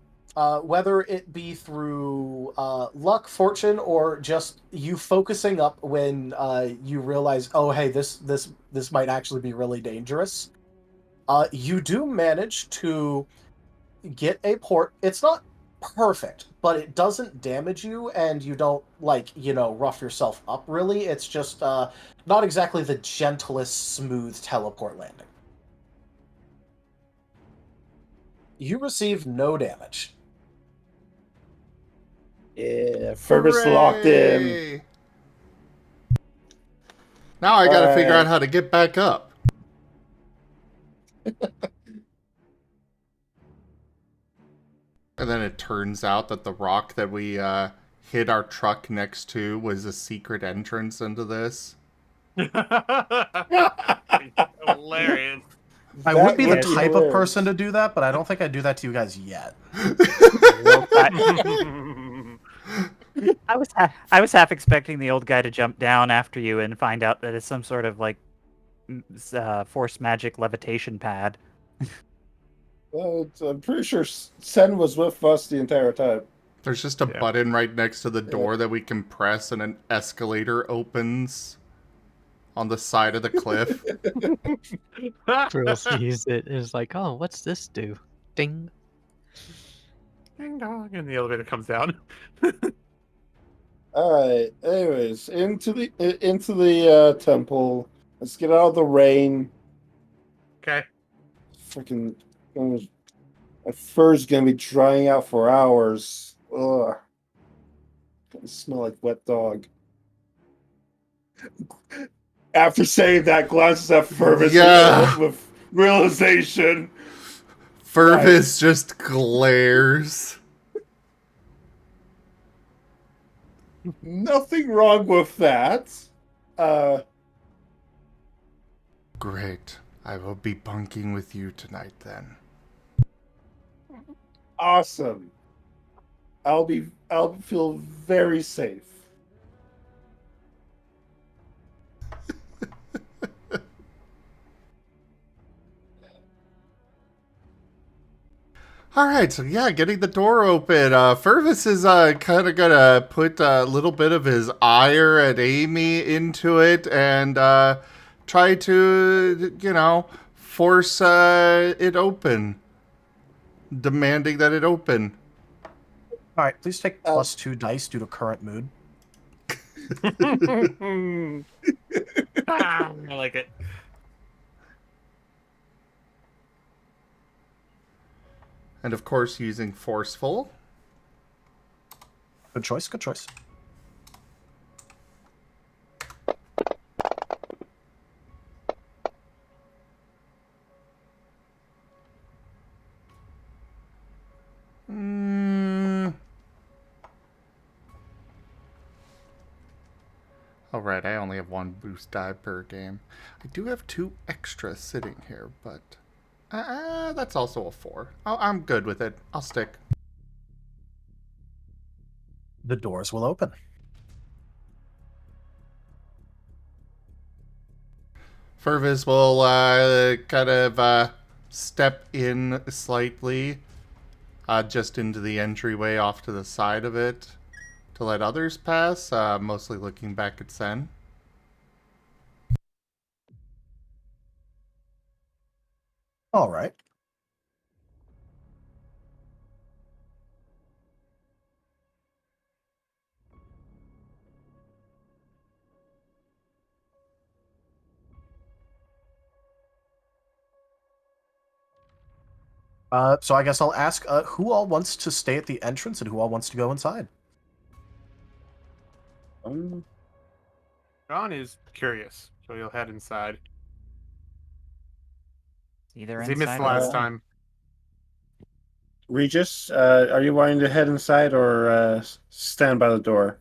S3: whether it be through luck, fortune, or just you focusing up when you realize, oh, hey, this might actually be really dangerous, you do manage to get a port. It's not perfect, but it doesn't damage you, and you don't rough yourself up really. It's just not exactly the gentlest smooth teleport landing. You receive no damage.
S11: Yeah, Fervis locked in.
S1: Hooray! Now I gotta figure out how to get back up. And then it turns out that the rock that we hid our truck next to was a secret entrance into this.
S8: Hilarious.
S2: I would be the
S11: would be
S2: type of
S11: hilarious.
S2: person to do that, but I don't think I'd do that to you guys yet.
S7: Well, I was half expecting the old guy to jump down after you and find out that it's some sort of like force magic levitation pad.
S11: I'm pretty sure Sen was with us the entire time.
S1: There's just a button right next to the door that we can press, and an escalator opens on the side of the cliff.
S6: Krill sees it and is like, oh, what's this do? Ding.
S8: Ding dong, and the elevator comes down.
S11: All right. Anyways, into the temple. Let's get out of the rain.
S8: Okay.
S11: Freaking, my fur's gonna be drying out for hours. Ugh. Gonna smell like wet dog. After saying that, glances at Fervis with realization.
S1: Fervis just glares.
S11: Nothing wrong with that.
S1: Great. I will be bunking with you tonight then.
S11: Awesome. I'll feel very safe.
S1: All right, so yeah, getting the door open. Fervis is kind of gonna put a little bit of his ire at Amy into it and try to, force it open, demanding that it open.
S2: All right, please take +2 dice due to current mood.
S8: I like it.
S1: And of course, using forceful.
S2: Good choice, good choice.
S1: Alright, I only have 1 boost die per game. I do have 2 extra sitting here, but that's also a 4. I'm good with it. I'll stick.
S2: The doors will open.
S1: Fervis will kind of step in slightly, just into the entryway off to the side of it to let others pass, mostly looking back at Sen.
S2: All right. So I guess I'll ask who all wants to stay at the entrance and who all wants to go inside.
S8: John is curious, so he'll head inside.
S7: Either
S8: He missed
S7: inside
S8: the
S7: or
S8: last
S7: out.
S8: time.
S11: Regis, are you wanting to head inside or stand by the door?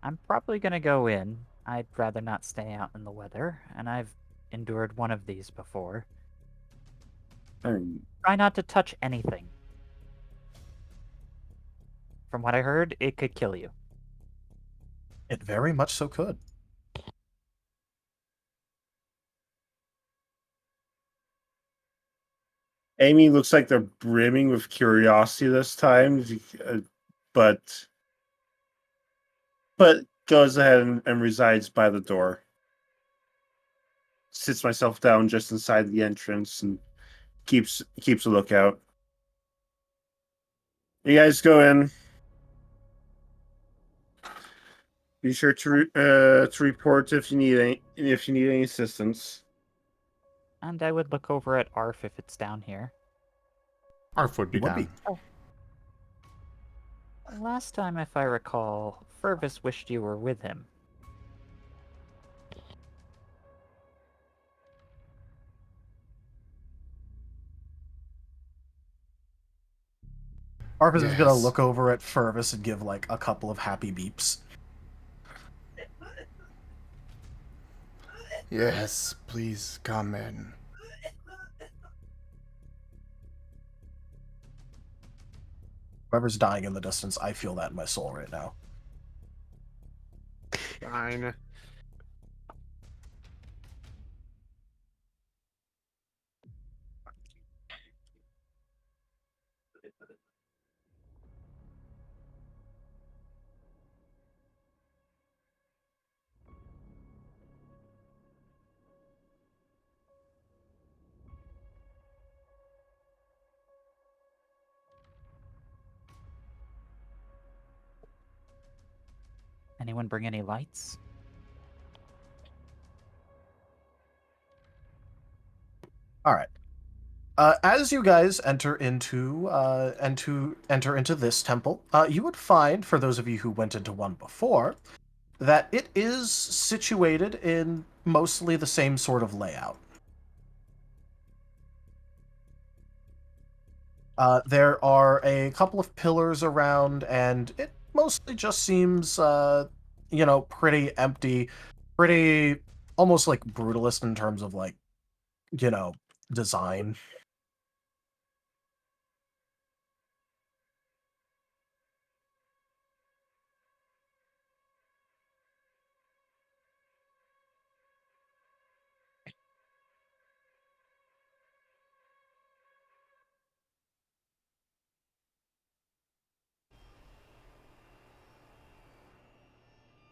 S7: I'm probably gonna go in. I'd rather not stay out in the weather, and I've endured one of these before. Try not to touch anything. From what I heard, it could kill you.
S2: It very much so could.
S11: Amy looks like they're brimming with curiosity this time, but goes ahead and resides by the door. Sits myself down just inside the entrance and keeps a lookout. You guys go in. Be sure to report if you need any assistance.
S7: And I would look over at Arf if it's down here.
S1: Arf would be down.
S7: Last time, if I recall, Fervis wished you were with him.
S3: Arpus is gonna
S1: Yes.
S3: look over at Fervis and give like a couple of happy beeps.
S1: Yes, please come in.
S3: Whoever's dying in the distance, I feel that in my soul right now.
S8: Fine.
S7: Anyone bring any lights?
S3: All right. As you guys enter into this temple, you would find, for those of you who went into one before, that it is situated in mostly the same sort of layout. There are a couple of pillars around, and it mostly just seems, pretty empty, pretty almost like brutalist in terms of like, design.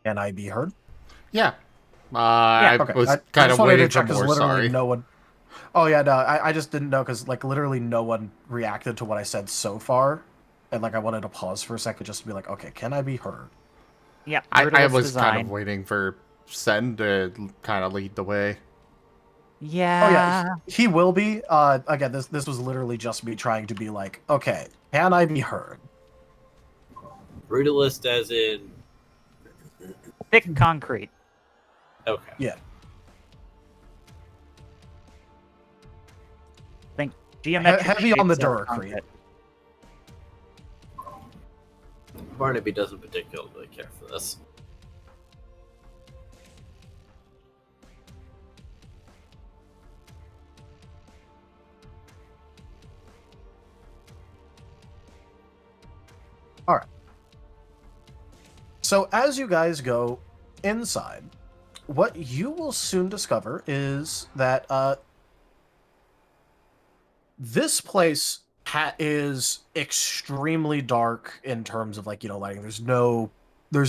S3: Can I be heard?
S1: Yeah. I
S3: Okay.
S1: was
S3: I
S1: kind
S3: just
S1: of
S3: wanted to
S1: waiting for
S3: check because
S1: more,
S3: literally
S1: sorry.
S3: no one. Oh yeah, no, I just didn't know because like literally no one reacted to what I said so far, and like I wanted to pause for a second just to be like, okay, can I be heard?
S7: Yeah,
S1: I
S7: brutalist
S1: was
S7: design.
S1: kind of waiting for Sen to kind of lead the way.
S7: Yeah.
S3: Oh yeah, he will be. Again, this was literally just me trying to be like, okay, can I be heard?
S5: Brutalist as in...
S7: Thick concrete.
S5: Okay.
S3: Yeah.
S7: Think geometric
S3: Heavy on the
S7: shapes of
S3: Duracrete.
S7: concrete.
S5: Barnaby doesn't particularly care for this.
S3: All right. So as you guys go inside, what you will soon discover is that this place is extremely dark in terms of like lighting. There's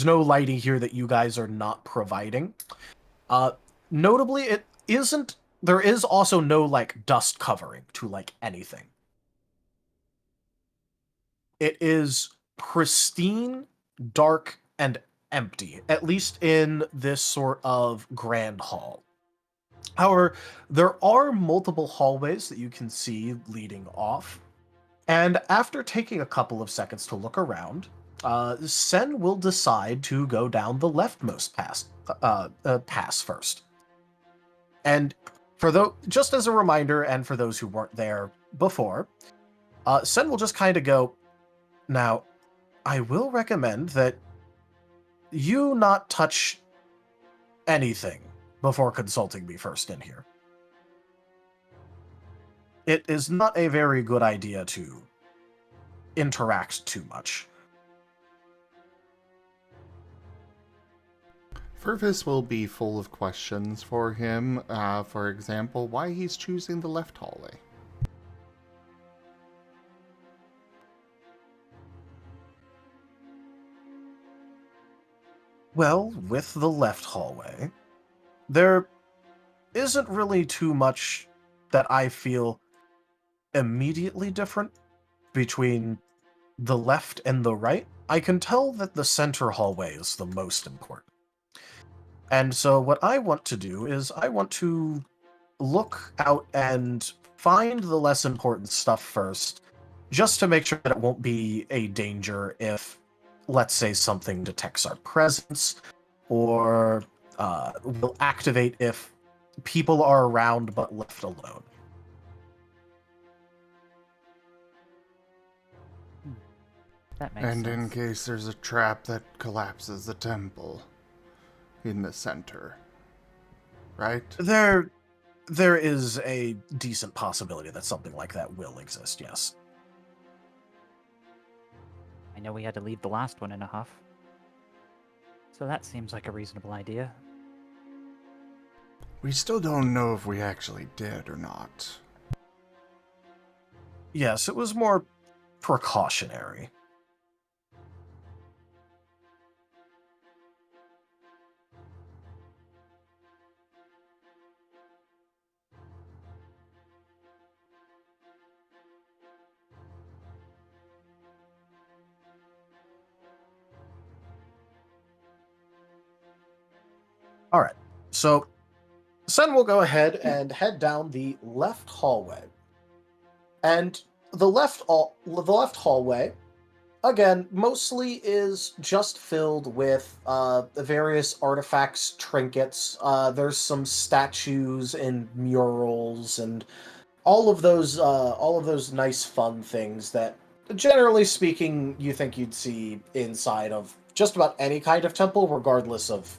S3: no lighting here that you guys are not providing. Notably, it isn't. There is also no like dust covering to like anything. It is pristine, dark, and empty, at least in this sort of grand hall. However, there are multiple hallways that you can see leading off, and after taking a couple of seconds to look around, Sen will decide to go down the leftmost pass first. And just as a reminder, and for those who weren't there before, Sen will just kind of go, now, I will recommend that you not touch anything before consulting me first in here. It is not a very good idea to interact too much.
S1: Fervis will be full of questions for him. For example, why he's choosing the left hallway.
S3: Well, with the left hallway, there isn't really too much that I feel immediately different between the left and the right. I can tell that the center hallway is the most important. And so what I want to do is I want to look out and find the less important stuff first, just to make sure that it won't be a danger if, let's say, something detects our presence, or will activate if people are around but left alone.
S7: That makes
S1: And in
S7: sense.
S1: case there's a trap that collapses the temple in the center. Right?
S3: There is a decent possibility that something like that will exist, yes.
S7: I know we had to leave the last one in a huff. So that seems like a reasonable idea.
S1: We still don't know if we actually did or not.
S3: Yes, it was more precautionary. All right, so Sen will go ahead and head down the left hallway. And the left hallway, again, mostly is just filled with various artifacts, trinkets. There's some statues and murals and all of those nice fun things that, generally speaking, you think you'd see inside of just about any kind of temple, regardless of,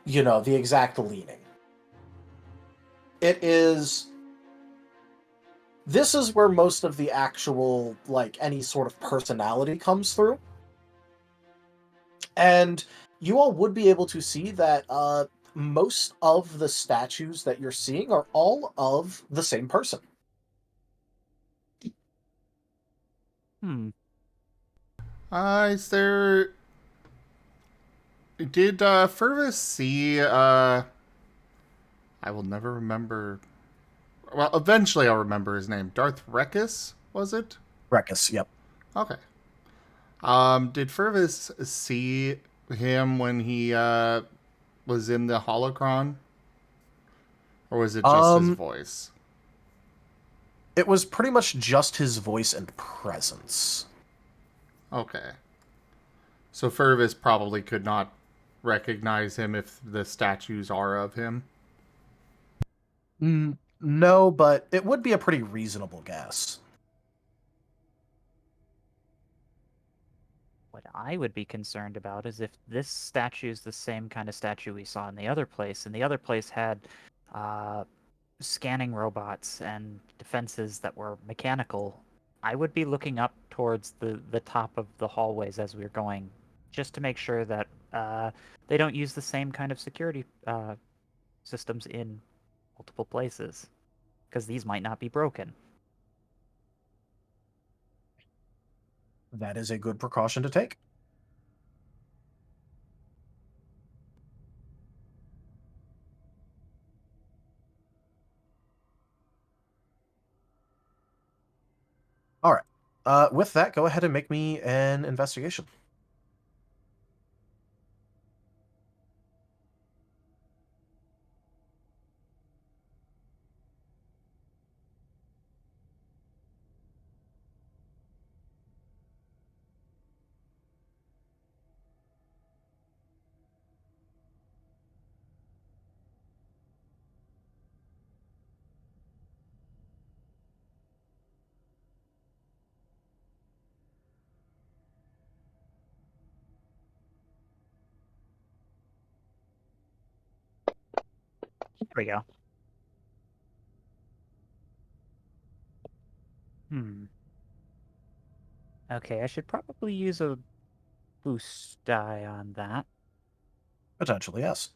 S3: the exact leaning. This is where most of the actual, any sort of personality comes through. And you all would be able to see that most of the statues that you're seeing are all of the same person.
S1: Is there... Did Fervis see, I will never remember... Well, eventually I'll remember his name. Darth Regis, was it?
S3: Regis, yep.
S1: Okay. Did Fervis see him when he was in the Holocron? Or was it just his voice?
S3: It was pretty much just his voice and presence.
S1: Okay. So Fervis probably could not recognize him if the statues are of him?
S3: No, but it would be a pretty reasonable guess.
S7: What I would be concerned about is if this statue is the same kind of statue we saw in the other place, and the other place had scanning robots and defenses that were mechanical, I would be looking up towards the top of the hallways as we were going, just to make sure that they don't use the same kind of security systems in multiple places, because these might not be broken.
S3: That is a good precaution to take. All right. With that, go ahead and make me an investigation.
S7: There we go. Okay, I should probably use a boost die on that.
S3: Potentially, yes.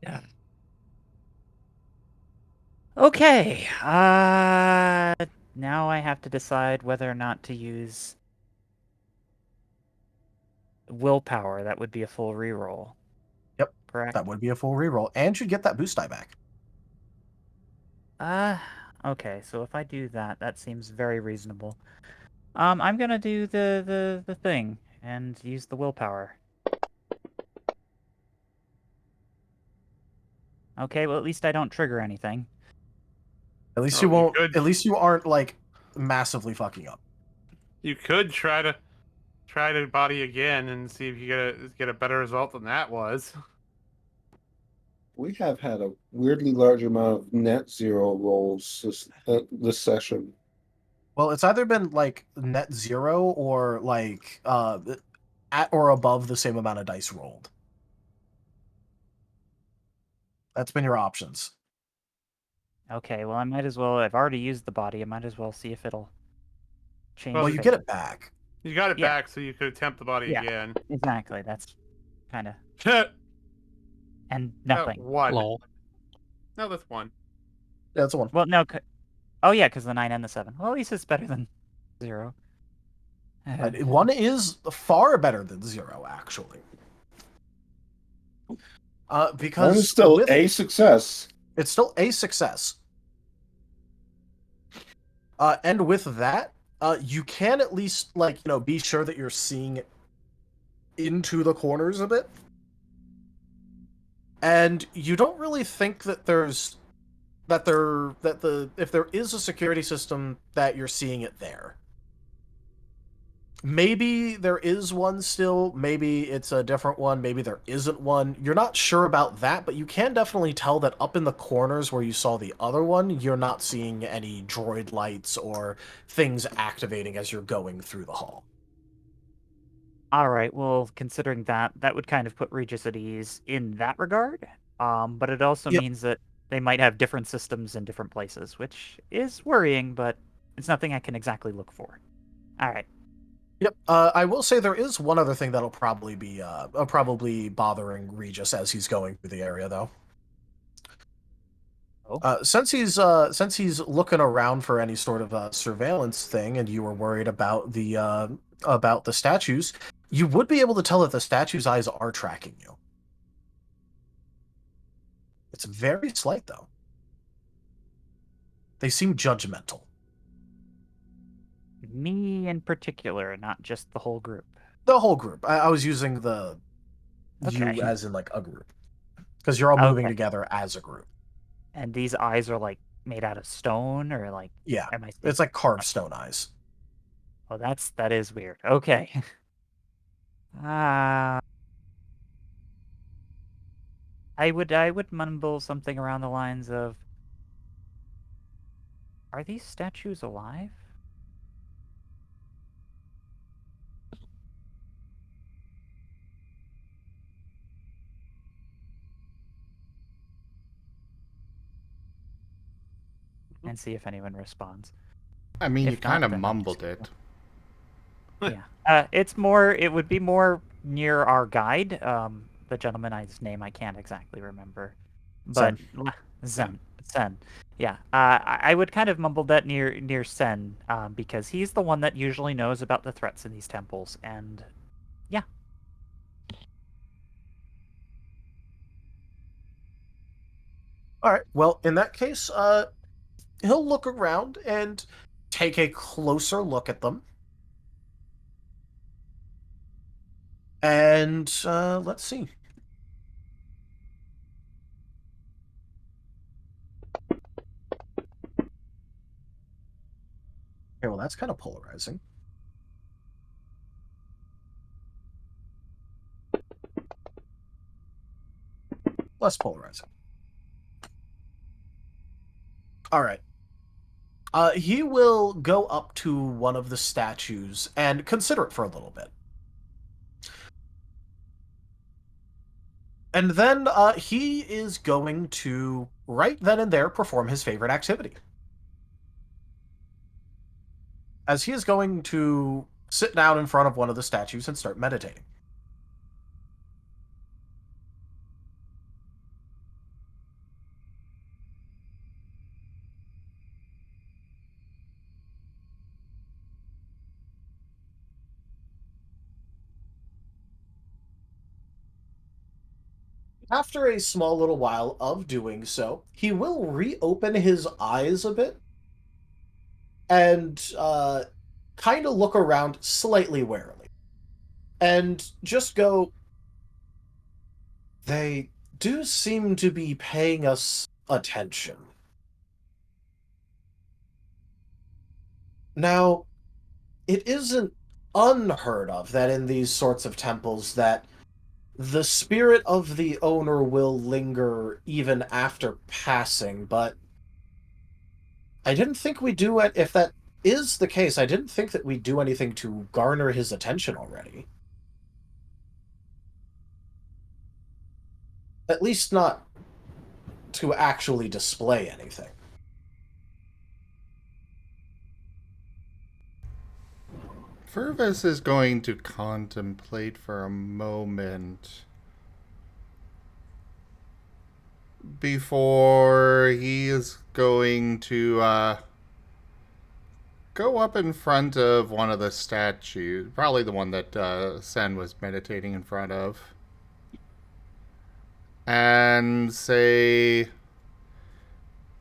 S7: Yeah. Okay. Now I have to decide whether or not to use willpower. That would be a full reroll.
S3: Yep.
S7: Correct.
S3: That would be a full reroll, and you'd get that boost die back.
S7: Okay. So if I do that, that seems very reasonable. I'm gonna do the thing and use the willpower. Okay, well at least I don't trigger anything.
S3: At least
S8: Oh,
S3: you
S8: you
S3: won't.
S8: could-
S3: At least you aren't like massively fucking up.
S8: You could try to body again and see if you get a better result than that was.
S11: We have had a weirdly large amount of net zero rolls this session.
S3: Well, it's either been like net zero or like at or above the same amount of dice rolled. That's been your options.
S7: Okay, well I might as well. I've already used the body. I might as well see if it'll change.
S8: Well,
S3: Well, you get it back.
S8: You got it
S7: Yeah.
S8: back, so you could attempt the body
S7: Yeah.
S8: again.
S7: Exactly. That's kind of and
S8: No,
S7: nothing.
S8: one.
S6: Lol.
S8: No, that's one.
S3: Yeah, that's the one.
S7: Well, no. Oh yeah, because the 9 and the 7. Well, at least it's better than 0.
S3: One is far better than 0, actually. Because
S11: One is still
S3: with-
S11: a success.
S3: It's still a success. And with that, you can at least be sure that you're seeing into the corners a bit. And you don't really think that if there is a security system that you're seeing it there. Maybe there is one still, maybe it's a different one, maybe there isn't one. You're not sure about that, but you can definitely tell that up in the corners where you saw the other one, you're not seeing any droid lights or things activating as you're going through the hall.
S7: All right. Well, considering that would kind of put Regis at ease in that regard. But it also
S3: Yep.
S7: means that they might have different systems in different places, which is worrying, but it's nothing I can exactly look for. All right.
S3: Yep. I will say there is one other thing that'll probably be probably bothering Regis as he's going through the area, though.
S7: Oh.
S3: Since he's looking around for any sort of surveillance thing, and you were worried about the statues, you would be able to tell that the statue's eyes are tracking you. It's very slight, though. They seem judgmental.
S7: Me in particular, not just the whole group.
S3: The whole group. I was using the
S7: Okay.
S3: you as in like a group, because you're all moving
S7: Okay.
S3: together as a group.
S7: And these eyes are like made out of stone, or like
S3: Yeah,
S7: am I?
S3: it's like carved stone eyes.
S7: Oh, that is weird. Okay. I would mumble something around the lines of, "Are these statues alive?" And see if anyone responds.
S1: I mean, you
S7: If not,
S1: kind of
S7: then I'm
S1: mumbled
S7: just
S1: it.
S7: Yeah. It would be more near our guide. The gentleman's name I can't exactly remember. But Zen. Yeah. I would kind of mumble that near Sen, because he's the one that usually knows about the threats in these temples, and yeah.
S3: All right. Well, in that case, he'll look around and take a closer look at them. And let's see. Okay, well, that's kind of polarizing. Less polarizing. All right. He will go up to one of the statues and consider it for a little bit. And then he is going to, right then and there, perform his favorite activity. As he is going to sit down in front of one of the statues and start meditating. After a small little while of doing so, he will reopen his eyes a bit and kind of look around slightly warily. And just go, they do seem to be paying us attention. Now, it isn't unheard of that in these sorts of temples that the spirit of the owner will linger even after passing, but I didn't think we do it. If that is the case, I didn't think that we do anything to garner his attention already. At least not to actually display anything.
S1: Fervis is going to contemplate for a moment before he is going to go up in front of one of the statues, probably the one that Sen was meditating in front of, and say,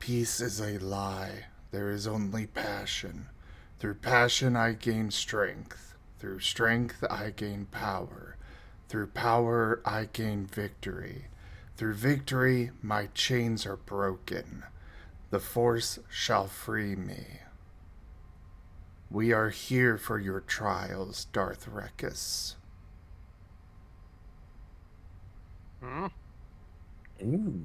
S1: "Peace is a lie. There is only passion. Through passion I gain strength. Through strength I gain power. Through power I gain victory. Through victory my chains are broken. The force shall free me. We are here for your trials, Darth Regis."
S8: Hmm?
S3: Ooh.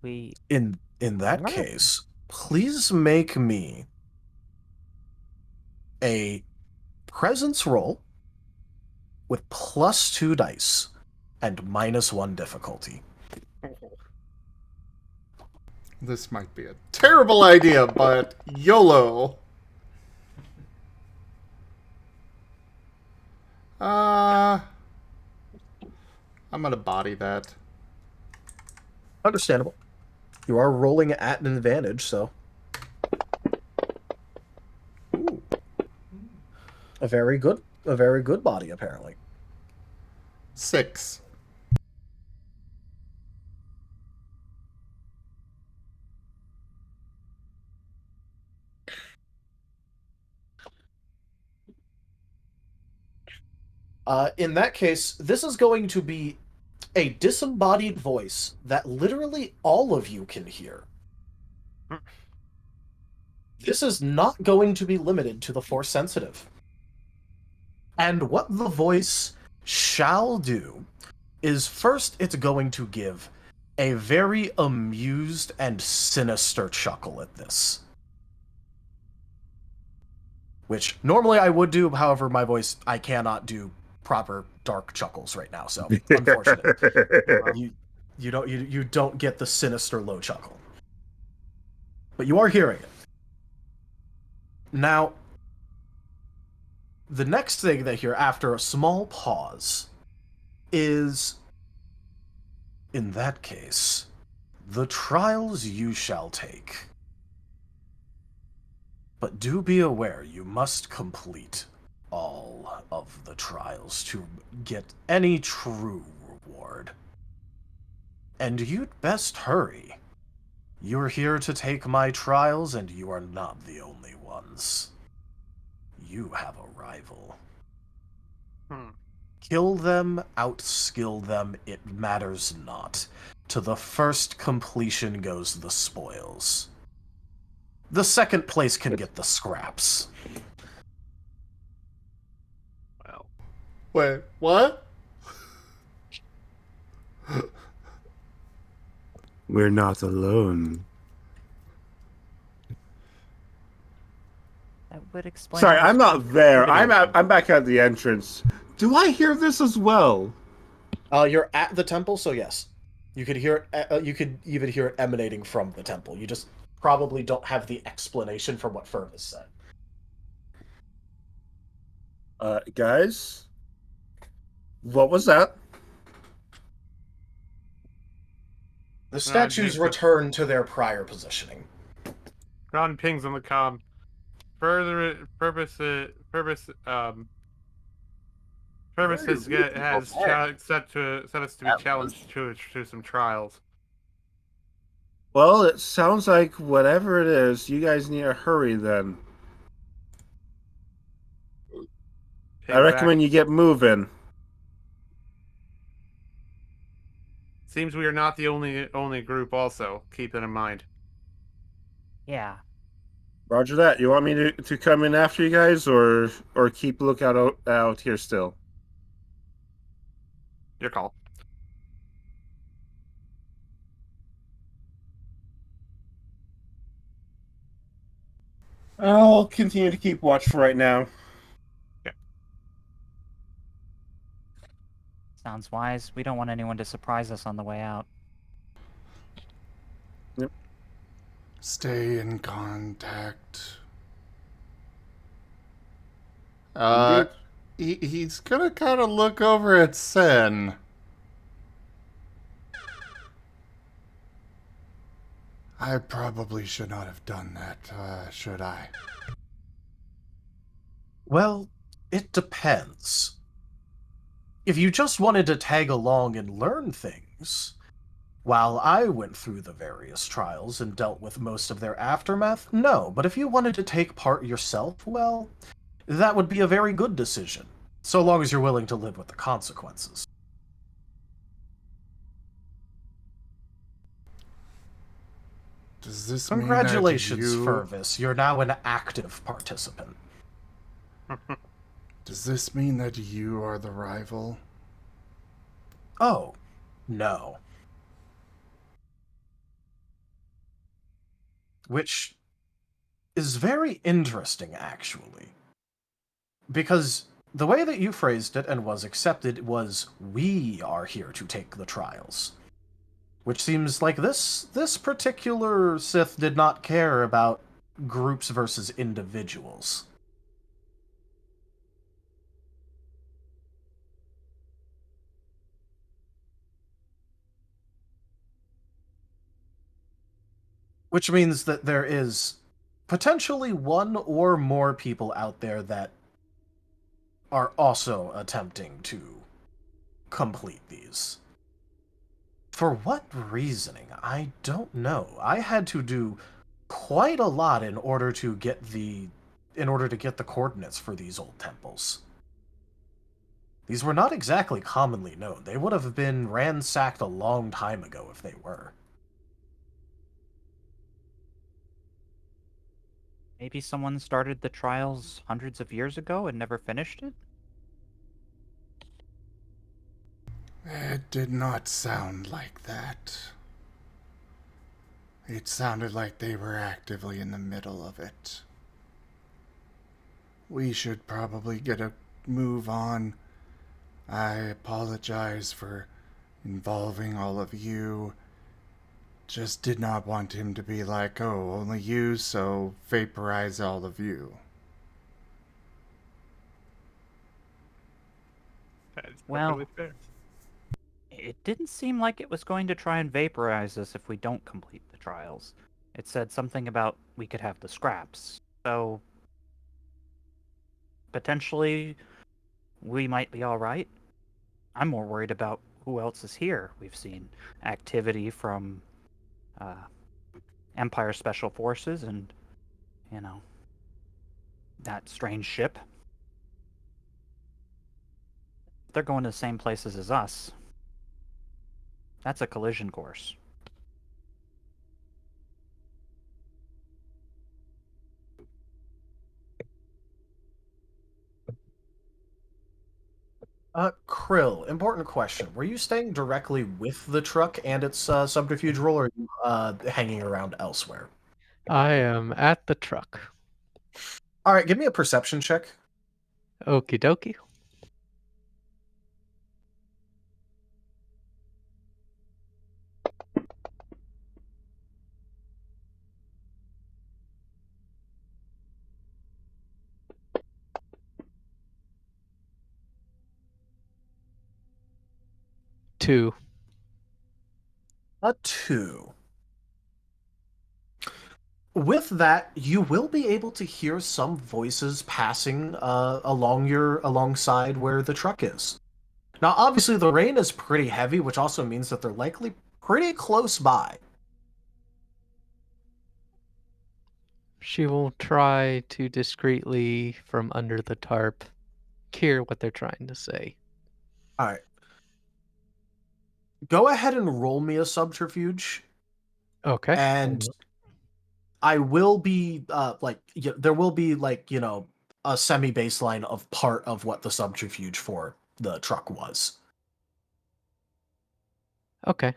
S7: We
S3: In that
S7: What?
S3: case, please make me a presence roll with +2 dice and -1 difficulty.
S1: This might be a terrible idea, but YOLO. I'm gonna body that.
S3: Understandable. You are rolling at an advantage, so.
S1: Ooh.
S3: A very good body, apparently.
S1: 6.
S3: In that case, this is going to be a disembodied voice that literally all of you can hear. This is not going to be limited to the Force sensitive. And what the voice shall do is first it's going to give a very amused and sinister chuckle at this. Which normally I would do, however, my voice, I cannot do proper dark chuckles right now, so unfortunate. You don't get the sinister low chuckle. But you are hearing it. Now, the next thing they hear after a small pause is, in that case, the trials you shall take. But do be aware you must complete all of the trials to get any true reward. And you'd best hurry. You're here to take my trials, and you are not the only ones. You have a rival. Kill them, outskill them, it matters not. To the first completion goes the spoils. The second place can get the scraps.
S8: Well,
S1: Wait, what?
S4: We're not alone.
S7: That would explain.
S4: Sorry,
S7: all
S4: I'm
S7: this
S4: not there.
S7: creativity.
S4: I'm back at the entrance. Do I hear this as well?
S3: You're at the temple, so yes. You could hear it. You could even hear it emanating from the temple. You just probably don't have the explanation from what Fervis said.
S4: Guys? What was that?
S3: The statues
S8: Jesus.
S3: return to their prior positioning.
S8: Ron pings on the comm. Furvis has set us to be challenged to some trials.
S4: Well, it sounds like whatever it is, you guys need to hurry then. I recommend you get moving.
S8: seems we are not the only group. Also, keep it in mind.
S7: Yeah.
S4: Roger that. You want me to come in after you guys, or keep lookout out here still?
S8: Your call.
S11: I'll continue to keep watch for right now.
S7: Sounds wise. We don't want anyone to surprise us on the way out.
S4: Yep.
S1: Stay in contact. He's gonna kind of look over at Sen. I probably should not have done that, should I?
S3: Well, it depends. If you just wanted to tag along and learn things, while I went through the various trials and dealt with most of their aftermath, no. But if you wanted to take part yourself, well, that would be a very good decision, so long as you're willing to live with the consequences.
S1: Does this
S3: Congratulations,
S1: mean that
S3: Fervis. You're now an active participant.
S1: Does this mean that you are the rival?
S3: Oh, no. Which is very interesting, actually. Because the way that you phrased it and was accepted was, we are here to take the trials. Which seems like this particular Sith did not care about groups versus individuals. Which means that there is potentially one or more people out there that are also attempting to complete these. For what reasoning? I don't know. I had to do quite a lot in order to get the coordinates for these old temples. These were not exactly commonly known. They would have been ransacked a long time ago if they were.
S7: Maybe someone started the trials hundreds of years ago and never finished it?
S1: It did not sound like that. It sounded like they were actively in the middle of it. We should probably get a move on. I apologize for involving all of you. Just did not want him to be like, oh, only you, so vaporize all of you.
S8: That's
S7: Well,
S8: perfectly fair.
S7: it didn't seem like it was going to try and vaporize us if we don't complete the trials. It said something about we could have the scraps. So, potentially, we might be alright. I'm more worried about who else is here. We've seen activity from Empire Special Forces and, that strange ship. They're going to the same places as us. That's a collision course.
S3: Krill, important question. Were you staying directly with the truck and its subterfuge role, or are you hanging around elsewhere?
S6: I am at the truck.
S3: Alright, give me a perception check.
S6: Okie dokie. Two.
S3: A 2. With that, you will be able to hear some voices passing alongside where the truck is. Now, obviously, the rain is pretty heavy, which also means that they're likely pretty close by.
S6: She will try to discreetly, from under the tarp, hear what they're trying to say.
S3: Alright. Go ahead and roll me a subterfuge,
S6: Okay.
S3: and I will be there will be a semi baseline of part of what the subterfuge for the truck was.
S6: Okay.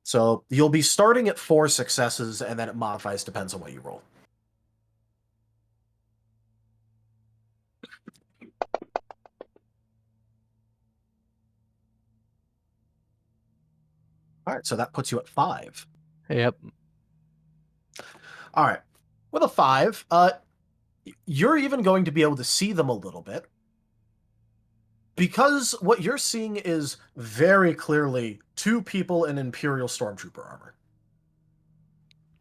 S3: So you'll be starting at 4 successes, and then it modifies depends on what you roll. All right, so that puts you at 5.
S6: Yep.
S3: All right, with a 5, you're even going to be able to see them a little bit, because what you're seeing is very clearly 2 people in Imperial Stormtrooper armor.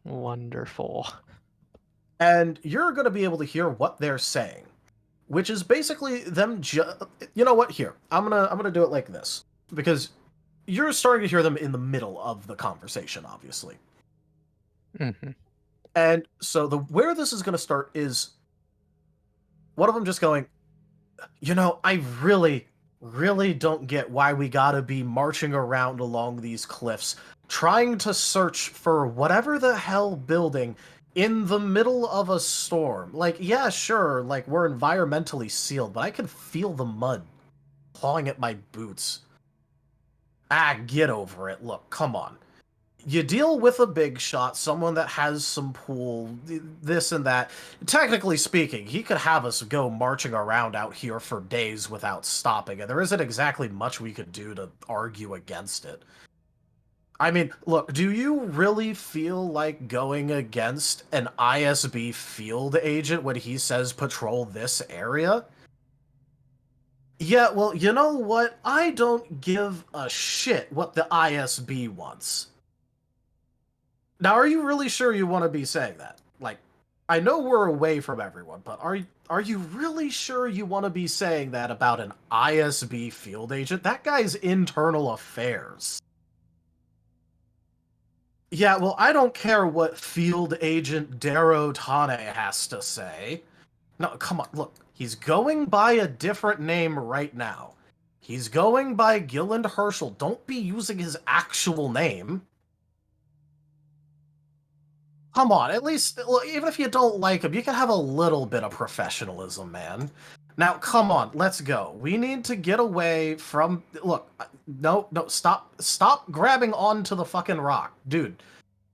S6: Wonderful.
S3: And you're going to be able to hear what they're saying, which is basically them you know what, here, I'm gonna do it like this, because you're starting to hear them in the middle of the conversation, obviously.
S6: Mm-hmm.
S3: And so where this is going to start is one of them just going, I really, really don't get why we gotta be marching around along these cliffs, trying to search for whatever the hell building in the middle of a storm. Like, yeah, sure, like, we're environmentally sealed, but I can feel the mud clawing at my boots. Get over it. Look, come on. You deal with a big shot, someone that has some pull, this and that. Technically speaking, he could have us go marching around out here for days without stopping, and there isn't exactly much we could do to argue against it. I mean, look, do you really feel like going against an ISB field agent when he says patrol this area? Yeah, well, you know what? I don't give a shit what the ISB wants. Now, are you really sure you want to be saying that? Like, I know we're away from everyone, but are you really sure you want to be saying that about an ISB field agent? That guy's internal affairs. Yeah, well, I don't care what field agent Darrow Tane has to say. No, come on, look, he's going by a different name right now. He's going by Gilland Herschel. Don't be using his actual name. Come on, at least, even if you don't like him, you can have a little bit of professionalism, man. Now, come on, let's go. We need to get away from... Look, no, stop grabbing onto the fucking rock. Dude,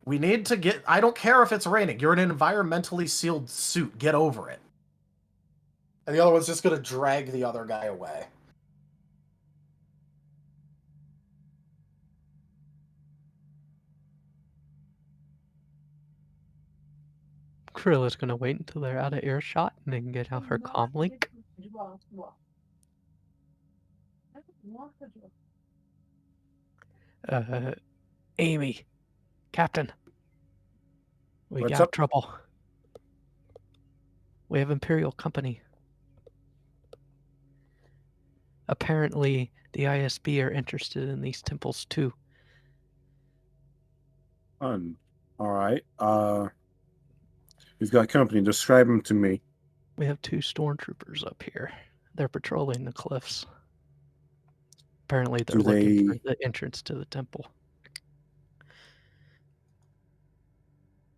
S3: we need to get... I don't care if it's raining. You're in an environmentally sealed suit. Get over it. And the other one's just gonna drag the other guy away.
S6: Krill is going to wait until they're out of earshot and then get out her comlink. Amy, Captain, we
S4: What's
S6: got
S4: up?
S6: trouble. We have Imperial company. Apparently, the ISB are interested in these temples too.
S4: All right. We've got company. Describe them to me.
S6: We have 2 stormtroopers up here. They're patrolling the cliffs. Apparently, they're looking for the entrance to the temple.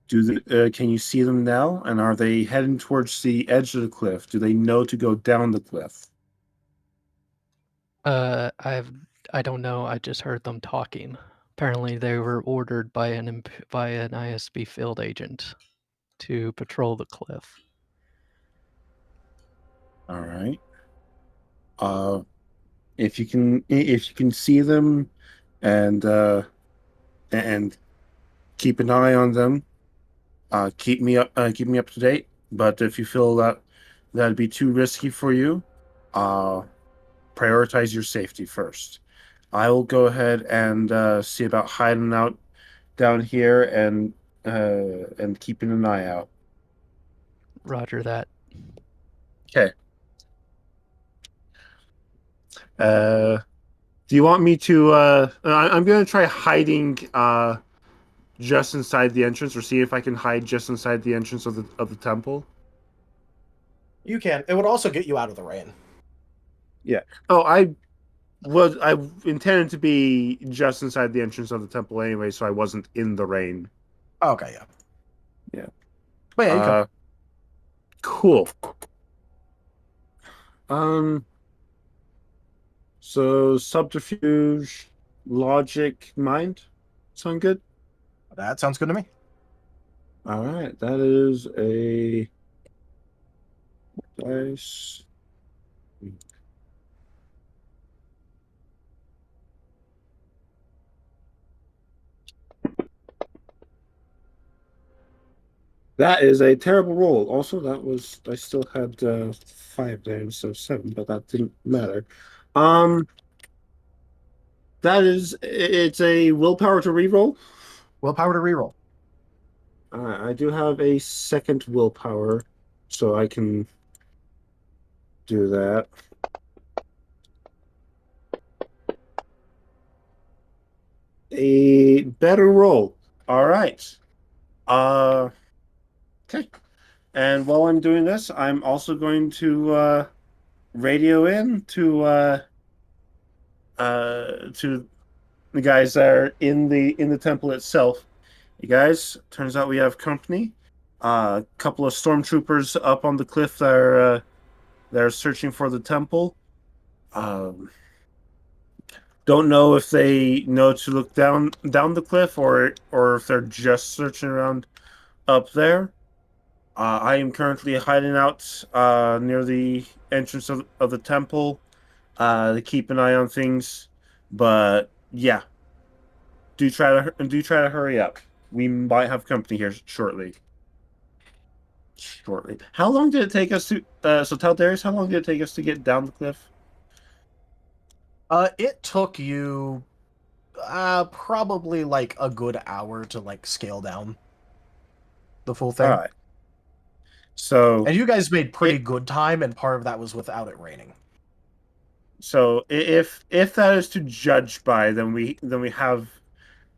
S4: Can you see them now? And are they heading towards the edge of the cliff? Do they know to go down the cliff?
S6: I don't know. I just heard them talking. Apparently, they were ordered by an ISB field agent to patrol the cliff.
S4: All right. If you can see them, and keep an eye on them, keep me up to date. But if you feel that that'd be too risky for you, prioritize your safety first. I will go ahead and see about hiding out down here and keeping an eye out.
S6: Roger that.
S4: Okay. Do you want me to? I'm going to try hiding just inside the entrance, or see if I can hide just inside the entrance of the temple.
S3: You can. It would also get you out of the rain.
S4: Yeah. Oh, Well, I intended to be just inside the entrance of the temple anyway, so I wasn't in the rain.
S3: Okay, yeah.
S4: Yeah.
S3: But yeah, you can.
S4: Cool. So subterfuge, logic, mind. Sound good?
S3: That sounds good to me.
S4: All right, that is a dice. That is a terrible roll. Also, that was I still had 5 there instead of 7, but that didn't matter. That is it's a willpower to reroll.
S3: Willpower to reroll.
S4: I do have a second willpower, so I can do that. A better roll. All right. Okay. And while I'm doing this, I'm also going to radio in to the guys that are in the temple itself. You guys, turns out we have company. A couple of stormtroopers up on the cliff that are searching for the temple. Don't know if they know to look down the cliff or if they're just searching around up there. I am currently hiding out near the entrance of the temple to keep an eye on things. But yeah, do try to hurry up. We might have company here shortly. How long did it take us to? So tell Darius, how long did it take us to get down the cliff?
S3: It took you probably like a good hour to like scale down the full thing.
S4: All right. So
S3: And you guys made pretty good time, and part of that was without it raining.
S4: So if that is to judge by, then we have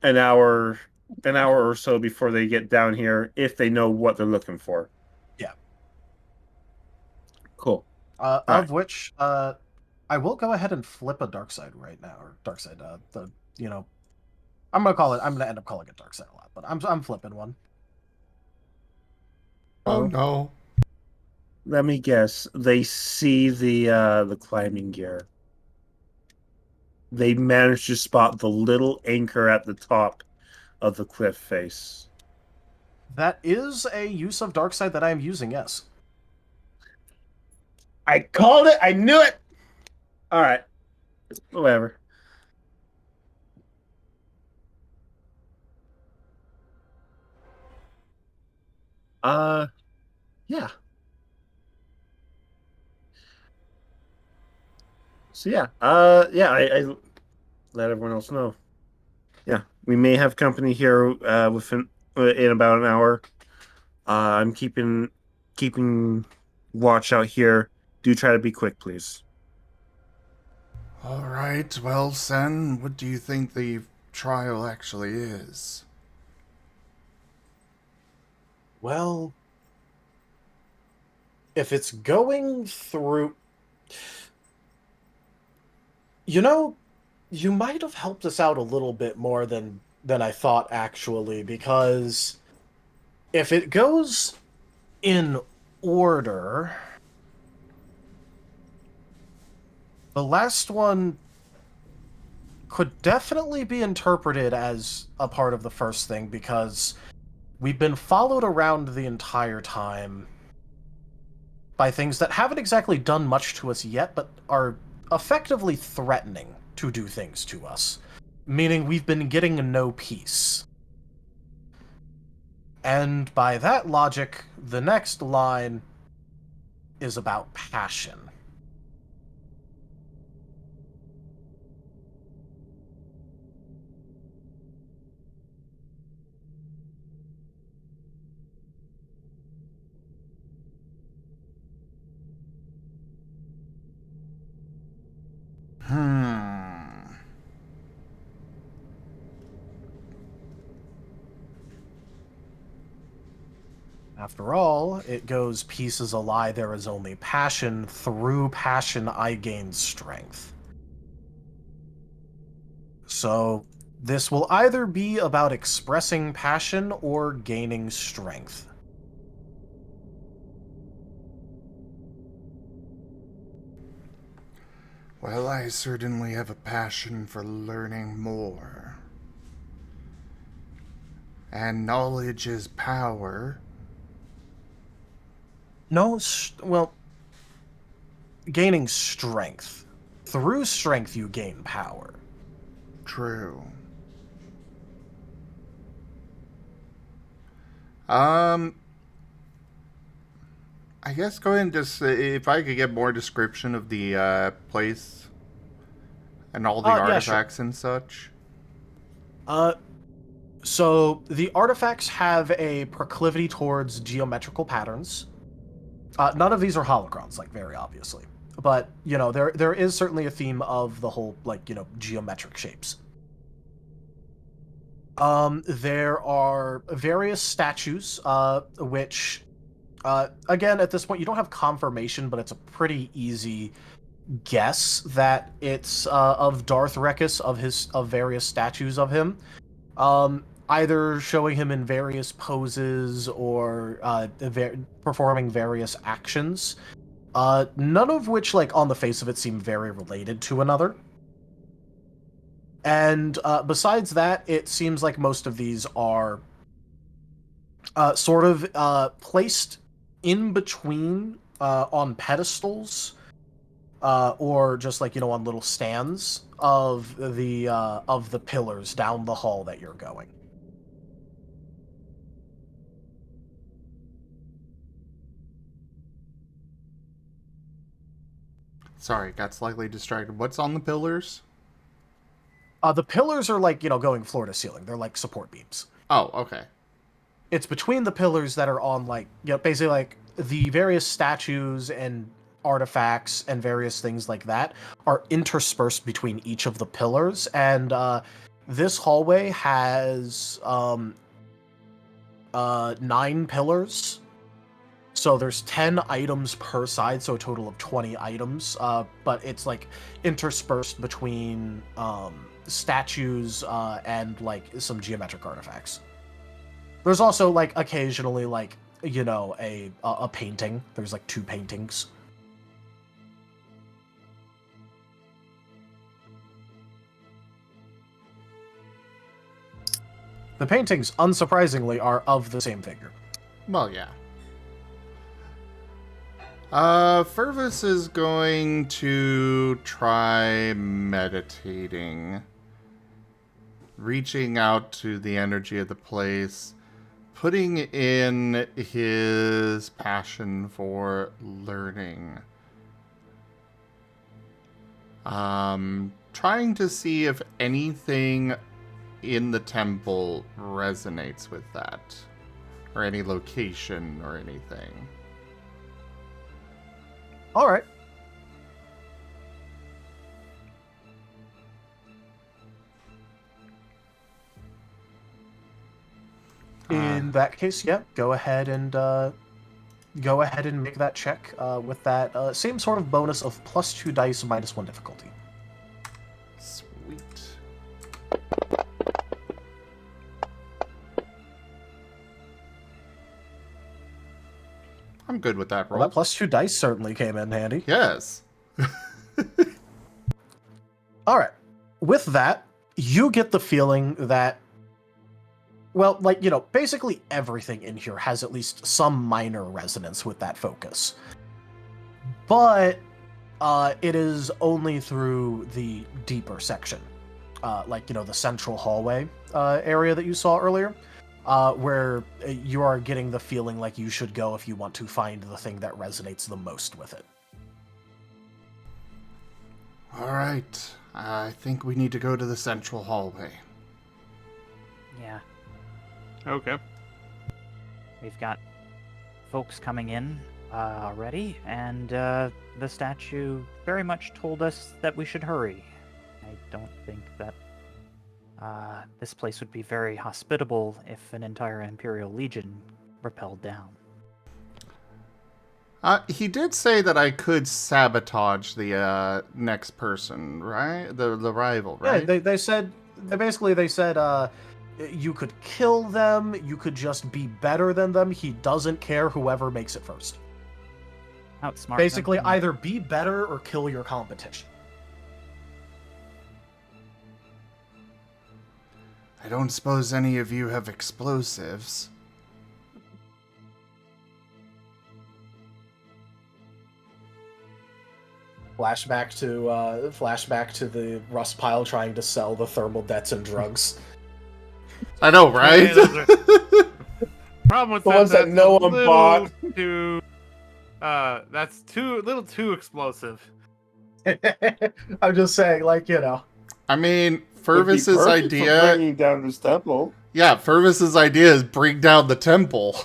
S4: an hour or so before they get down here, if they know what they're looking for.
S3: Yeah.
S4: Cool.
S3: Of which, I will go ahead and flip a dark side right now, or dark side. I'm gonna end up calling it dark side a lot, but I'm flipping one.
S1: Oh no.
S4: Let me guess. They see the climbing gear. They managed to spot the little anchor at the top of the cliff face.
S3: That is a use of dark side that I am using, yes.
S4: I called it. I knew it. All right. Whatever. Yeah. So yeah, I let everyone else know. Yeah, we may have company here within in about an hour. I'm keeping watch out here. Do try to be quick, please.
S1: All right, well, Sen, what do you think the trial actually is?
S3: Well, if it's going through... you might have helped us out a little bit more than I thought, actually, because if it goes in order... The last one could definitely be interpreted as a part of the first thing, because we've been followed around the entire time by things that haven't exactly done much to us yet, but are effectively threatening to do things to us. Meaning we've been getting no peace. And by that logic, the next line is about passion. After all, it goes, peace is a lie, there is only passion. Through passion I gain strength. So this will either be about expressing passion or gaining strength.
S1: Well, I certainly have a passion for learning more. And knowledge is power.
S3: No, well, gaining strength. Through strength, you gain power.
S1: True. I guess go ahead and just, if I could get more description of the place and all the artifacts and such.
S3: So the artifacts have a proclivity towards geometrical patterns. None of these are holocrons, like, very obviously. But, you know, there is certainly a theme of the whole, like, you know, geometric shapes. There are various statues, which, again, at this point, you don't have confirmation, but it's a pretty easy guess that it's of Darth Regis, of various statues of him. Either showing him in various poses or performing various actions. None of which, like, on the face of it, seem very related to another. And besides that, it seems like most of these are sort of placed in between on pedestals or just, like, you know, on little stands of the pillars down the hall that you're going.
S1: Sorry, got slightly distracted. What's on the pillars?
S3: The pillars are, like, you know, going floor to ceiling. They're like support beams.
S1: Oh, okay.
S3: It's between the pillars that are on, like, you know, basically, like, the various statues and artifacts and various things like that are interspersed between each of the pillars. And this hallway has 9 pillars. So there's 10 items per side, so a total of 20 items. But it's, like, interspersed between statues and, like, some geometric artifacts. There's also, like, occasionally, like, you know, a painting. There's, like, 2 paintings. The paintings, unsurprisingly, are of the same figure.
S1: Well, yeah. Fervis is going to try meditating. Reaching out to the energy of the place. Putting in his passion for learning. Trying to see if anything in the temple resonates with that. Or any location or anything.
S3: Alright. In that case, yeah, go ahead and make that check with that same sort of bonus of +2 dice, -1 difficulty.
S1: Sweet. I'm good with that roll.
S3: Well, that +2 dice certainly came in handy.
S1: Yes.
S3: Alright. With that, you get the feeling that, well, like, you know, basically everything in here has at least some minor resonance with that focus. But it is only through the deeper section. Like, you know, the central hallway area that you saw earlier. Where you are getting the feeling like you should go if you want to find the thing that resonates the most with it.
S1: Alright. I think we need to go to the central hallway.
S7: Yeah.
S8: Okay.
S7: We've got folks coming in already, and the statue very much told us that we should hurry. I don't think that this place would be very hospitable if an entire Imperial Legion rappelled down.
S1: He did say that I could sabotage the next person, right? The rival, right?
S3: Yeah, they said basically they said you could kill them, you could just be better than them. He doesn't care whoever makes it first.
S7: Outsmart
S3: Basically,
S7: them.
S3: either be better or kill your competition.
S1: I don't suppose any of you have explosives.
S3: Flashback to the rust pile trying to sell the thermal debts and drugs.
S1: I know, right?
S8: Yeah, those are- Problem with
S11: The ones that
S8: that's
S11: no
S8: a
S11: one
S8: little
S11: bought.
S8: Too, that's a little too explosive.
S3: I'm just saying, like, you know.
S1: I mean,
S11: Would be
S1: Fervis's
S11: perfect for
S1: idea.
S11: bringing down this temple.
S1: Yeah, Fervis's idea is bring down the temple.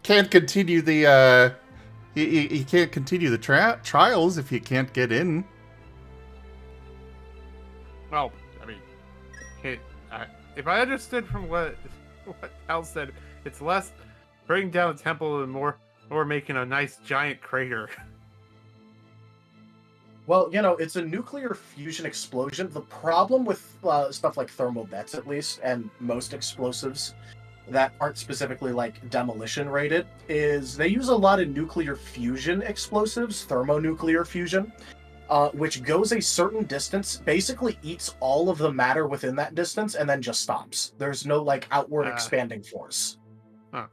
S1: Can't continue the he can't continue the trials if you can't get in.
S8: Well, I mean, if I understood from what Al said, it's less bringing down the temple and more making a nice giant crater.
S3: Well, you know, it's a nuclear fusion explosion. The problem with stuff like thermal debts, at least, and most explosives that aren't specifically like demolition rated, is they use a lot of nuclear fusion explosives, thermonuclear fusion, which goes a certain distance, basically eats all of the matter within that distance, and then just stops. There's no like outward expanding force.
S8: Huh.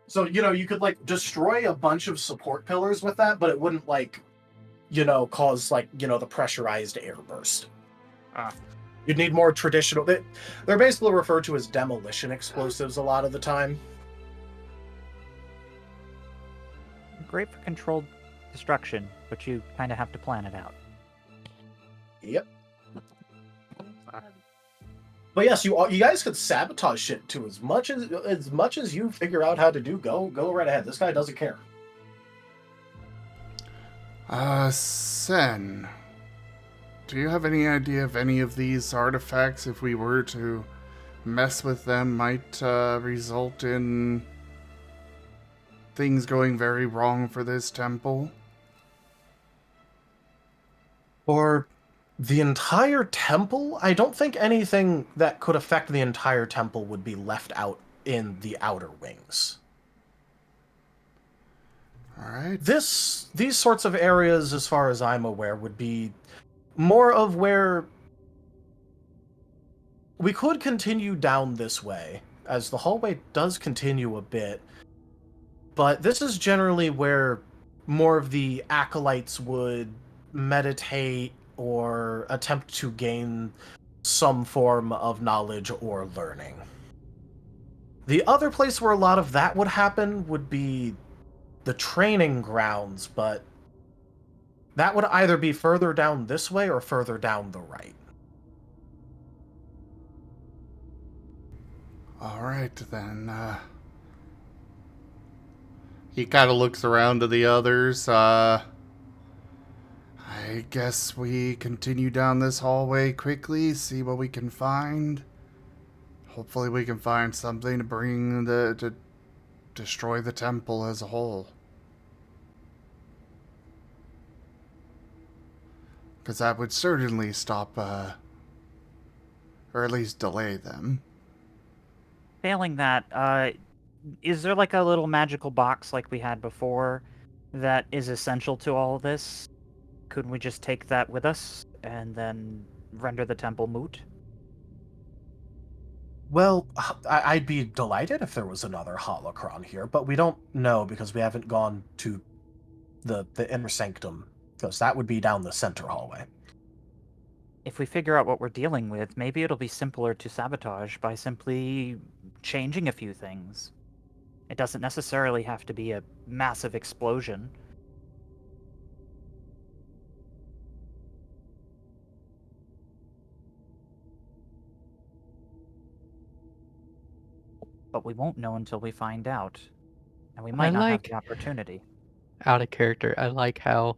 S3: So, you know, you could like destroy a bunch of support pillars with that, but it wouldn't like, you know, cause like, you know, the pressurized air burst. You'd need more traditional. They're basically referred to as demolition explosives a lot of the time.
S7: Great for controlled destruction, but you kind of have to plan it out.
S3: Yep. But yes, you guys could sabotage shit too. As much as you figure out how to do, go right ahead. This guy doesn't care.
S1: Sen, do you have any idea if any of these artifacts, if we were to mess with them, might result in things going very wrong for this temple?
S3: For the entire temple, I don't think anything that could affect the entire temple would be left out in the outer wings.
S1: All right.
S3: These sorts of areas, as far as I'm aware, would be more of where we could continue down this way, as the hallway does continue a bit, but this is generally where more of the acolytes would meditate or attempt to gain some form of knowledge or learning. The other place where a lot of that would happen would be the training grounds, but that would either be further down this way or further down the right.
S1: All right, then. He kind of looks around to the others. I guess we continue down this hallway quickly, see what we can find. Hopefully we can find something to bring to destroy the temple as a whole. Because that would certainly stop, or at least delay them.
S7: Failing that, is there like a little magical box like we had before that is essential to all of this? Couldn't we just take that with us and then render the temple moot?
S3: Well, I'd be delighted if there was another holocron here, but we don't know because we haven't gone to the inner sanctum, because that would be down the center hallway.
S7: If we figure out what we're dealing with, maybe it'll be simpler to sabotage by simply changing a few things. It doesn't necessarily have to be a massive explosion. But we won't know until we find out. And we might not have the opportunity.
S6: Out of character, I like how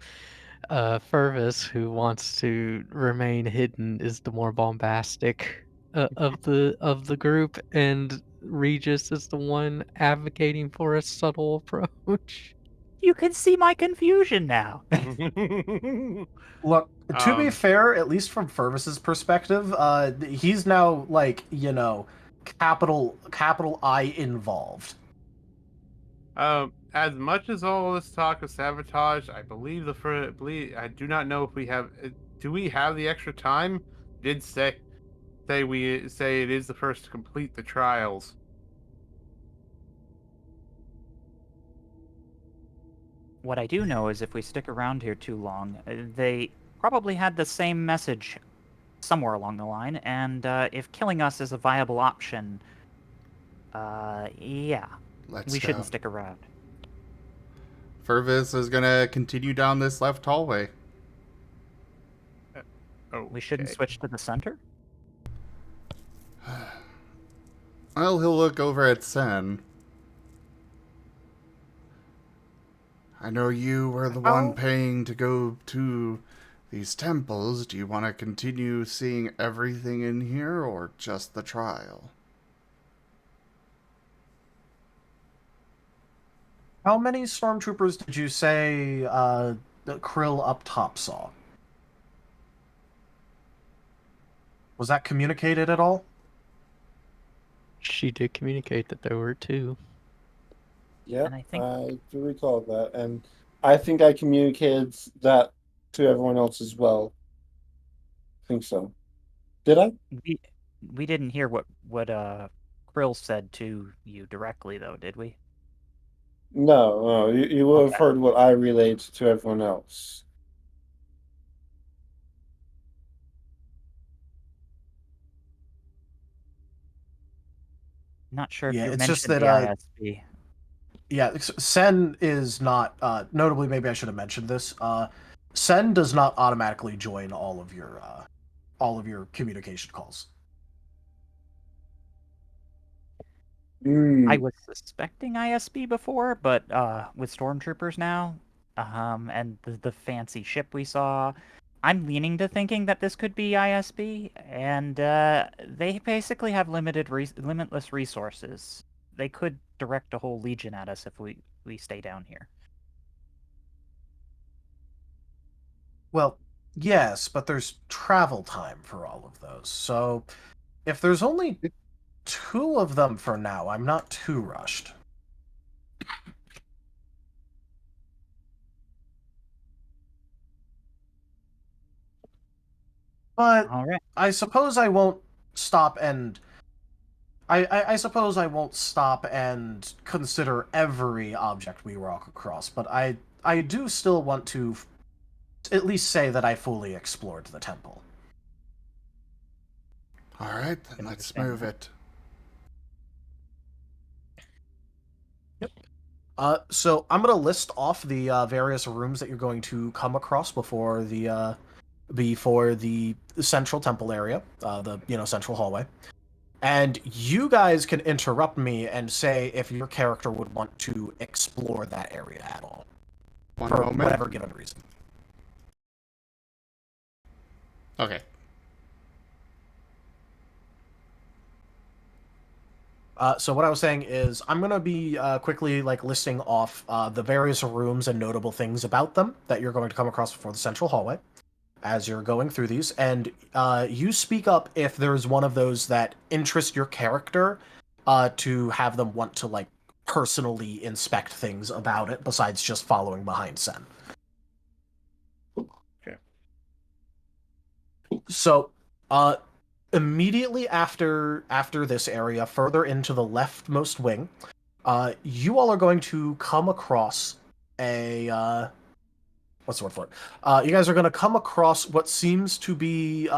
S6: Fervis, who wants to remain hidden, is the more bombastic of the group, and Regis is the one advocating for a subtle approach.
S7: You can see my confusion now.
S3: Look, To be fair, at least from Fervis's perspective, he's now like, capital I involved.
S8: As much as all this talk of sabotage, I believe I do not know if we have. Do we have the extra time? Did say it is the first to complete the trials.
S7: What I do know is if we stick around here too long, they probably had the same message somewhere along the line, and if killing us is a viable option, yeah,
S1: Let's
S7: we
S1: go.
S7: shouldn't stick around.
S1: Fervis is gonna continue down this left hallway.
S7: We shouldn't switch to the center?
S1: Well, he'll look over at Sen. I know you were the one paying to go to these temples. Do you want to continue seeing everything in here, or just the trial?
S3: How many stormtroopers did you say that Krill up top saw? Was that communicated at all?
S6: She did communicate that there were 2.
S11: Yeah,
S7: And I think
S11: I do recall that, and I think I communicated that to everyone else as well. I think so. Did I?
S7: we didn't hear what Krill said to you directly, though, did we?
S11: No, you would have heard what I relayed to everyone else.
S7: Not sure if
S3: Yeah,
S7: you
S3: it's just
S7: mentioned
S3: that,
S7: the ISB.
S3: Yeah, Sen is not, notably, maybe I should have mentioned this, Sen does not automatically join all of your communication calls.
S7: I was suspecting ISB before, but with stormtroopers now, and the fancy ship we saw, I'm leaning to thinking that this could be ISB, and they basically have limitless resources. They could direct a whole legion at us if we stay down here.
S3: Well, yes, but there's travel time for all of those. So, if there's only 2 of them for now, I'm not too rushed. But
S7: All right.
S3: I suppose I won't stop and I suppose I won't stop and consider every object we walk across, but I do still want to at least say that I fully explored the temple.
S1: All right, then let's move it.
S3: So I'm gonna list off the various rooms that you're going to come across before the central temple area, the central hallway. And you guys can interrupt me and say if your character would want to explore that area at all. For whatever given reason.
S1: Okay.
S3: So what I was saying is I'm going to be quickly listing off the various rooms and notable things about them that you're going to come across before the central hallway as you're going through these, and you speak up if there's one of those that interest your character to have them want to personally inspect things about it besides just following behind Sen.
S4: Okay.
S3: So, immediately after this area, further into the leftmost wing, you all are going to come across a what's the word for it? You guys are going to come across what seems to be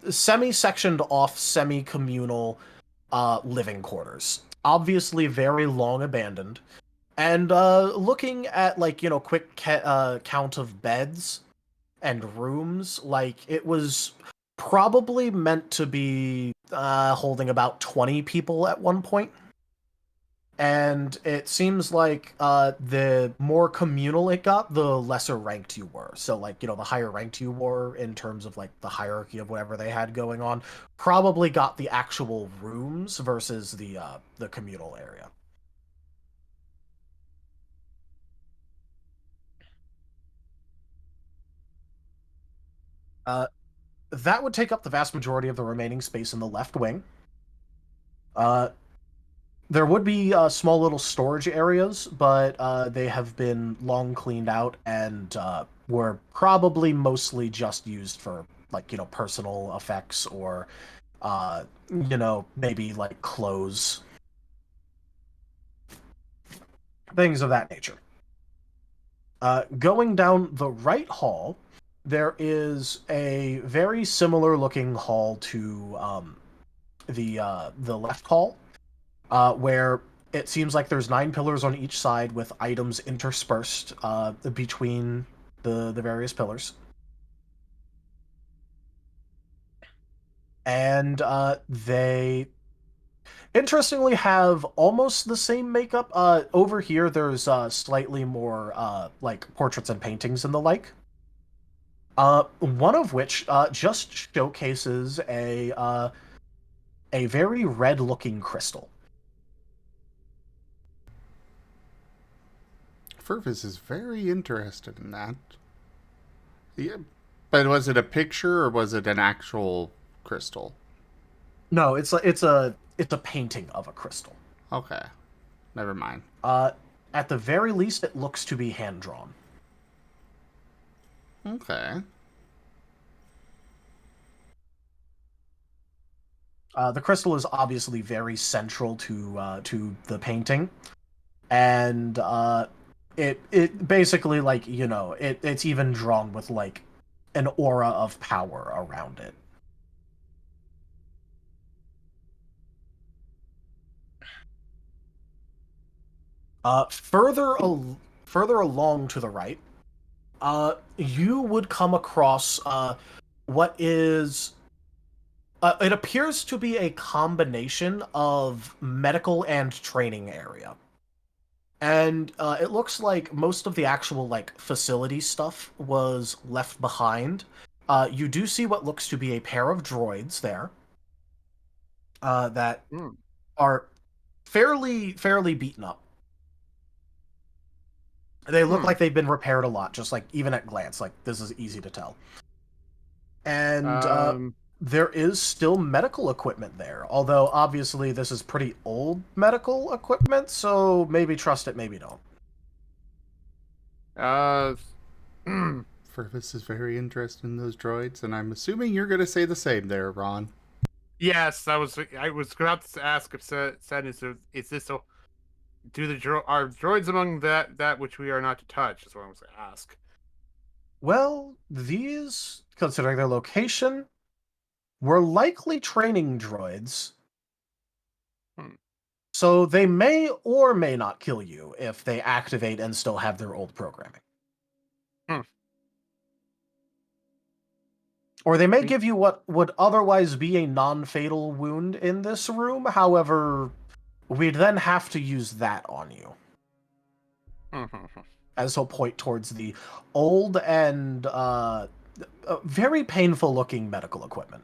S3: semi-sectioned off, semi-communal living quarters. Obviously very long abandoned. And looking at, quick count of beds and rooms, it was probably meant to be holding about 20 people at one point. And it seems like the more communal it got, the lesser ranked you were. So, the higher ranked you were in terms of, the hierarchy of whatever they had going on, probably got the actual rooms versus the communal area. That would take up the vast majority of the remaining space in the left wing. There would be small little storage areas, but they have been long cleaned out and were probably mostly just used for, like, personal effects or, maybe like clothes. Things of that nature. Going down the right hall, there is a very similar looking hall to the left hall, where it seems like there's 9 pillars on each side with items interspersed between the various pillars. And they interestingly have almost the same makeup. Over here, there's slightly more like portraits and paintings and the like. One of which just showcases a very red-looking crystal.
S1: Fervis is very interested in that. Yeah, but was it a picture or was it an actual crystal?
S3: No, it's a painting of a crystal.
S1: Okay, never mind.
S3: At the very least, it looks to be hand-drawn.
S1: Okay.
S3: The crystal is obviously very central to the painting, and it basically, like, it's even drawn with like an aura of power around it. Further along to the right, you would come across what is it appears to be a combination of medical and training area. And it looks like most of the actual, like, facility stuff was left behind. You do see what looks to be a pair of droids there that are fairly beaten up. They look like they've been repaired a lot, just like even at glance. Like, this is easy to tell. And there is still medical equipment there, although obviously this is pretty old medical equipment, so maybe trust it, maybe don't.
S1: Fervis is very interested in those droids, and I'm assuming you're going to say the same there, Ron.
S8: Yes, I was about to ask if said is this so? Are droids among that which we are not to touch? Is what I was going to ask.
S3: Well, these, considering their location, were likely training droids. So they may or may not kill you if they activate and still have their old programming. Or they may give you what would otherwise be a non-fatal wound in this room. However, we'd then have to use that on you. As he'll point towards the old and very painful-looking medical equipment.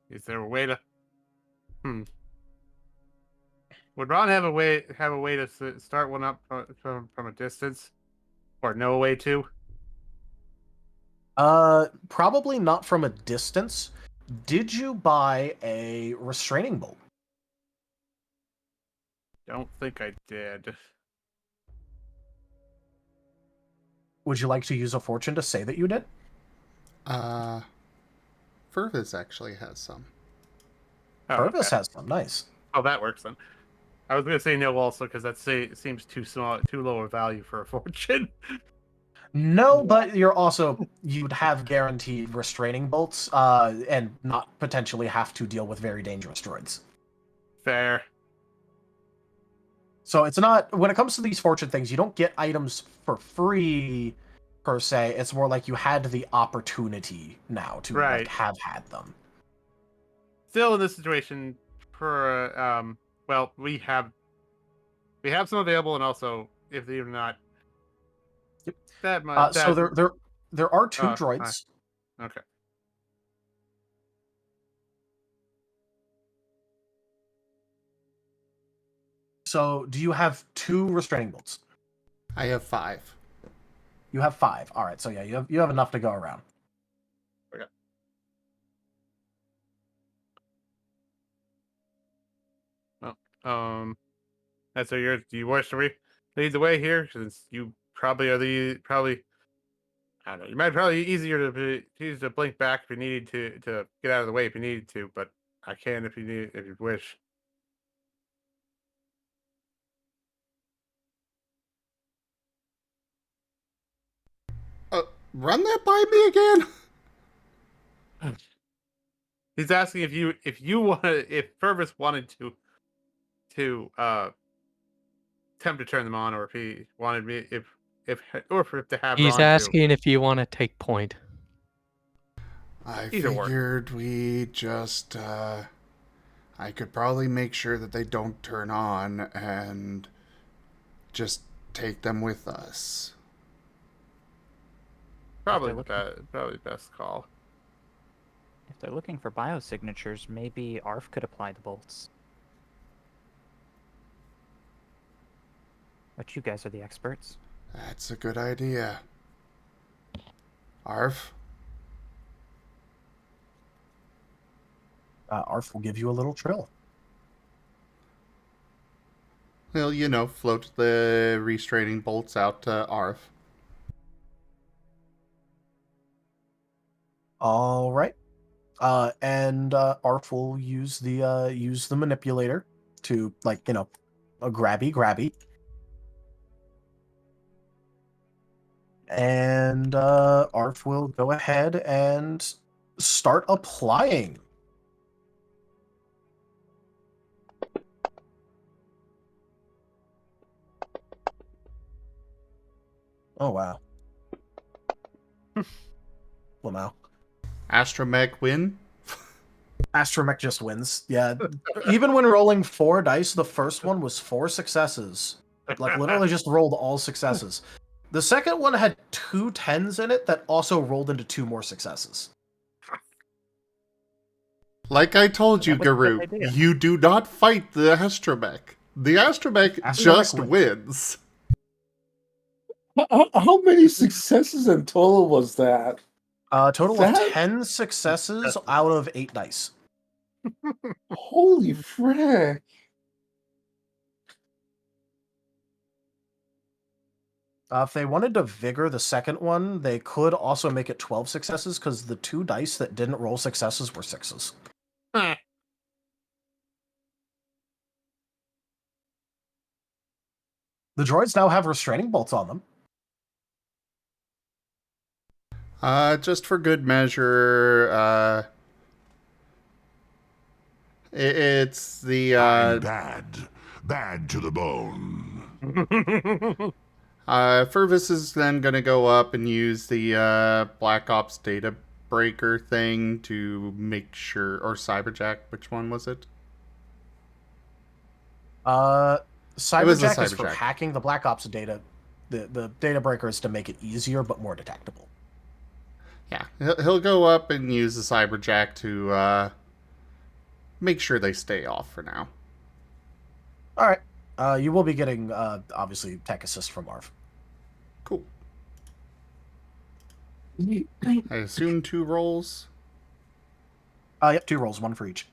S8: Is there a way to? Would Ron have a way to start one up from a distance, or no way to?
S3: Probably not from a distance. Did you buy a restraining bolt?
S8: Don't think I did.
S3: Would you like to use a fortune to say that you did?
S1: Fervis actually has some.
S3: Fervis has some. Nice.
S8: Oh, that works then. I was going to say no also because that seems too small, too low a value for a fortune.
S3: No, but you'd have guaranteed restraining bolts, and not potentially have to deal with very dangerous droids.
S8: Fair.
S3: So it's not, when it comes to these fortune things, you don't get items for free, per se. It's more like you had the opportunity now to like, have had them.
S8: Still in this situation, for well, we have some available, and also if they're not.
S3: Yep.
S8: That much.
S3: So there are 2 droids.
S8: Okay.
S3: So, do you have 2 restraining bolts?
S1: I have 5.
S3: You have 5. All right. So yeah, you have enough to go around.
S8: And so do you wish to lead the way here, since you probably are I don't know. You might probably easier to use to blink back if you needed to get out of the way if you needed to, but I can if you wish.
S1: Run that by me again.
S8: He's asking if Fervis wanted to attempt to turn them on, or if he wanted me if to have
S6: He's
S8: Ron
S6: asking if you want to take point.
S1: I
S8: Either work.
S1: figured we just, I could probably make sure that they don't turn on and just take them with us.
S8: Probably best call.
S7: If they're looking for biosignatures, maybe ARF could apply the bolts. But you guys are the experts.
S1: That's a good idea. Arf?
S3: Arf will give you a little trill.
S1: He'll, float the restraining bolts out to Arf.
S3: All right. And Arf will use the manipulator to, a grabby. And Arf will go ahead and start applying. Oh, wow. Well, now.
S1: Astromech win?
S3: Astromech just wins. Yeah. Even when rolling 4 dice, the first one was 4 successes. Like, literally just rolled all successes. The second one had 2 10s in it that also rolled into 2 more successes.
S1: Like I told you, Garou, you do not fight the Astromech. The Astromech just wins.
S11: How many successes in total was that?
S3: Total of 10 successes out of 8 dice.
S11: Holy frick.
S3: If they wanted to vigor the second one, they could also make it 12 successes, because the 2 dice that didn't roll successes were 6s. The droids now have restraining bolts on them.
S1: Just for good measure, it's the
S9: I'm bad to the bone.
S1: Fervis is then going to go up and use the Black Ops data breaker thing to make sure, or Cyberjack, which one was it?
S3: Cyberjack is for hacking the Black Ops data. The data breaker is to make it easier but more detectable.
S1: Yeah, he'll go up and use the Cyberjack to make sure they stay off for now.
S3: All right. You will be getting, obviously, tech assist from Arf.
S1: Cool. I assume 2 rolls?
S3: Yep, 2 rolls, 1 for each.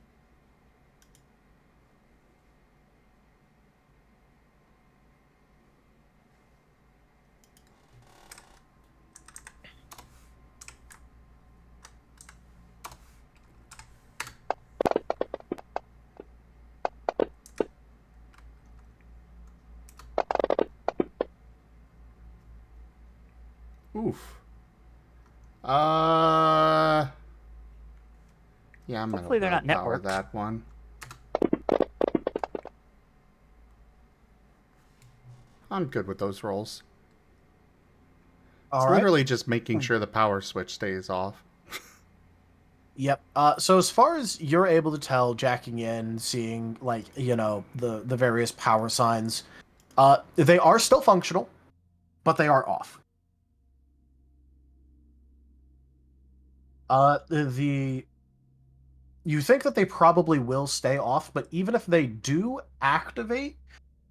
S1: Oof. Yeah, I'm
S7: Hopefully they're not
S1: power
S7: networked.
S1: That one. I'm good with those rolls. It's literally just making sure the power switch stays off.
S3: Yep. So as far as you're able to tell, jacking in, seeing, the various power signs, they are still functional, but they are off. You think that they probably will stay off, but even if they do activate,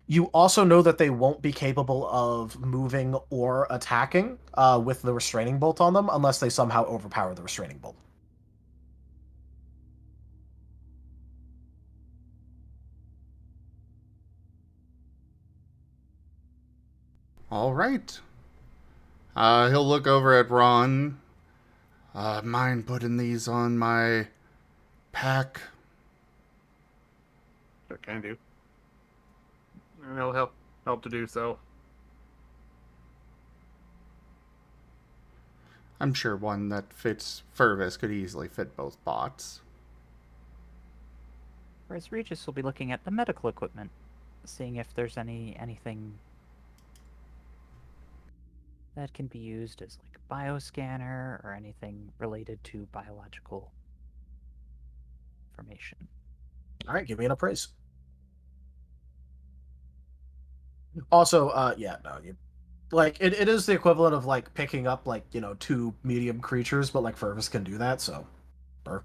S3: You also know that they won't be capable of moving or attacking with the restraining bolt on them unless they somehow overpower the restraining bolt.
S1: All right. He'll look over at Ron. Mind putting these on my pack?
S8: Sure can do. And it'll help to do so.
S1: I'm sure one that fits Fervis could easily fit both bots.
S7: Whereas Regis will be looking at the medical equipment, seeing if there's anything that can be used as like a bioscanner or anything related to biological information.
S3: All right, give me an appraise. Also, it is the equivalent of like picking up like, 2 medium creatures, but like Fervis can do that, so burr.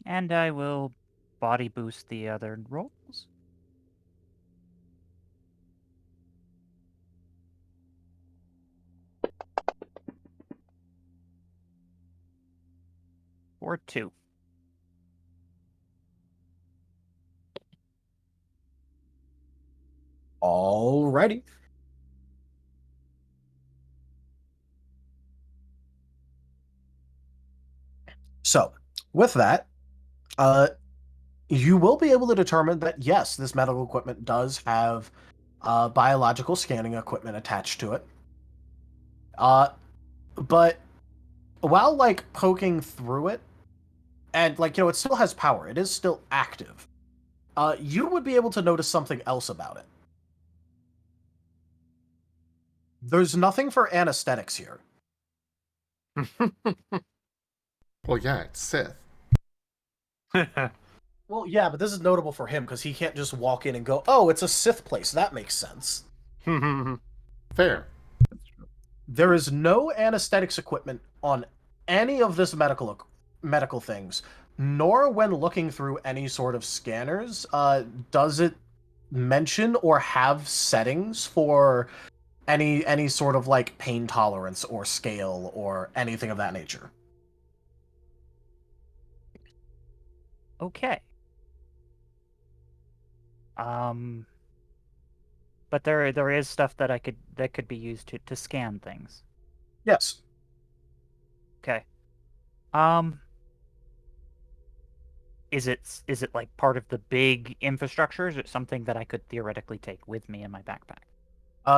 S7: And I will body boost the other rolls. For 2.
S3: Alrighty. So, with that, you will be able to determine that, yes, this medical equipment does have biological scanning equipment attached to it. But while, like, poking through it, and, like, it still has power, it is still active, you would be able to notice something else about it. There's nothing for anesthetics here.
S1: Well, yeah, it's Sith.
S3: Well, yeah, but this is notable for him because he can't just walk in and go, "Oh, it's a Sith place." That makes sense.
S1: Fair.
S3: There is no anesthetics equipment on any of this medical things, nor when looking through any sort of scanners does it mention or have settings for any sort of like pain tolerance or scale or anything of that nature.
S7: Okay. But there is stuff that could be used to scan things.
S3: Yes.
S7: Okay. Is it like part of the big infrastructure? Is it something that I could theoretically take with me in my backpack?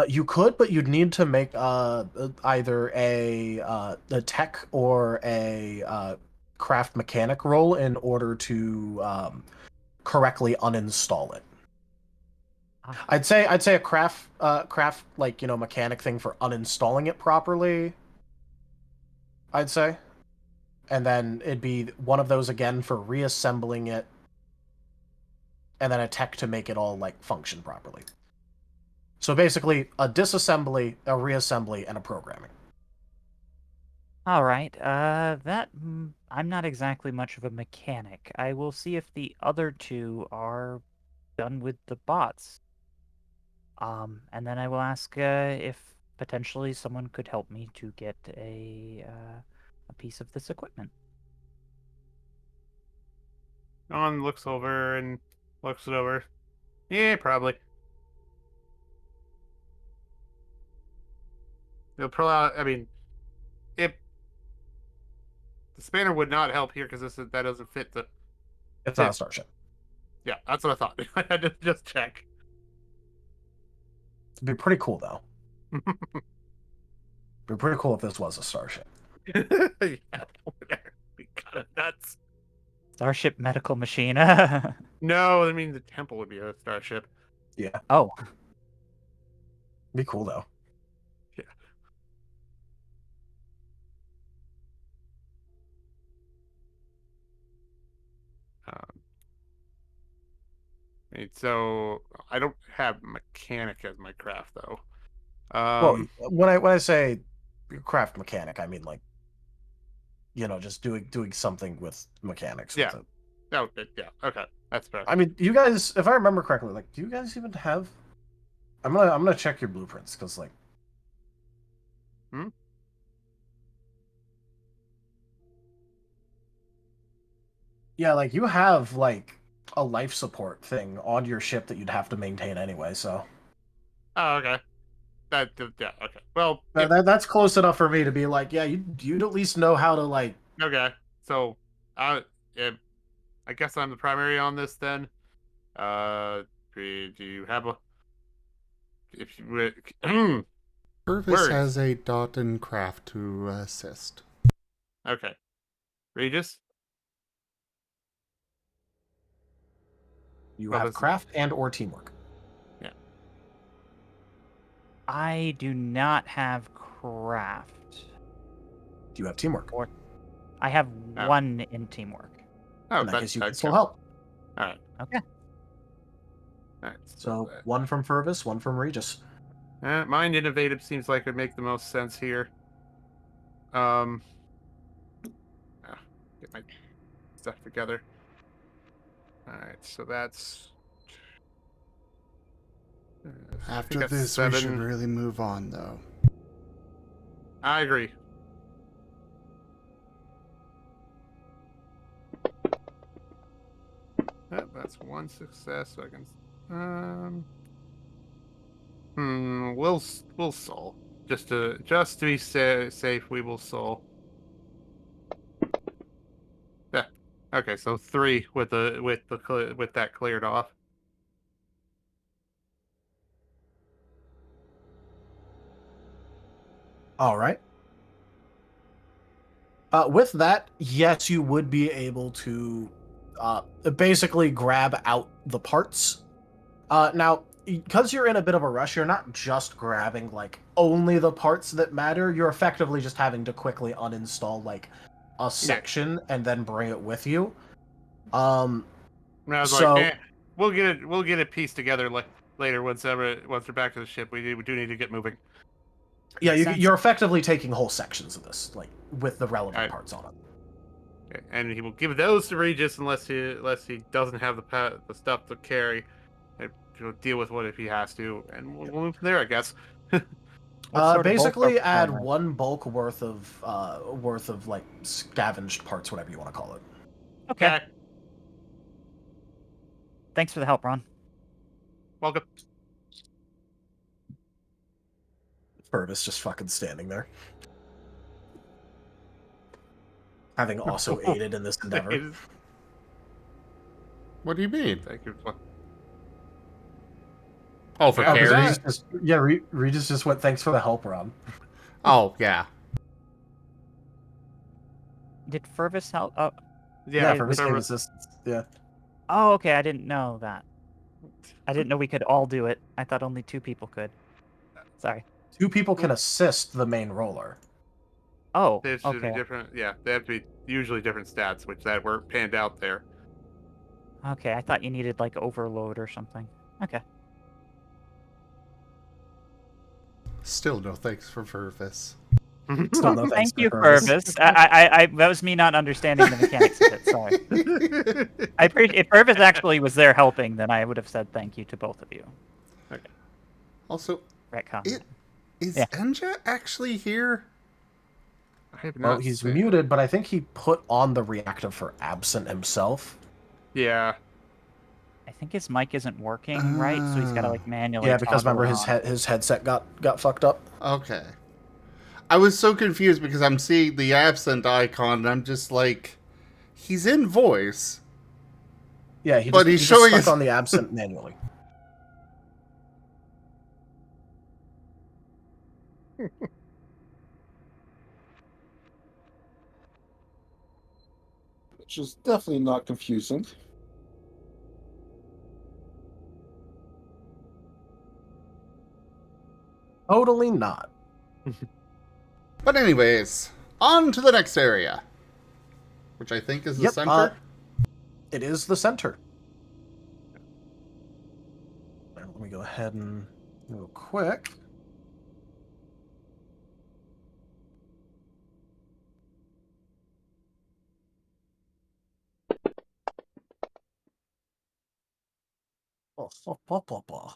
S3: You could, but you'd need to make either a tech or a craft mechanic roll in order to correctly uninstall it. I'd say a craft like mechanic thing for uninstalling it properly. I'd say, and then it'd be one of those again for reassembling it, and then a tech to make it all like function properly. So basically, a disassembly, a reassembly, and a programming.
S7: All right. That I'm not exactly much of a mechanic. I will see if the other 2 are done with the bots. And then I will ask if potentially someone could help me to get a piece of this equipment.
S8: On looks over and looks it over. Yeah, probably. They'll pull out. I mean, if the spanner would not help here because that doesn't fit the.
S3: It's not a starship.
S8: Yeah, that's what I thought. I had to just check.
S3: It'd be pretty cool though. It'd be pretty cool if this was a starship.
S8: Yeah, be kind of nuts.
S7: Starship medical machine.
S8: No, I mean the temple would be a starship.
S3: Yeah,
S7: Oh,
S3: be cool though.
S8: Yeah. I mean, so I don't have mechanic as my craft though.
S3: Well, when I say craft mechanic, I mean like, just doing something with mechanics.
S8: Yeah.
S3: With it.
S8: No, yeah, okay, that's fair.
S3: I mean, you guys, if I remember correctly, like, do you guys even have? I'm gonna check your blueprints because like.
S8: Hmm?
S3: Yeah, like you have like a life support thing on your ship that you'd have to maintain anyway. So.
S8: Oh, okay. Yeah, okay. Well,
S3: That's close enough for me to be like, yeah, you'd at least know how to like.
S8: okay. So, I guess I'm the primary on this then. Do you have a? If you would,
S1: Fervis
S8: Words.
S1: has a dot in craft to assist.
S8: okay, Regis.
S3: You
S8: Well,
S3: have
S8: this-
S3: craft and or teamwork.
S8: Yeah.
S7: I do not have craft.
S3: Do you have teamwork?
S7: Or I have
S8: Oh.
S7: 1 in teamwork.
S8: Oh,
S3: In that case, you can
S8: that's
S3: still
S8: good.
S3: help.
S8: All right.
S7: Okay.
S8: All right.
S3: So 1 from Fervis, 1 from Regis.
S8: Mind innovative seems like it would make the most sense here. Get my stuff together. All right, so that's. I think
S1: After
S8: that's
S1: this, we should
S8: 7.
S1: really move on, though.
S8: I agree. Yep, that's 1 success. So I can. We'll soul just to be safe. We will soul. Yeah. Okay, so 3 with that cleared off.
S3: All right. With that, yes, you would be able to basically grab out the parts. Now, because you're in a bit of a rush, you're not just grabbing like only the parts that matter. You're effectively just having to quickly uninstall like a section and then bring it with you.
S8: And I was
S3: So-
S8: like, we'll get it pieced together later once we're back to the ship. We do need to get moving.
S3: Yeah,
S7: Makes sense.
S3: you're effectively taking whole sections of this, like with the relevant
S8: Alright.
S3: parts on it.
S8: Okay, and he will give those to Regis unless he doesn't have the stuff to carry. And he'll deal with what if he has to, and we'll move from there, I guess.
S7: What sort of
S3: Basically,
S7: bulk are
S3: add
S7: primary?
S3: 1 bulk worth of like scavenged parts, whatever you want to call it.
S7: Okay. Thanks for the help, Ron.
S8: Welcome.
S3: Fervis just fucking standing there, having also aided in this endeavor.
S1: What do you mean?
S8: Thank you.
S1: Oh, for
S8: Yeah,
S3: Oh, 'cause
S1: carrying?
S3: Regis just, Regis just went, thanks for the help, Ron.
S1: Oh, yeah.
S7: Did Fervis help? Oh,
S3: Yeah,
S7: Yeah,
S3: Fervis gave
S8: Fervis-
S3: assistance. Yeah.
S7: oh, okay. I didn't know that. I didn't know we could all do it. I thought only 2 people could. Sorry.
S3: 2 people can assist the main roller.
S7: Oh,
S8: They should be
S7: okay.
S8: different. Yeah, they have to be usually different stats, which that weren't panned out there.
S7: Okay, I thought you needed like overload or something. Okay.
S1: Still no thanks for Fervis.
S3: Still no thanks
S7: Thank you,
S3: to Fervis.
S7: Fervis. I that was me not understanding the mechanics of it. Sorry. I appreciate if Fervis actually was there helping, then I would have said thank you to both of you.
S1: Also,
S7: Retcon.
S1: is
S7: Yeah.
S1: Enja actually here?
S8: I have
S3: Well,
S8: not
S3: he's
S8: seen-
S3: muted, but I think he put on the reactive for absent himself.
S8: Yeah.
S7: I think his mic isn't working right, so he's got to like manually.
S3: Yeah, because
S7: toggle
S3: remember
S7: it on.
S3: his headset got fucked up.
S1: Okay. I was so confused because I'm seeing the absent icon and I'm just like, he's in voice.
S3: Yeah, he
S1: But
S3: just,
S1: he's
S3: he
S1: showing
S3: just
S1: his-
S3: stuck on the absent manually.
S11: which is definitely not confusing.
S3: Totally not.
S1: But anyways, on to the next area, which I think is the center.
S3: It is the center. Let me go ahead and real quick. Oh, blah, blah, blah.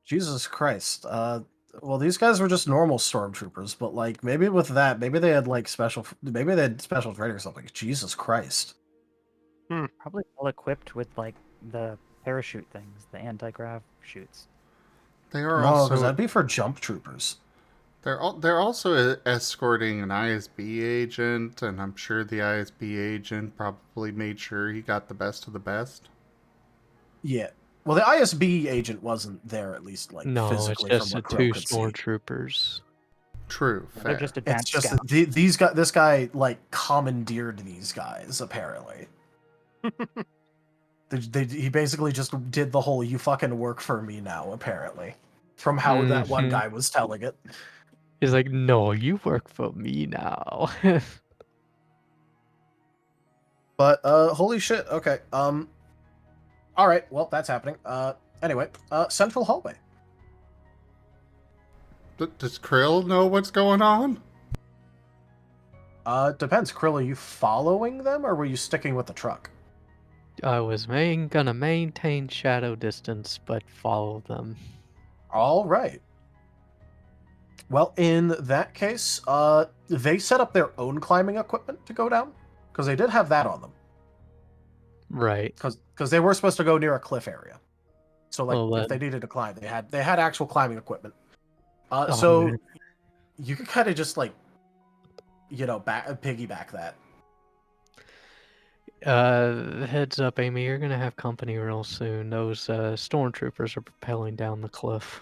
S3: Jesus Christ. Well, these guys were just normal stormtroopers, but like maybe with that, maybe they had special training or something. Jesus Christ.
S7: Probably well equipped with like the parachute things, the anti-grav chutes.
S1: They are
S3: No,
S1: also
S3: because that'd be for jump troopers.
S1: they're also escorting an ISB agent, and I'm sure the ISB agent probably made sure he got the best of the best.
S3: Yeah. Well, the ISB agent wasn't there, at least like
S6: No, it's
S3: physically
S6: just
S3: from
S6: the
S3: what
S6: two
S3: Krill could see.
S6: stormtroopers.
S1: True,
S7: They're
S1: fair.
S7: just
S3: It's
S7: advanced
S3: just
S7: scouts.
S3: that this guy like commandeered these guys. Apparently, he basically just did the whole "you fucking work for me now." Apparently, from how that one
S6: Mhm.
S3: guy was telling it.
S6: He's like, no, you work for me now.
S3: But holy shit. Okay. All right. Well, that's happening. Anyway. Central hallway.
S1: Does Krill know what's going on?
S3: Depends. Krill, are you following them, or were you sticking with the truck?
S6: I was gonna maintain shadow distance, but follow them.
S3: All right. Well, in that case, they set up their own climbing equipment to go down, because they did have that on them.
S6: Right.
S3: Because they were supposed to go near a cliff area. So, like,
S6: Well,
S3: if they needed to climb, they had actual climbing equipment.
S6: Oh,
S3: So
S6: man.
S3: you could kind of just like, piggyback that.
S6: Heads up, Amy, you're gonna have company real soon. Those stormtroopers are propelling down the cliff.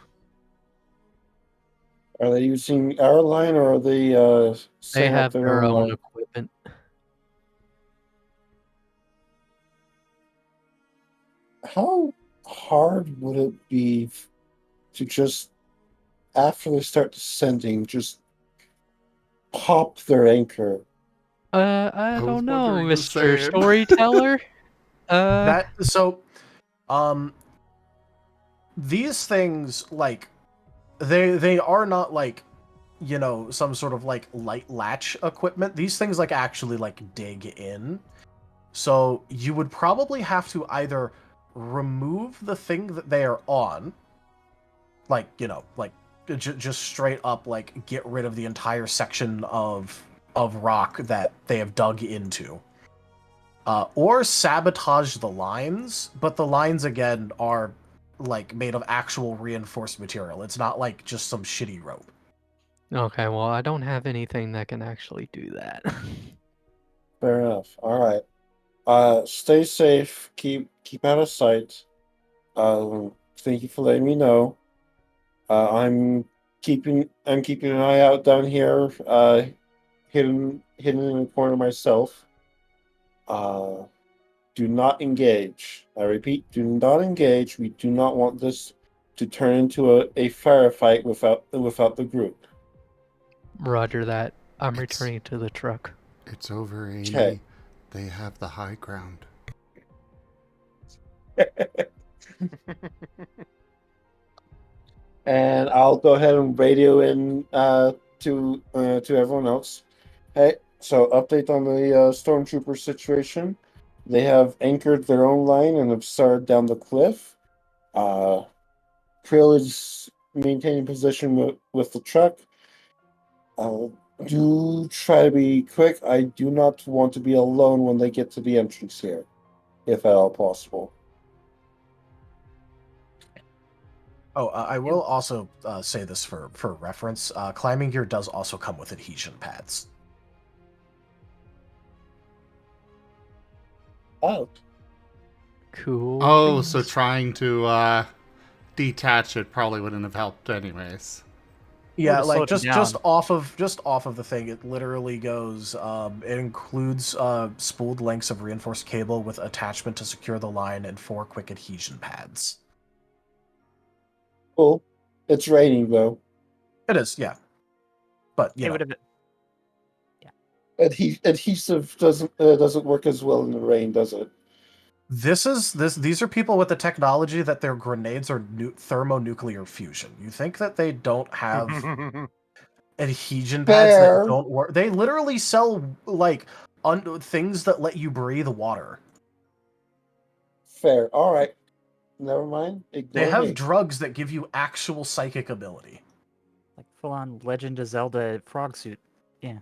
S11: Are they using our line or are they
S6: They
S11: setting up
S6: have
S11: their
S6: their
S11: own
S6: own
S11: line?
S6: equipment.
S11: How hard would it be to just, after they start descending, just pop their anchor?
S6: I
S1: was
S6: don't know,
S1: wondering the
S6: Mr.
S1: same.
S6: Storyteller.
S3: These things, like, they are not like, some sort of like light latch equipment. These things like actually like dig in. So you would probably have to either remove the thing that they are on, like, just straight up like get rid of the entire section of rock that they have dug into. Or sabotage the lines, but the lines again are like made of actual reinforced material. It's not like just some shitty rope.
S6: Okay, well, I don't have anything that can actually do that.
S11: Fair enough. All right. Stay safe. Keep out of sight. Thank you for letting me know. I'm keeping an eye out down here. Hidden in the corner myself. Do not engage. I repeat, do not engage. We do not want this to turn into a firefight without the group.
S6: Roger that. I'm returning to the truck.
S1: It's over, Amy.
S11: Okay.
S1: They have the high ground.
S11: And I'll go ahead and radio in to everyone else. Hey, so update on the stormtrooper situation. They have anchored their own line and have started down the cliff. Krill is maintaining position with the truck. Do try to be quick. I do not want to be alone when they get to the entrance here, if at all possible.
S3: Oh, I will also say this for reference. Climbing gear does also come with adhesion pads.
S11: Oh.
S6: Cool.
S1: Oh,
S6: beans.
S1: so trying to detach it probably wouldn't have helped anyways.
S3: Yeah,
S7: to slow
S3: like
S7: you
S3: just
S7: down.
S3: off of the thing, it literally goes. It includes spooled lengths of reinforced cable with attachment to secure the line and 4 quick adhesion pads.
S11: Cool. It's raining though.
S3: It is, yeah, but
S7: It would have been.
S11: Adhesive doesn't work as well in the rain, does it?
S3: These are people with the technology that their grenades are thermonuclear fusion. You think that they don't have adhesion pads that
S11: Fair.
S3: don't work? They literally sell like things that let you breathe water.
S11: Fair. All right. Never mind.
S3: They
S11: Ignore
S3: have
S11: me.
S3: drugs that give you actual psychic ability.
S7: Like full-on Legend of Zelda frog suit. Yeah.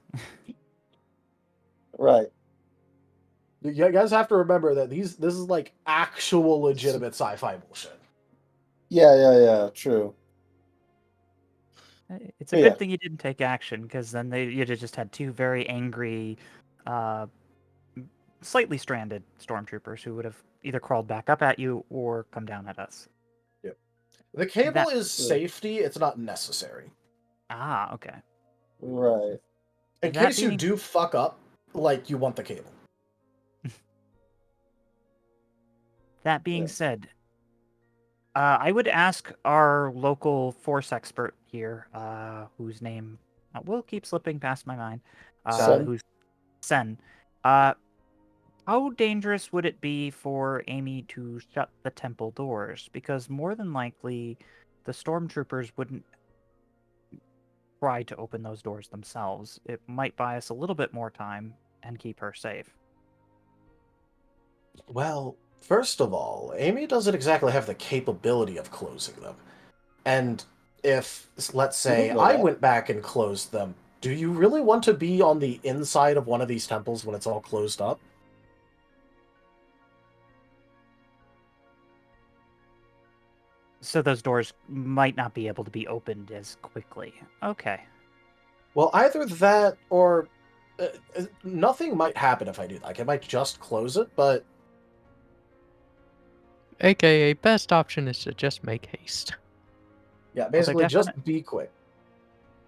S11: Right.
S3: You guys have to remember that this is like actual legitimate sci-fi bullshit.
S11: Yeah. True.
S7: It's a
S11: Yeah.
S7: good thing you didn't take action, because then you'd have just had 2 very angry, slightly stranded stormtroopers who would have either crawled back up at you or come down at us.
S3: Yep. The cable
S7: That-
S3: is safety, it's not necessary.
S7: Ah, okay.
S11: Right.
S3: In
S7: That
S3: case you
S7: being-
S3: do fuck up, like, you want the cable.
S7: That being
S11: Yeah.
S7: said, I would ask our local force expert here, whose name will keep slipping past my mind,
S11: Sen?
S7: who's Sen. How dangerous would it be for Amy to shut the temple doors? Because more than likely, the stormtroopers wouldn't try to open those doors themselves. It might buy us a little bit more time and keep her safe.
S3: Well, first of all, Amy doesn't exactly have the capability of closing them. And if, let's say,
S11: You know
S3: I
S11: that.
S3: went back and closed them, do you really want to be on the inside of one of these temples when it's all closed up?
S7: So those doors might not be able to be opened as quickly. Okay.
S3: Well, either that or nothing might happen if I do that. Like, I might just close it, but
S6: AKA, best option is to just make haste.
S3: yeah, basically just be quick.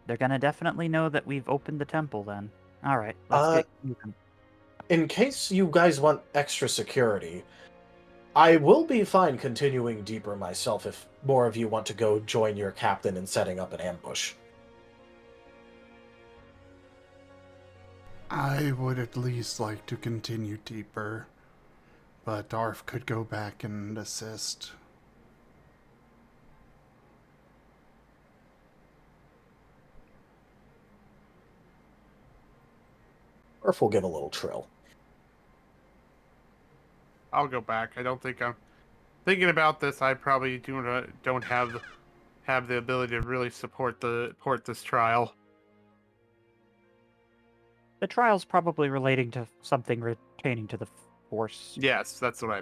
S7: They're gonna definitely know that we've opened the temple then. Alright, let's get moving.
S3: In case you guys want extra security, I will be fine continuing deeper myself if more of you want to go join your captain in setting up an ambush.
S1: I would at least like to continue deeper, but Darf could go back and assist.
S3: Or if we'll give a little trill.
S8: I'll go back. I don't think I'm thinking about this. I probably don't have the ability to really support this trial.
S7: The trial's probably relating to something pertaining to the Force.
S8: Yes, that's what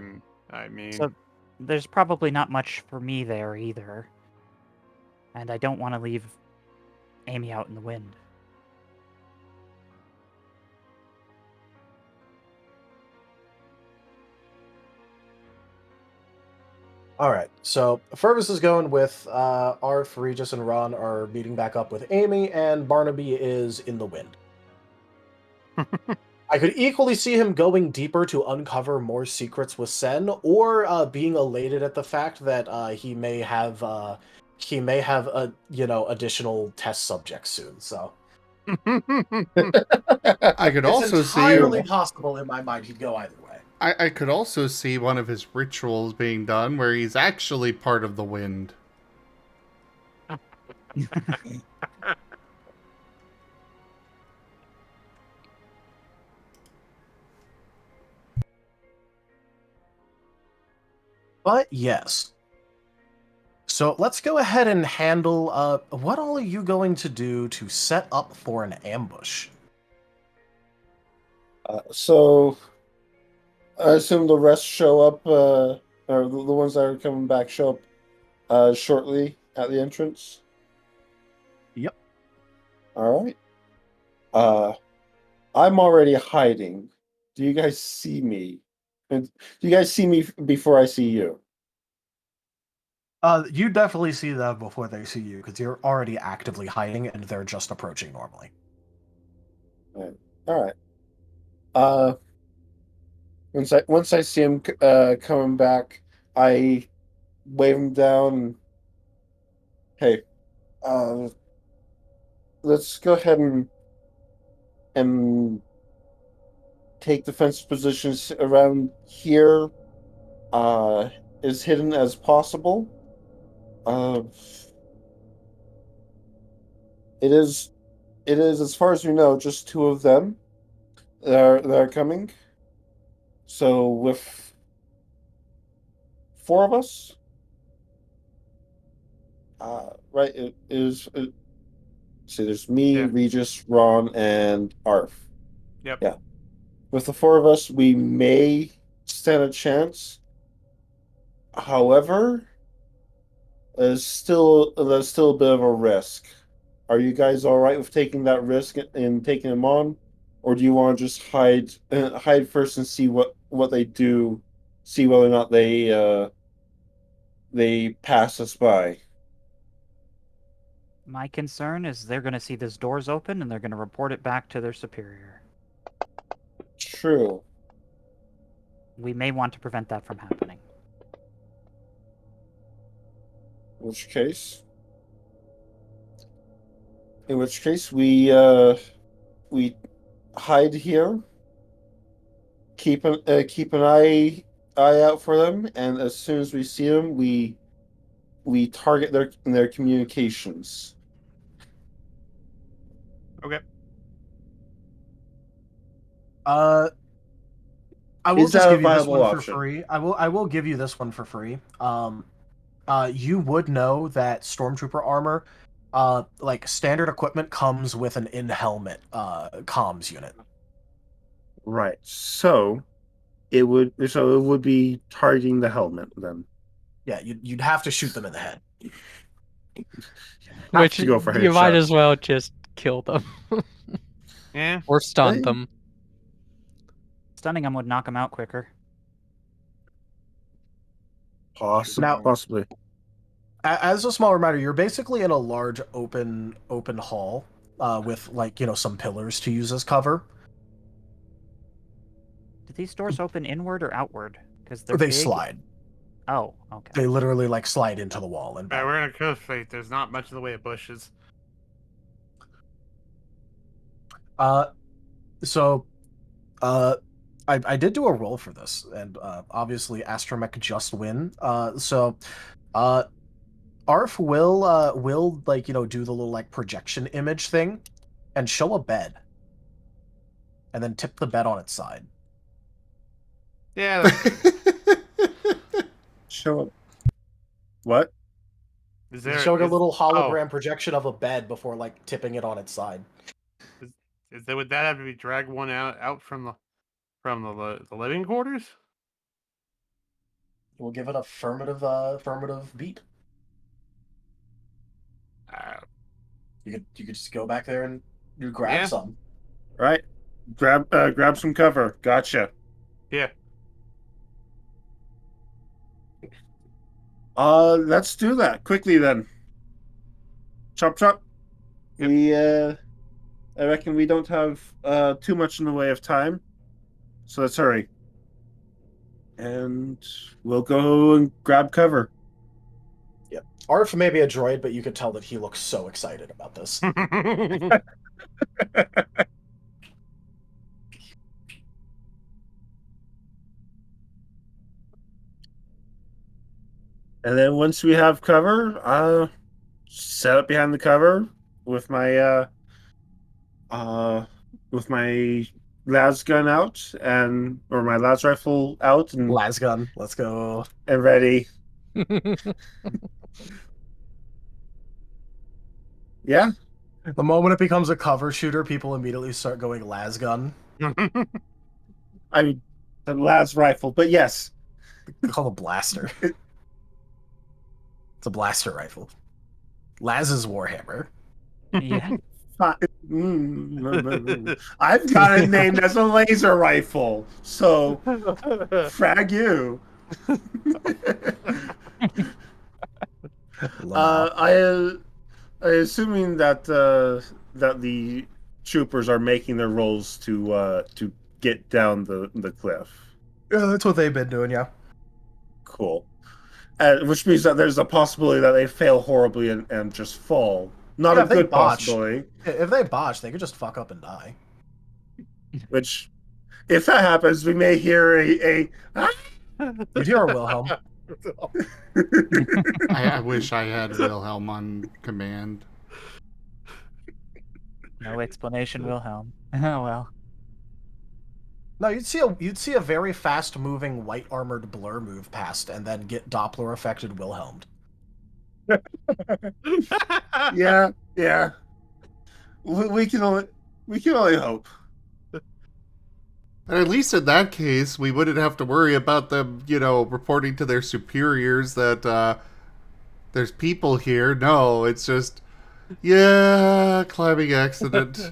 S8: I mean.
S7: So there's probably not much for me there either. And I don't want to leave Amy out in the wind.
S3: Alright, so Fervis is going with Arf, Regis, and Ron are meeting back up with Amy, and Barnaby is in the wind. I could equally see him going deeper to uncover more secrets with Sen, or being elated at the fact that he may have additional test subjects soon. So
S1: I could also
S3: it's
S1: see
S3: entirely possible in my mind he'd go either way.
S1: I could also see one of his rituals being done where he's actually part of the wind.
S3: But yes. So let's go ahead and handle what all are you going to do to set up for an ambush?
S11: So I assume the rest show up, or the ones that are coming back show up shortly at the entrance.
S3: Yep.
S11: All right. I'm already hiding. Do you guys see me? And do you guys see me before I see you?
S3: You definitely see them before they see you, because you're already actively hiding, and they're just approaching normally.
S11: All right. Once I see him coming back, I wave him down. Hey, let's go ahead and take defensive positions around here, as hidden as possible. It is, as far as we know, just two of them that are coming. So with four of us, right? See, there's me,
S8: Yeah.
S11: Regis, Ron, and Arf.
S8: Yep.
S11: Yeah. With the four of us, we may stand a chance. However, there's still a bit of a risk. Are you guys all right with taking that risk and taking them on, or do you want to just hide first and see what they do, see whether or not they pass us by?
S7: My concern is they're going to see this door's open and they're going to report it back to their superior.
S11: True.
S7: We may want to prevent that from happening.
S11: In which case, we hide here, keep an eye out for them, and as soon as we see them, we target their communications.
S8: Okay.
S3: I will
S11: Is
S3: just
S11: that a
S3: give you this
S11: viable
S3: one for
S11: option?
S3: free. I will give you this one for free. You would know that stormtrooper armor, like standard equipment, comes with an in-helmet comms unit.
S4: Right. So it would be targeting the helmet then.
S3: Yeah, you'd have to shoot them in the head.
S4: Have
S6: Which
S4: to go for
S6: you might
S4: headshots.
S6: as well just kill them.
S8: Yeah.
S6: Or stun
S11: Hey.
S6: them.
S7: Stunning them would knock them out quicker.
S4: Possibly.
S3: As a small reminder, you're basically in a large open hall with some pillars to use as cover.
S7: Do these doors open inward or outward? Because
S3: They
S7: big.
S3: slide.
S7: Oh, okay.
S3: They literally slide into the wall and back.
S8: We're in a cliff face. There's not much in the way of bushes.
S3: So I did do a roll for this, and obviously Astromech just win. So Arf will do the little projection image thing and show a bed. And then tip the bed on its side.
S8: Yeah.
S4: Show up. What?
S8: Is
S3: Showing a little hologram projection of a bed before tipping it on its side.
S8: Would that have to be drag one out from the living quarters?
S3: We'll give it affirmative beat. You could just go back there and grab some.
S4: Right. Grab some cover. Gotcha.
S8: Yeah.
S4: Let's do that quickly then. Chop chop.
S8: Yep.
S4: I reckon we don't have too much in the way of time, so let's hurry. And we'll go and grab cover.
S3: Yep. Arf may be a droid, but you could tell that he looks so excited about this.
S4: And then once we have cover, I'll set up behind the cover with my las gun out or my las rifle out and
S3: las gun. Let's go.
S4: And ready. Yeah.
S3: The moment it becomes a cover shooter, people immediately start going las gun.
S4: I mean, the las rifle, but yes.
S3: They call it a blaster. It's a blaster rifle. Laz's Warhammer.
S7: Yeah.
S4: I've got it named as a laser rifle, so frag you.
S3: them now.
S4: I assuming that that the troopers are making their rolls to get down the cliff.
S3: Yeah, that's what they've been doing, yeah.
S4: Cool. Which means that there's a possibility that they fail horribly and just fall. Not
S3: Yeah,
S4: a
S3: if they
S4: good
S3: botch.
S4: possibility.
S3: If they botch, they could just fuck up and die.
S4: Which, if that happens, we may hear a
S3: You'd hear a Wilhelm.
S1: I wish I had Wilhelm on command.
S7: No explanation, Wilhelm. Oh well.
S3: No, you'd see a very fast moving white armored blur move past and then get Doppler affected Wilhelmed.
S4: yeah. We can only hope.
S1: And at least in that case, we wouldn't have to worry about them, reporting to their superiors that there's people here. No, it's just, climbing accident.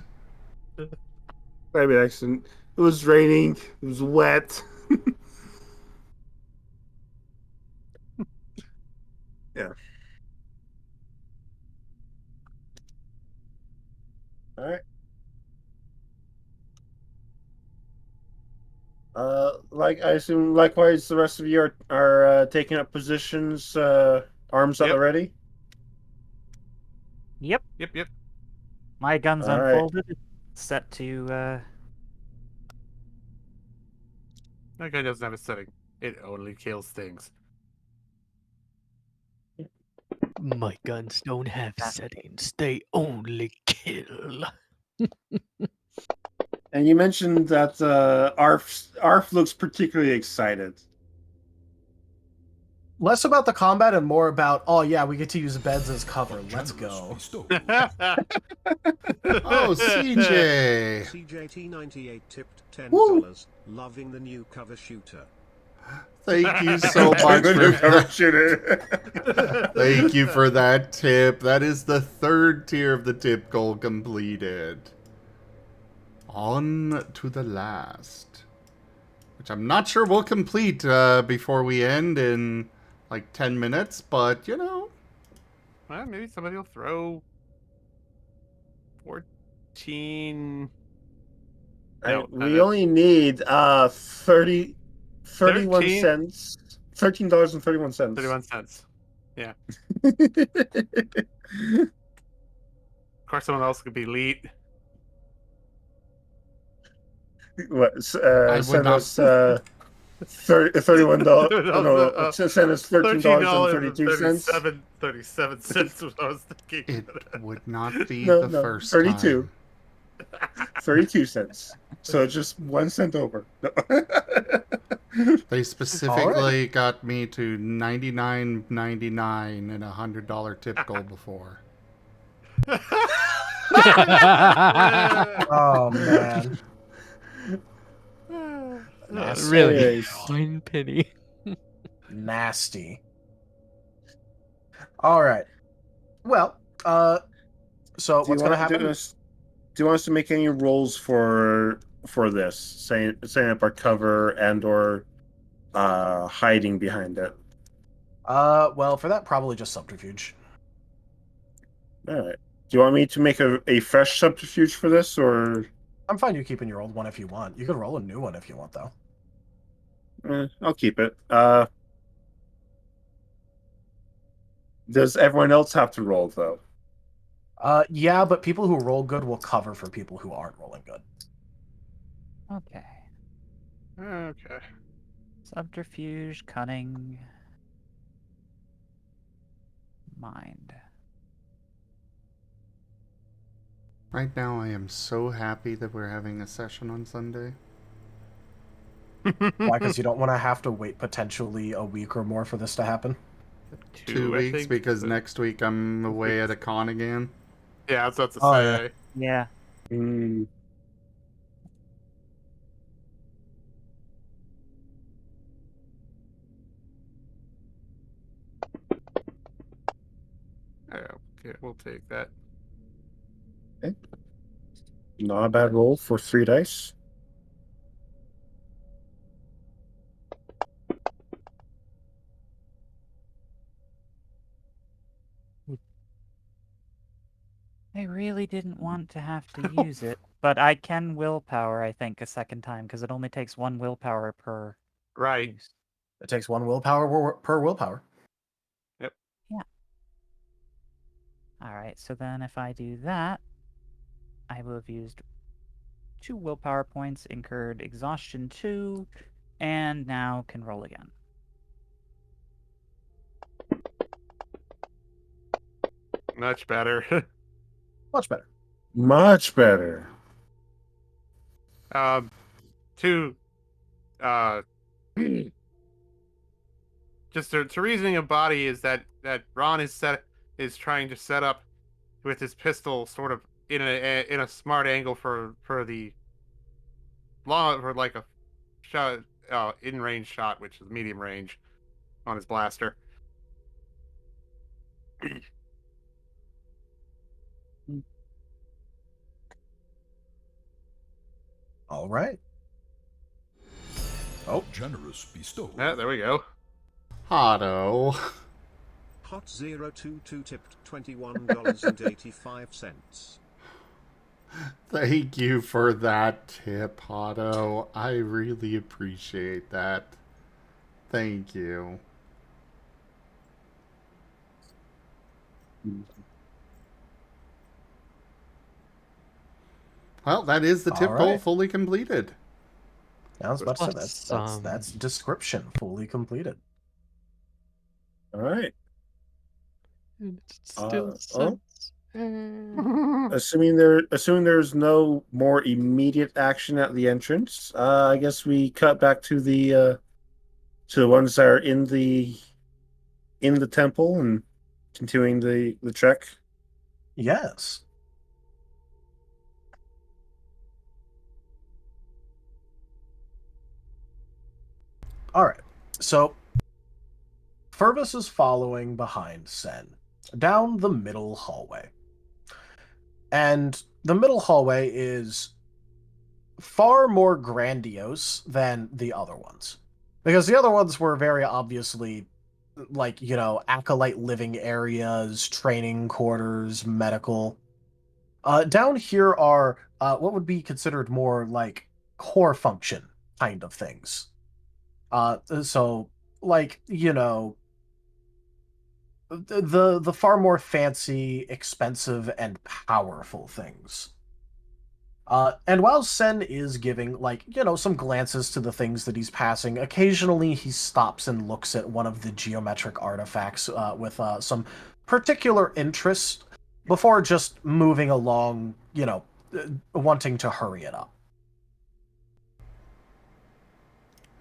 S4: Climbing accident. It was raining. It was wet. Yeah. All right. Like I assume, likewise, the rest of you are taking up positions, arms at the ready.
S7: Yep.
S8: Yep.
S7: My gun's
S4: All right.
S7: unfolded. Set to.
S8: That guy doesn't have a setting. It only kills things.
S6: My guns don't have settings. They only kill.
S4: And you mentioned that Arf looks particularly excited.
S3: Less about the combat and more about, oh yeah, we get to use beds as cover. Let's go.
S1: Oh, CJ!
S10: CJT98 tipped $10.
S4: Woo.
S10: Loving the new cover shooter.
S1: Thank you so much for that. Thank you for that tip. That is the third tier of the tip goal completed. On to the last. Which I'm not sure we'll complete before we end in like 10 minutes, but
S8: Well, maybe somebody will throw 14.
S4: We only need 31
S8: 13?
S4: cents. $13.31.
S8: 31 cents. Yeah. Of course, someone else could be elite.
S4: What?
S1: I would
S4: Send
S1: not-
S4: us $31. No, send us $13.32.
S8: 37 cents was what I was thinking.
S1: it would not be
S4: No,
S1: the first
S4: 32.
S1: time.
S4: 32 cents. So just 1 cent over. No.
S1: They specifically got me to $99.99 and $100 tip goal before.
S3: Oh man.
S6: Really? Fine penny.
S3: Nasty. All right. Well, so what's going to happen?
S4: Do you want us to make any rolls for this? Setting up our cover and or hiding behind it.
S3: Well, for that, probably just subterfuge.
S4: All right. Do you want me to make a fresh subterfuge for this, or?
S3: I'm fine you keeping your old one if you want. You can roll a new one if you want, though.
S4: I'll keep it. Does everyone else have to roll, though?
S3: Yeah, but people who roll good will cover for people who aren't rolling good.
S7: Okay.
S8: Okay.
S7: Subterfuge, cunning, mind.
S1: Right now, I am so happy that we're having a session on Sunday.
S3: Why? Because you don't want to have to wait potentially a week or more for this to happen?
S1: 2
S8: I
S1: weeks,
S8: think,
S1: because
S8: but-
S1: next week I'm away at a con again.
S8: Yeah, I was about to
S3: Oh,
S8: say.
S7: Yeah.
S8: Okay, we'll take that.
S4: Not a bad roll for 3 dice.
S7: I really didn't want to have to use it, but I can willpower, I think, a second time, because it only takes 1 willpower per
S8: Right.
S7: use.
S3: It takes 1 willpower per willpower.
S8: Yep.
S7: Yeah. Alright, so then if I do that, I will have used 2 willpower points, incurred exhaustion 2, and now can roll again.
S8: Much better.
S3: Much better.
S4: Much better.
S8: To just the reasoning of body is that Ron is trying to set up with his pistol sort of in a smart angle for the long for like a shot in range shot, which is medium range on his blaster.
S3: All right. Oh,
S9: Generous bestow.
S8: Yeah, there we go.
S1: Otto.
S10: Hot022 tipped $21.85.
S1: Thank you for that tip, Otto. I really appreciate that. Thank you. Well, that is the tip
S3: All
S1: goal
S3: right.
S1: fully completed.
S3: I was about to say
S6: Awesome.
S3: that's description fully completed.
S4: All right.
S6: And it still
S4: oh.
S6: sucks.
S4: Assuming there's no more immediate action at the entrance, I guess we cut back to the ones that are in the temple and continuing the trek.
S3: Yes. All right. So Fervis is following behind Sen down the middle hallway. And the middle hallway is far more grandiose than the other ones. Because the other ones were very obviously like, acolyte living areas, training quarters, medical. Down here are what would be considered more like core function kind of things. So like, the far more fancy, expensive, and powerful things. And while Sen is giving, some glances to the things that he's passing, occasionally he stops and looks at one of the geometric artifacts with some particular interest before just moving along, wanting to hurry it up.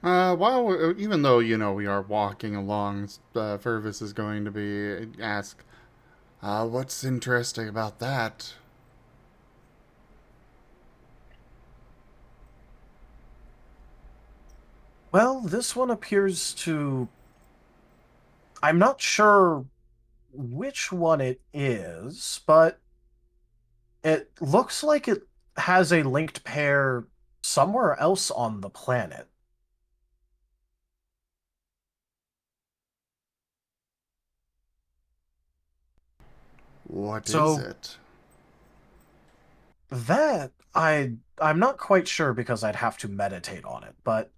S1: Even though, we are walking along, Fervis is going to be asked, what's interesting about that?
S3: Well, this one appears to... I'm not sure which one it is, but it looks like it has a linked pair somewhere else on the planet.
S1: What is it?
S3: That I'm not quite sure because I'd have to meditate on it, but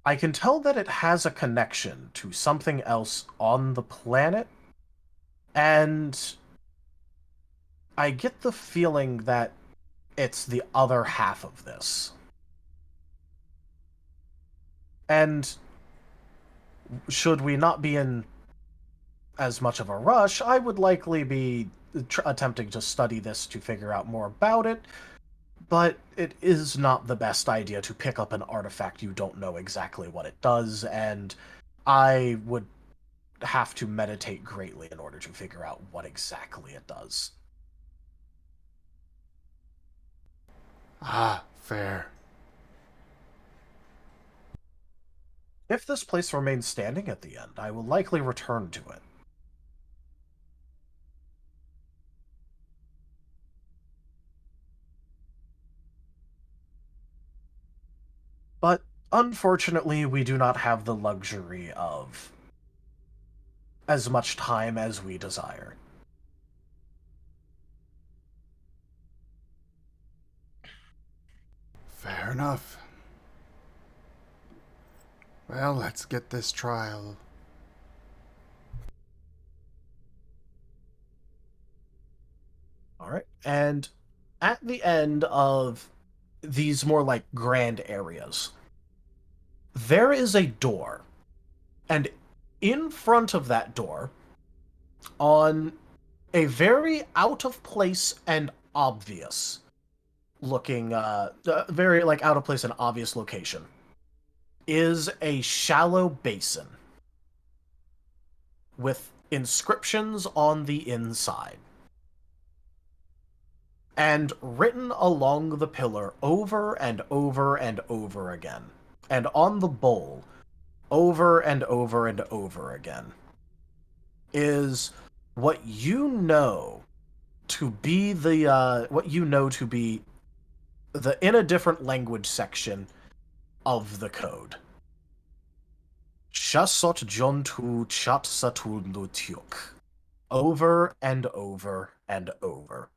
S3: I can tell that it has a connection to something else on the planet, and I get the feeling that it's the other half of this. And should we not be in as much of a rush, I would likely be attempting to study this to figure out more about it, but it is not the best idea to pick up an artifact you don't know exactly what it does, and I would have to meditate greatly in order to figure out what exactly it does.
S1: Ah, fair.
S3: If this place remains standing at the end, I will likely return to it. But unfortunately, we do not have the luxury of as much time as we desire.
S1: Fair enough. Well, let's get this trial.
S3: All right. And at the end of these more like grand areas, there is a door. And in front of that door, on a very out of place and obvious looking, very like out of place and obvious location, is a shallow basin with inscriptions on the inside. And written along the pillar over and over and over again, and on the bowl over and over and over again, is what you know to be the in a different language section of the code. Shasot Jontu Chatsatul Lutyuk. Over and over and over.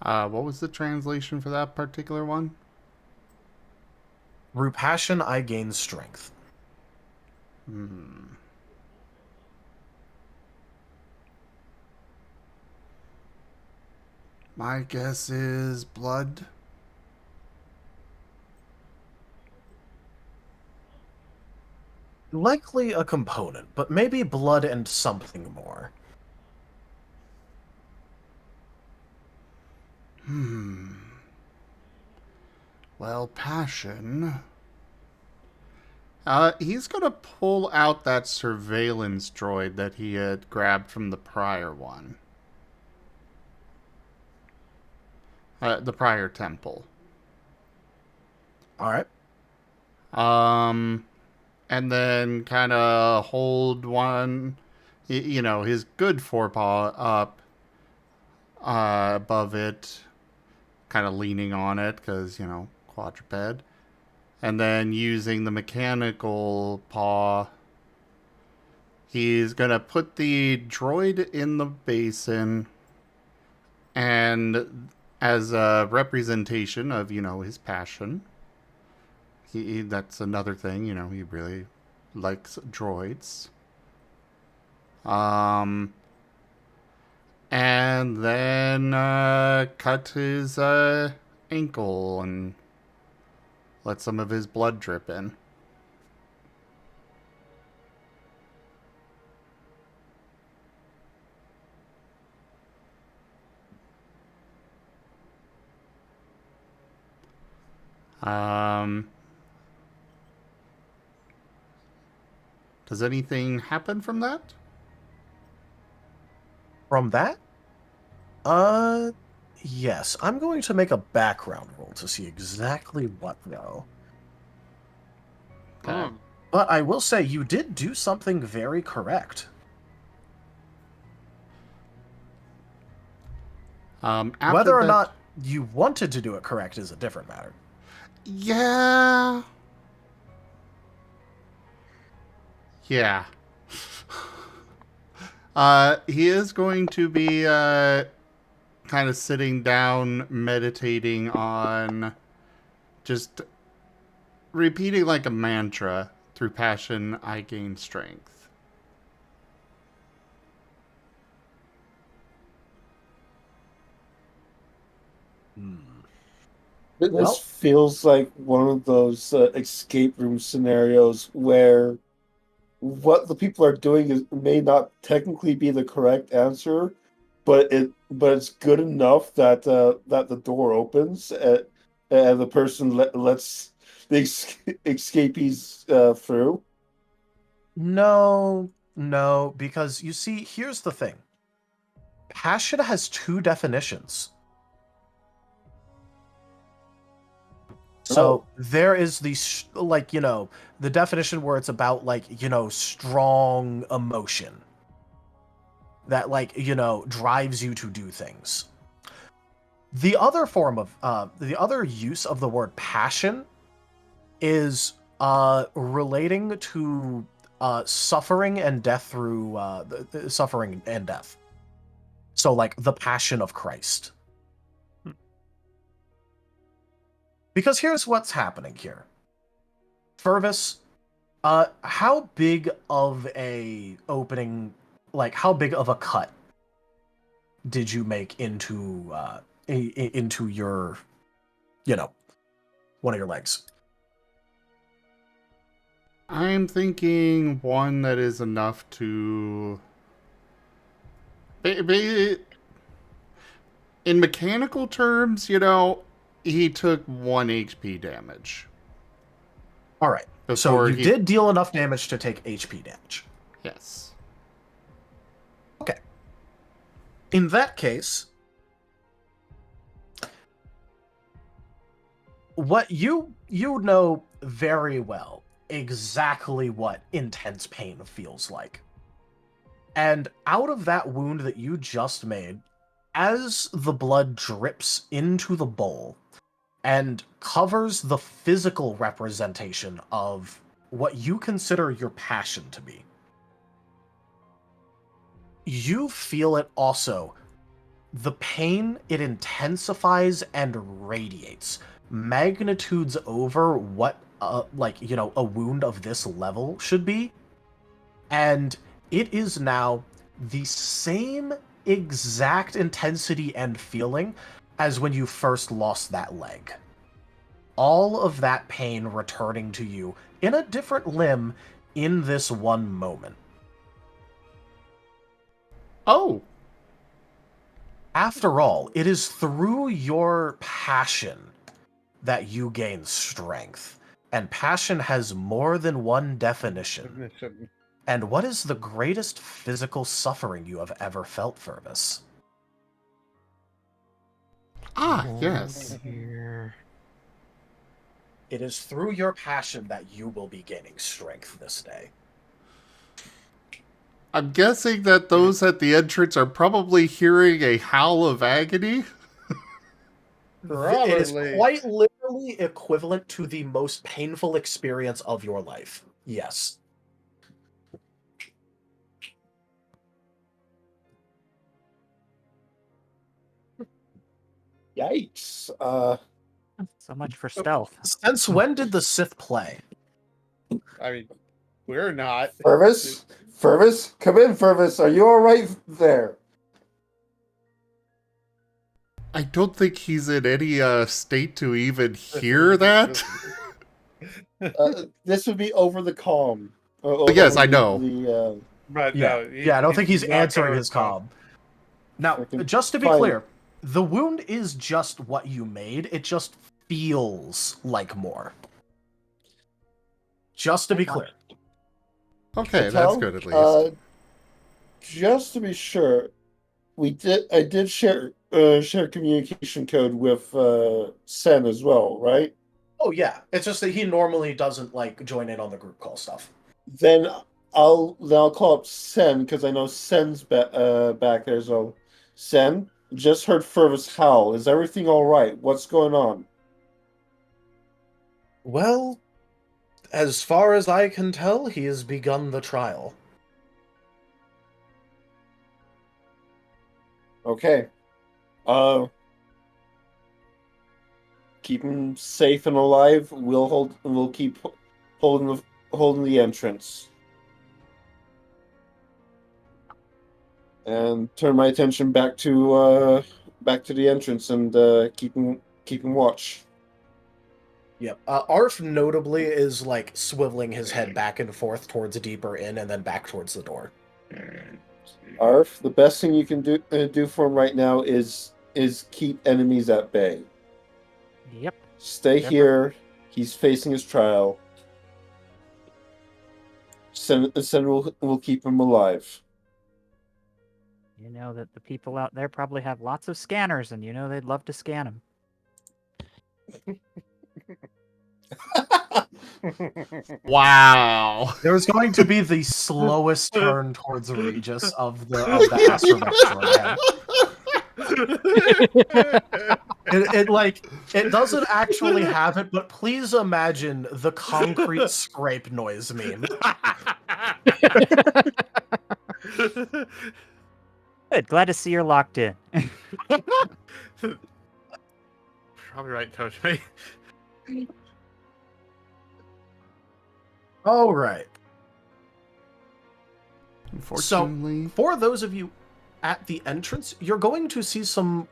S1: What was the translation for that particular one?
S3: Through passion I gain strength.
S1: My guess is blood.
S3: Likely a component, but maybe blood and something more.
S1: Well, passion. He's gonna pull out that surveillance droid that he had grabbed from the prior one. The prior temple.
S3: All right.
S1: And then kind of hold one, his good forepaw up above it, kind of leaning on it because, quadruped. And then using the mechanical paw, he's going to put the droid in the basin, and as a representation of, his passion, that's another thing, he really likes droids. And then cut his ankle and let some of his blood drip in. Does anything happen from that?
S3: From that? Yes. I'm going to make a background roll to see exactly what though.
S1: Okay.
S3: But I will say you did do something very correct.
S1: After
S3: Whether or
S1: that-
S3: not you wanted to do it correct is a different matter.
S1: Yeah. Yeah. He is going to be kind of sitting down, meditating on just repeating like a mantra. Through passion, I gain strength.
S11: This
S3: Well-
S11: feels like one of those escape room scenarios where what the people are doing may not technically be the correct answer, but it's good enough that that the door opens and the person lets the escapees through.
S3: No, because you see, here's the thing. Passion has two definitions. So there is the the definition where it's about strong emotion that drives you to do things. The other form of the other use of the word passion is relating to suffering and death through suffering and death. So like the passion of Christ. Because here's what's happening here. Fervis, how big of a opening, like how big of a cut did you make into your, one of your legs?
S1: I'm thinking one that is enough to... In mechanical terms, he took 1 HP damage.
S3: All right. So you did deal enough damage to take HP damage.
S1: Yes.
S3: Okay. In that case, what you know very well exactly what intense pain feels like. And out of that wound that you just made, as the blood drips into the bowl and covers the physical representation of what you consider your passion to be, you feel it also. The pain, it intensifies and radiates magnitudes over what a wound of this level should be. And it is now the same exact intensity and feeling as when you first lost that leg. All of that pain returning to you in a different limb in this one moment.
S1: Oh.
S3: After all, it is through your passion that you gain strength. And passion has more than one definition. And what is the greatest physical suffering you have ever felt, Fervis?
S1: Yes.
S3: It is through your passion that you will be gaining strength this day.
S1: I'm guessing that those at the entrance are probably hearing a howl of agony.
S3: It is quite literally equivalent to the most painful experience of your life. Yes.
S11: Yikes.
S7: So much for stealth.
S3: Since when did the Sith play?
S8: I mean, we're not.
S11: Fervis? Fervis? Come in, Fervis. Are you alright there?
S1: I don't think he's in any state to even hear that.
S11: This would be over the comm.
S1: Yes, I know.
S8: But
S3: yeah,
S8: no,
S3: I don't think he's
S8: not
S3: answering
S8: gonna
S3: his comm. Now, just to be
S11: Fine.
S3: clear, the wound is just what you made. It just feels like more. Just to be clear.
S1: Okay, that's good at least.
S11: Just to be sure, I did share communication code with Sen as well, right?
S3: Oh yeah, it's just that he normally doesn't join in on the group call stuff.
S11: Then I'll call up Sen because I know Sen's back there. So Sen, just heard Fervis howl. Is everything all right? What's going on?
S3: Well, as far as I can tell, he has begun the trial.
S11: Okay. Keep him safe and alive. We'll keep holding the entrance. And turn my attention back to the entrance and keep him watch.
S3: Yep. Arf notably is swiveling his head back and forth towards deeper in and then back towards the door.
S11: Arf, the best thing you can do for him right now is keep enemies at bay.
S7: Yep.
S11: Stay here. He's facing his trial. Sen will keep him alive.
S7: You know that the people out there probably have lots of scanners, and they'd love to scan them.
S1: Wow.
S3: There's going to be the slowest turn towards Regis of the astromech. It doesn't actually have it, but please imagine the concrete scrape noise meme.
S7: Good. Glad to see you're locked in.
S8: Probably right, Coach.
S3: All right.
S1: Unfortunately.
S3: So, for those of you at the entrance, you're going to see some,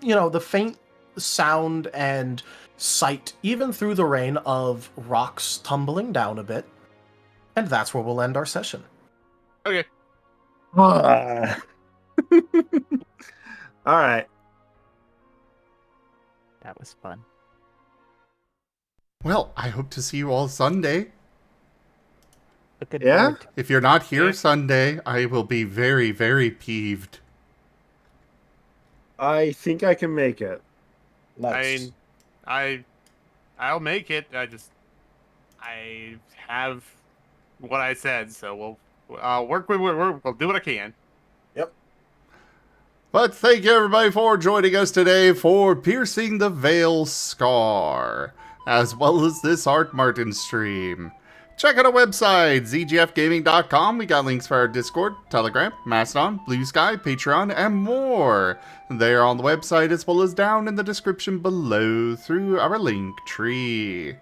S3: the faint sound and sight, even through the rain, of rocks tumbling down a bit. And that's where we'll end our session.
S8: Okay.
S4: All right.
S7: That was fun.
S1: Well, I hope to see you all Sunday.
S7: Looking
S4: Yeah?
S7: forward to
S1: If you're not here
S8: Yeah.
S1: Sunday, I will be very, very peeved.
S4: I think I can make it.
S11: Nice.
S8: I'll make it. I have what I said, so we'll work with we'll do what I can.
S1: But thank you everybody for joining us today for Piercing the Veil Scar, as well as this Art Marten stream. Check out our website, zgfgaming.com. We got links for our Discord, Telegram, Mastodon, Blue Sky, Patreon, and more. They are on the website as well as down in the description below through our link tree.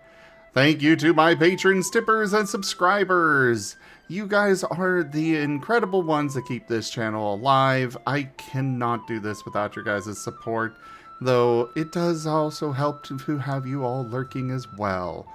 S1: Thank you to my patrons, tippers, and subscribers. You guys are the incredible ones that keep this channel alive. I cannot do this without your guys' support, though it does also help to have you all lurking as well.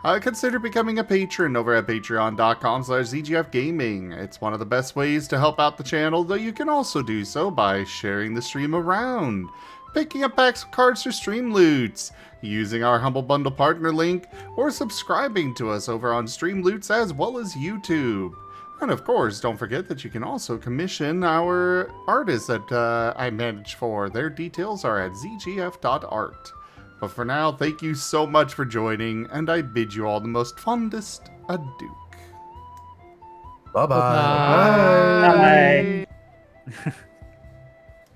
S1: Consider becoming a patron over at patreon.com/zgfgaming. It's one of the best ways to help out the channel, though you can also do so by sharing the stream around, picking up packs of cards for stream loots, using our Humble Bundle partner link, or subscribing to us over on Streamloots as well as YouTube. And of course, don't forget that you can also commission our artists that I manage for. Their details are at zgf.art. But for now, thank you so much for joining, and I bid you all the most fondest adieu.
S3: Bye-bye.
S7: Bye.